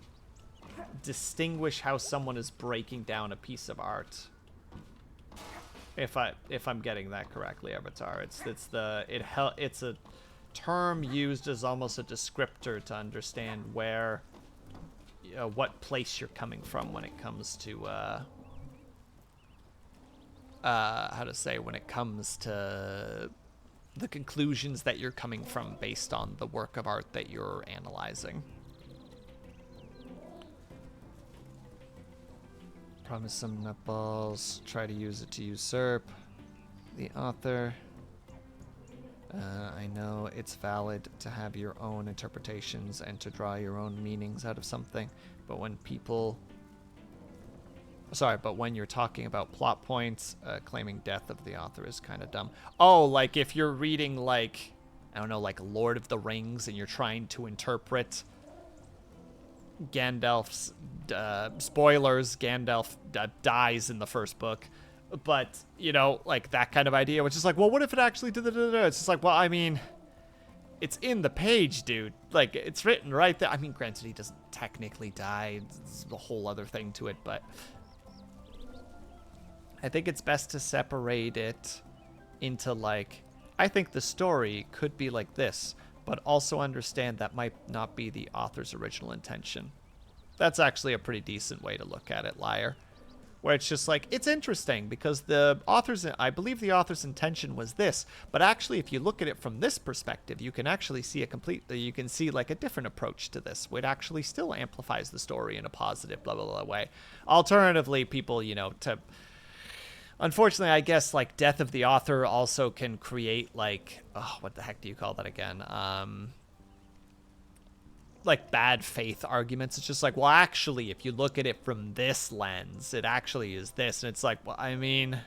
distinguish how someone is breaking down a piece of art. If I'm getting that correctly, Avatar. It's a term used as almost a descriptor to understand where, what place you're coming from when it comes to how to say, when it comes to the conclusions that you're coming from based on the work of art that you're analyzing. Promise some nutballs. Try to use it to usurp the author. I know it's valid to have your own interpretations and to draw your own meanings out of something, but when you're talking about plot points, claiming death of the author is kind of dumb. Oh, like if you're reading, like, I don't know, like Lord of the Rings, and you're trying to interpret Gandalf's, spoilers, Gandalf dies in the first book. But, you know, like that kind of idea, which is like, well, what if it actually did? It's just like, well, I mean, it's in the page, dude. Like, it's written right there. I mean, granted, he doesn't technically die. It's a whole other thing to it, but I think it's best to separate it into, like, I think the story could be like this, but also understand that might not be the author's original intention. That's actually a pretty decent way to look at it, Liar. Where it's just like, it's interesting because I believe the author's intention was this, but actually if you look at it from this perspective, you can actually see you can see like a different approach to this, which actually still amplifies the story in a positive blah, blah, blah way. Alternatively, people, you know, unfortunately, I guess, like, death of the author also can create, like, oh, what the heck do you call that again? Like bad faith arguments. It's just like, well, actually, if you look at it from this lens, it actually is this. And it's like, well, I mean,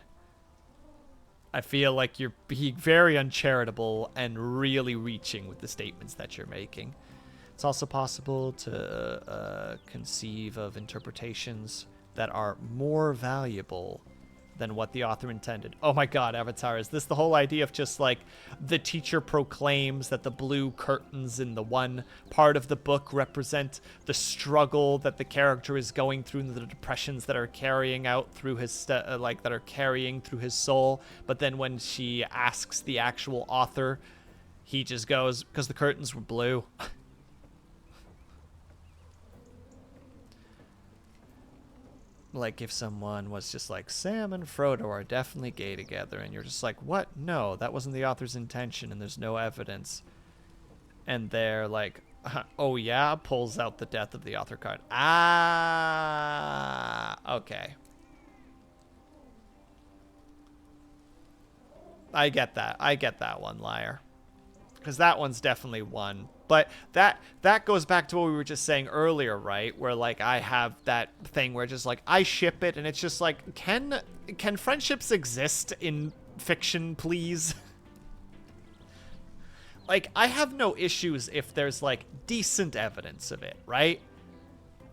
I feel like you're being very uncharitable and really reaching with the statements that you're making. It's also possible to conceive of interpretations that are more valuable than what the author intended. Oh my god, Avatar, is this the whole idea of just like the teacher proclaims that the blue curtains in the one part of the book represent the struggle that the character is going through and the depressions that are carrying out through his that are carrying through his soul, but then when she asks the actual author, he just goes, because the curtains were blue. Like, if someone was just like, Sam and Frodo are definitely gay together, and you're just like, what? No, that wasn't the author's intention, and there's no evidence. And they're like, oh yeah, pulls out the death of the author card. Ah, okay. I get that one, Liar. Because that one's definitely one. But that goes back to what we were just saying earlier, right? Where, like, I have that thing where just, like, I ship it, and it's just like, can friendships exist in fiction, please? Like, I have no issues if there's, like, decent evidence of it, right?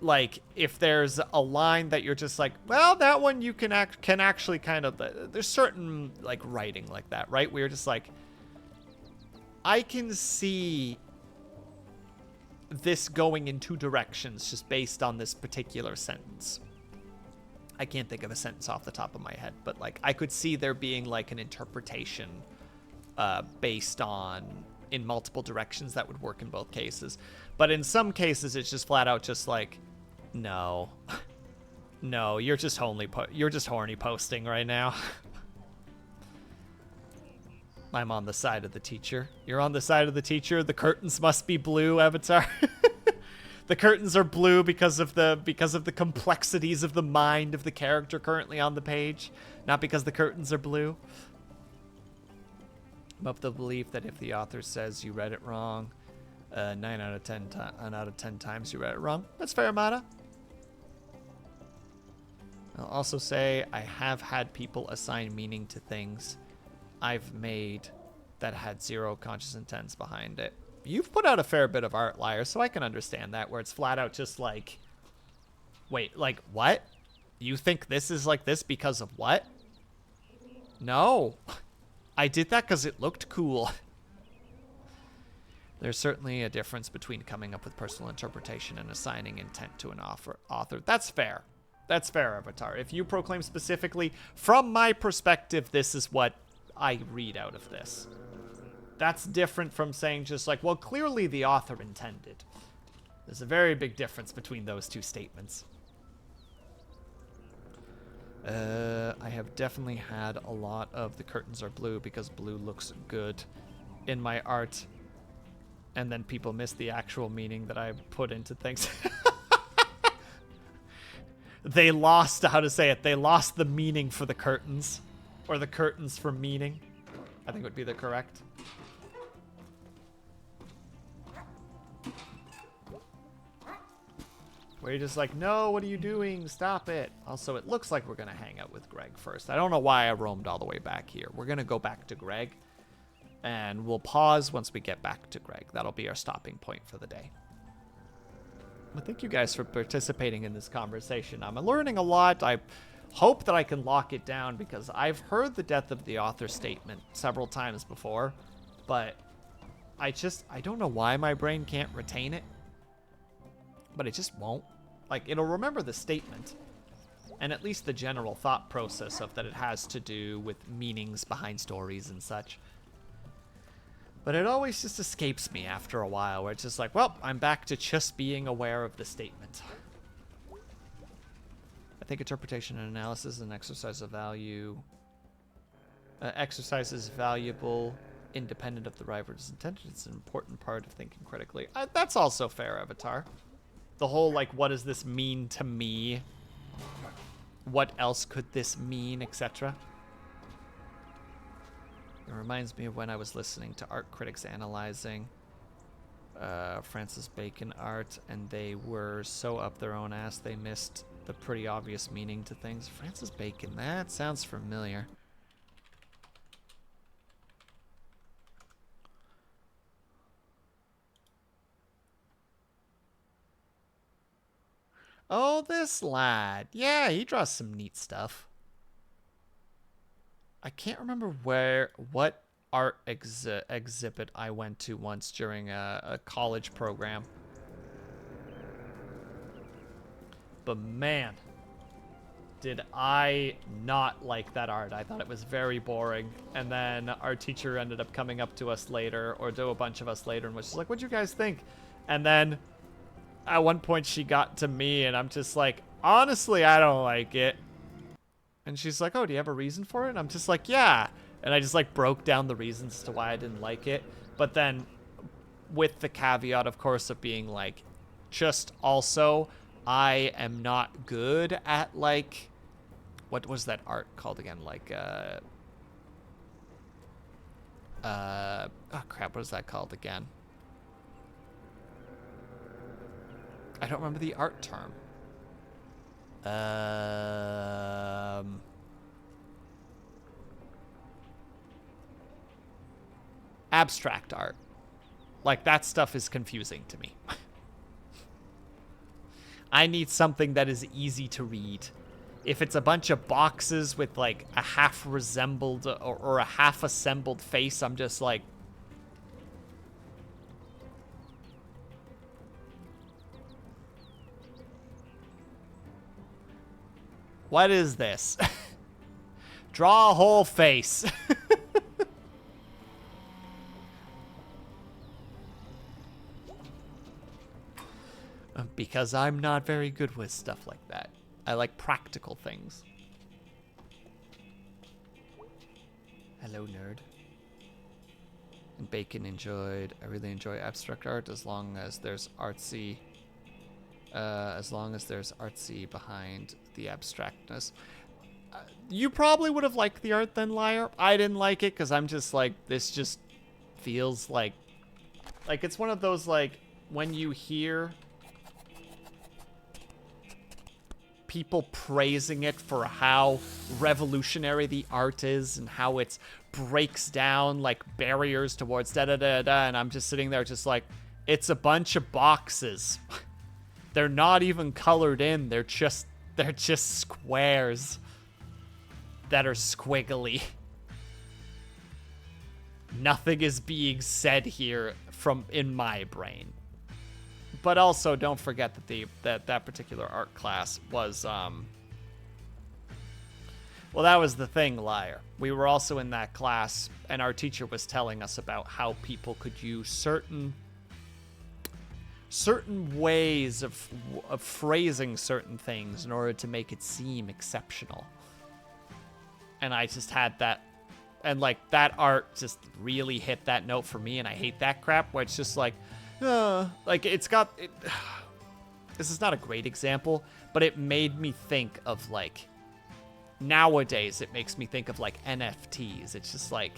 Like, if there's a line that you're just like, well, that one you can actually kind of... There's certain, like, writing like that, right? Where you're just like, I can see this going in two directions just based on this particular sentence. I can't think of a sentence off the top of my head, but, like, I could see there being, like, an interpretation based on in multiple directions that would work in both cases. But in some cases, it's just flat out just like, no. No, you're just horny posting right now. I'm on the side of the teacher. You're on the side of the teacher. The curtains must be blue, Avatar. The curtains are blue because of the complexities of the mind of the character currently on the page, not because the curtains are blue. I'm of the belief that if the author says you read it wrong, 9 out of 10 times you read it wrong. That's fair, Amada. I'll also say I have had people assign meaning to things I've made that had zero conscious intents behind it. You've put out a fair bit of art, Liar, so I can understand that, where it's flat out just like, wait, like, what? You think this is like this because of what? No. I did that because it looked cool. There's certainly a difference between coming up with personal interpretation and assigning intent to an author. That's fair. That's fair, Avatar. If you proclaim specifically, from my perspective, this is what I read out of this. That's different from saying just like, well, clearly the author intended. There's a very big difference between those two statements. I have definitely had a lot of the curtains are blue because blue looks good in my art. And then people miss the actual meaning that I put into things. They lost, how to say it, they lost the meaning for the curtains. Or the curtains for meaning, I think would be the correct. Where you're just like, no, what are you doing? Stop it. Also, it looks like we're going to hang out with Greg first. I don't know why I roamed all the way back here. We're going to go back to Greg. And we'll pause once we get back to Greg. That'll be our stopping point for the day. Well, thank you guys for participating in this conversation. I'm learning a lot. I hope that I can lock it down because I've heard the death of the author statement several times before. But I don't know why my brain can't retain it. But it just won't. Like, it'll remember the statement. And at least the general thought process of that it has to do with meanings behind stories and such. But it always just escapes me after a while, where it's just like, well, I'm back to just being aware of the statement. I think interpretation and analysis is an exercise of value. Exercise is valuable, independent of the writer's intention. It's an important part of thinking critically. That's also fair, Avatar. The whole, like, what does this mean to me? What else could this mean, etc. It reminds me of when I was listening to art critics analyzing Francis Bacon art, and they were so up their own ass they missed the pretty obvious meaning to things. Francis Bacon, that sounds familiar. Oh, this lad. Yeah, he draws some neat stuff. I can't remember what art exhibit I went to once during a college program. But man, did I not like that art. I thought it was very boring. And then our teacher ended up coming up to us later, or to a bunch of us later, and was just like, what'd you guys think? And then at one point she got to me, and I'm just like, honestly, I don't like it. And she's like, oh, do you have a reason for it? And I'm just like, yeah. And I just like broke down the reasons as to why I didn't like it. But then with the caveat, of course, of being like, just also, I am not good at like, what was that art called again? Like, oh crap, what is that called again? I don't remember the art term. Abstract art. Like, that stuff is confusing to me. I need something that is easy to read. If it's a bunch of boxes with like a half resembled or a half assembled face, I'm just like, what is this? Draw a whole face. Because I'm not very good with stuff like that. I like practical things. Hello, nerd. And Bacon enjoyed, I really enjoy abstract art as long as there's artsy behind the abstractness. You probably would have liked the art then, Liar. I didn't like it because I'm just like, this just feels like it's one of those, like, when you hear people praising it for how revolutionary the art is and how it breaks down like barriers towards da-da-da-da, and I'm just sitting there just like, it's a bunch of boxes. They're not even colored in. They're just squares that are squiggly. Nothing is being said here in my brain. But also, don't forget that that particular art class was Well, that was the thing, Liar. We were also in that class, and our teacher was telling us about how people could use certain ways of phrasing certain things in order to make it seem exceptional. And I just had that, and like that art just really hit that note for me, and I hate that crap where it's just like it's got it. This is not a great example, but it made me think of like, nowadays it makes me think of like NFTs. It's just like,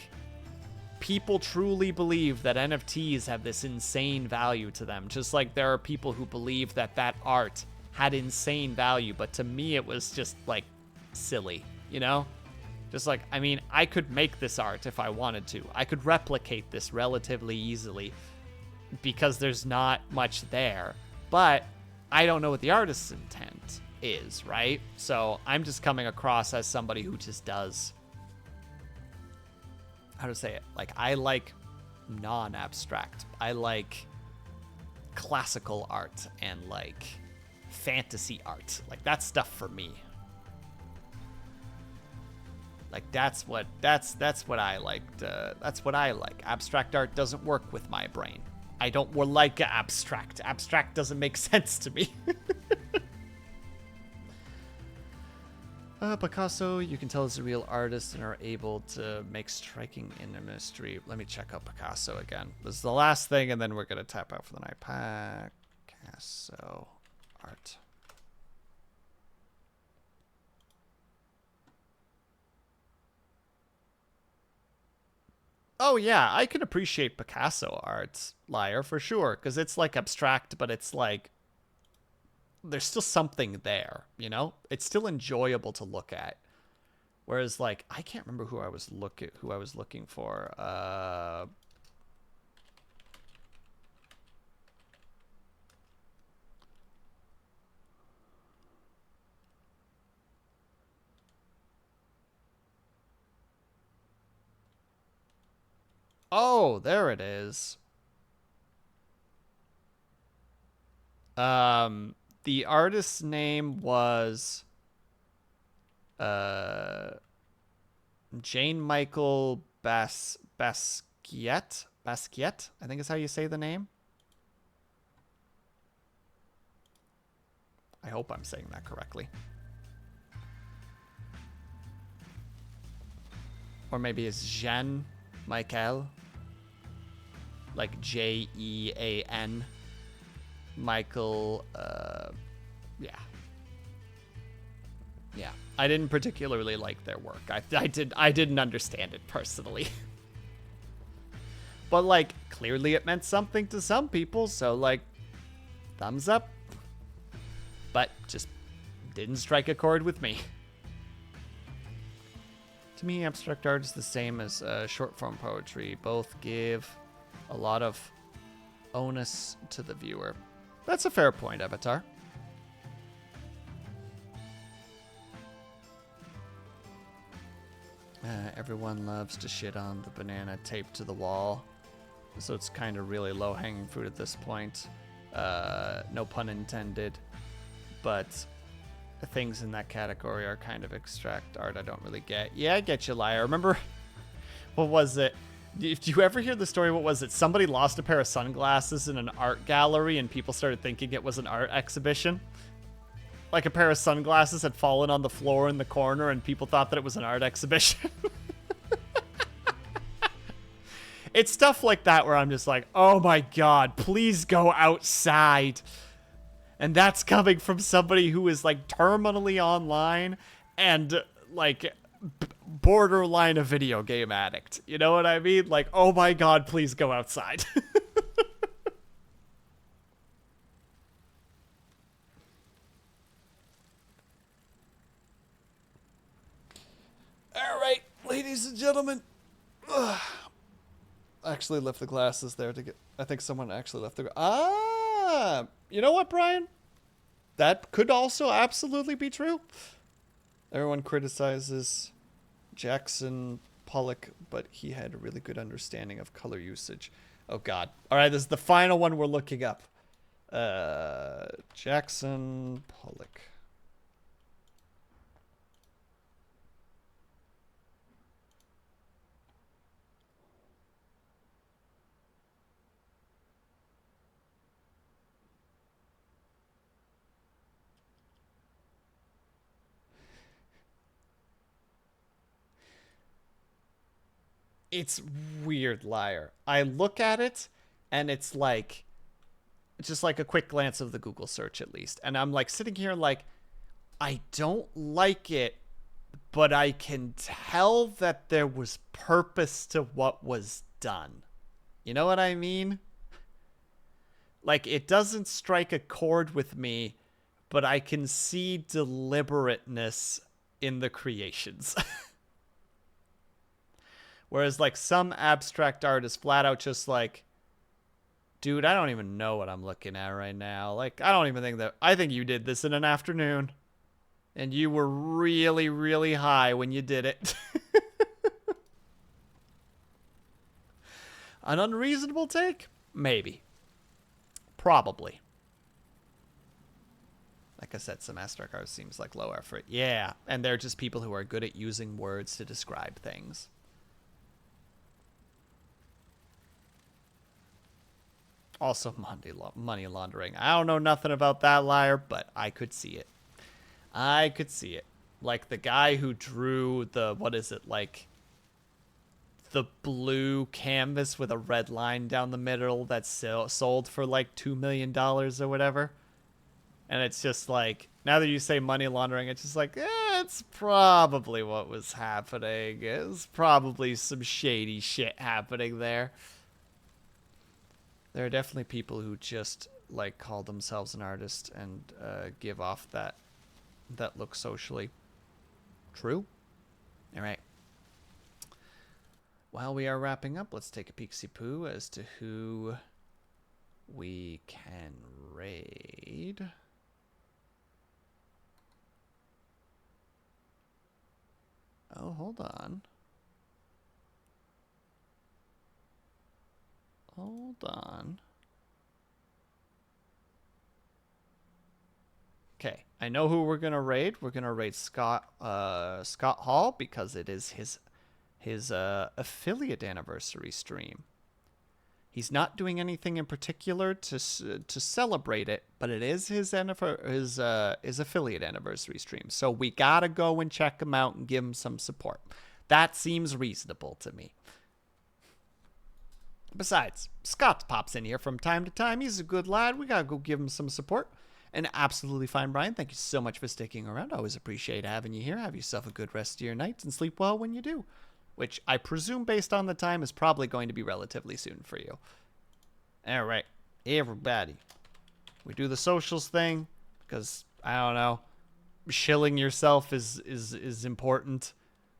people truly believe that NFTs have this insane value to them. Just like there are people who believe that that art had insane value, but to me it was just like silly, you know? Just like, I mean, I could make this art if I wanted to. I could replicate this relatively easily because there's not much there, but I don't know what the artist's intent is, right? So I'm just coming across as somebody who just does, how to say it? Like, I like non-abstract. I like classical art and like fantasy art. Like, that's stuff for me. Like, that's what I liked. That's what I like. Abstract art doesn't work with my brain. I don't like abstract. Abstract doesn't make sense to me. Picasso, you can tell is a real artist and are able to make striking imagery. Let me check out Picasso again. This is the last thing, and then we're going to tap out for the night. Picasso art. Oh, yeah, I can appreciate Picasso art, Liar, for sure, because it's, like, abstract, but it's, like, there's still something there, you know? It's still enjoyable to look at. Whereas, like, I can't remember who I was looking for. Oh, there it is. The artist's name was Jane Michael Basquiat. Basquiat, I think is how you say the name. I hope I'm saying that correctly. Or maybe it's Jean Michael. Like Jean. Michael, yeah. Yeah. I didn't particularly like their work. I didn't understand it personally. But, like, clearly it meant something to some people, so, like, thumbs up. But just didn't strike a chord with me. To me, abstract art is the same as short form poetry. Both give a lot of onus to the viewer. That's a fair point, Avatar. Everyone loves to shit on the banana taped to the wall. So it's kind of really low-hanging fruit at this point. No pun intended. But things in that category are kind of abstract art I don't really get. Yeah, I get you, Liar. Remember, what was it? Did you ever hear the story? What was it? Somebody lost a pair of sunglasses in an art gallery and people started thinking it was an art exhibition. Like a pair of sunglasses had fallen on the floor in the corner and people thought that it was an art exhibition. It's stuff like that where I'm just like, oh my god, please go outside. And that's coming from somebody who is like terminally online and like borderline a video game addict. You know what I mean? Like, oh my god, please go outside. All right, ladies and gentlemen. Ugh. I actually left the glasses there to get... I think someone actually left the... you know what, Brian? That could also absolutely be true. Everyone criticizes Jackson Pollock, but he had a really good understanding of color usage. Oh, God. All right, this is the final one we're looking up. Jackson Pollock. It's weird, Liar. I look at it, and it's like, just like a quick glance of the Google search at least. And I'm like sitting here like, I don't like it, but I can tell that there was purpose to what was done. You know what I mean? Like, it doesn't strike a chord with me, but I can see deliberateness in the creations. Whereas, like, some abstract art is flat out just like, dude, I don't even know what I'm looking at right now. Like, I don't even think that. I think you did this in an afternoon. And you were really, really high when you did it. An unreasonable take? Maybe. Probably. Like I said, some abstract art seems like low effort. Yeah, and they're just people who are good at using words to describe things. Also, money laundering. I don't know nothing about that, Liar, but I could see it. I could see it. Like the guy who drew the, what is it, like the blue canvas with a red line down the middle that's sold for like $2 million or whatever. And it's just like, now that you say money laundering, it's just like, it's probably what was happening. It's probably some shady shit happening there. There are definitely people who just like call themselves an artist and give off that look socially. True. All right. While we are wrapping up, let's take a peek-see-poo as to who we can raid. Oh, hold on. Hold on. Okay, I know who we're gonna raid. We're gonna raid Scott Hall because it is his affiliate anniversary stream. He's not doing anything in particular to celebrate it, but it is his affiliate anniversary stream. So we gotta go and check him out and give him some support. That seems reasonable to me. Besides, Scott pops in here from time to time. He's a good lad. We gotta go give him some support. And absolutely fine, Brian. Thank you so much for sticking around. I always appreciate having you here. Have yourself a good rest of your night and sleep well when you do. Which I presume, based on the time, is probably going to be relatively soon for you. All right, everybody. We do the socials thing because, I don't know, shilling yourself is important.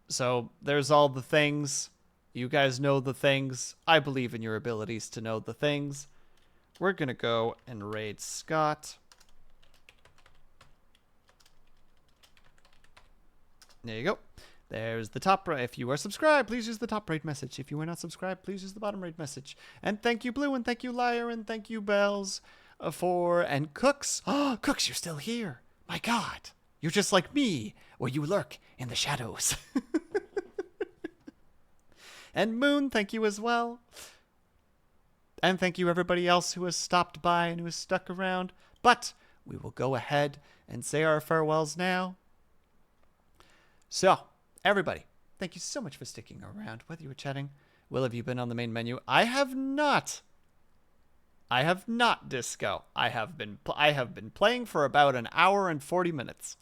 So there's all the things. You guys know the things. I believe in your abilities to know the things. We're going to go and raid Scott. There you go. There's the top right. If you are subscribed, please use the top raid message. If you are not subscribed, please use the bottom raid message. And thank you, Blue, and thank you, Liar, and thank you, Bells, and Cooks. Oh, Cooks, you're still here. My God. You're just like me, where you lurk in the shadows. And Moon, thank you as well. And thank you, everybody else who has stopped by and who has stuck around. But we will go ahead and say our farewells now. So, everybody, thank you so much for sticking around. Whether you were chatting, Will, have you been on the main menu? I have not. I have not, Disco. I have been playing for about an hour and 40 minutes.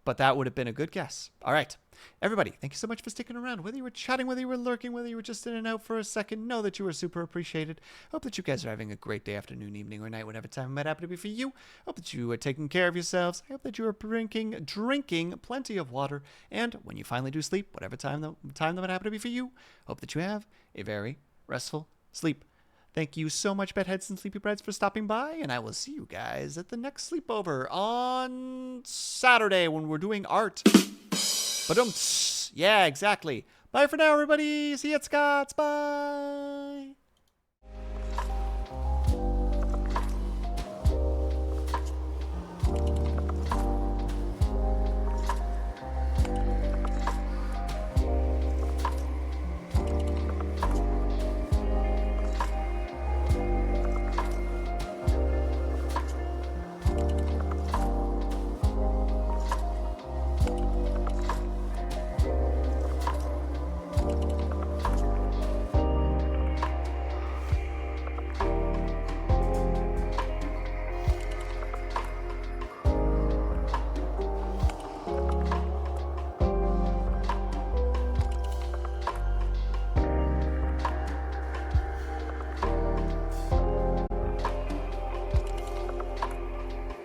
But that would have been a good guess. All right. Everybody, thank you so much for sticking around. Whether you were chatting, whether you were lurking, whether you were just in and out for a second, know that you are super appreciated. Hope that you guys are having a great day, afternoon, evening, or night, whatever time it might happen to be for you. Hope that you are taking care of yourselves. I hope that you are drinking plenty of water. And when you finally do sleep, whatever time that might happen to be for you, hope that you have a very restful sleep. Thank you so much, Bedheads and Sleepy Breads, for stopping by, and I will see you guys at the next sleepover on Saturday when we're doing art. But yeah, exactly. Bye for now, everybody. See you at Scott's. Bye.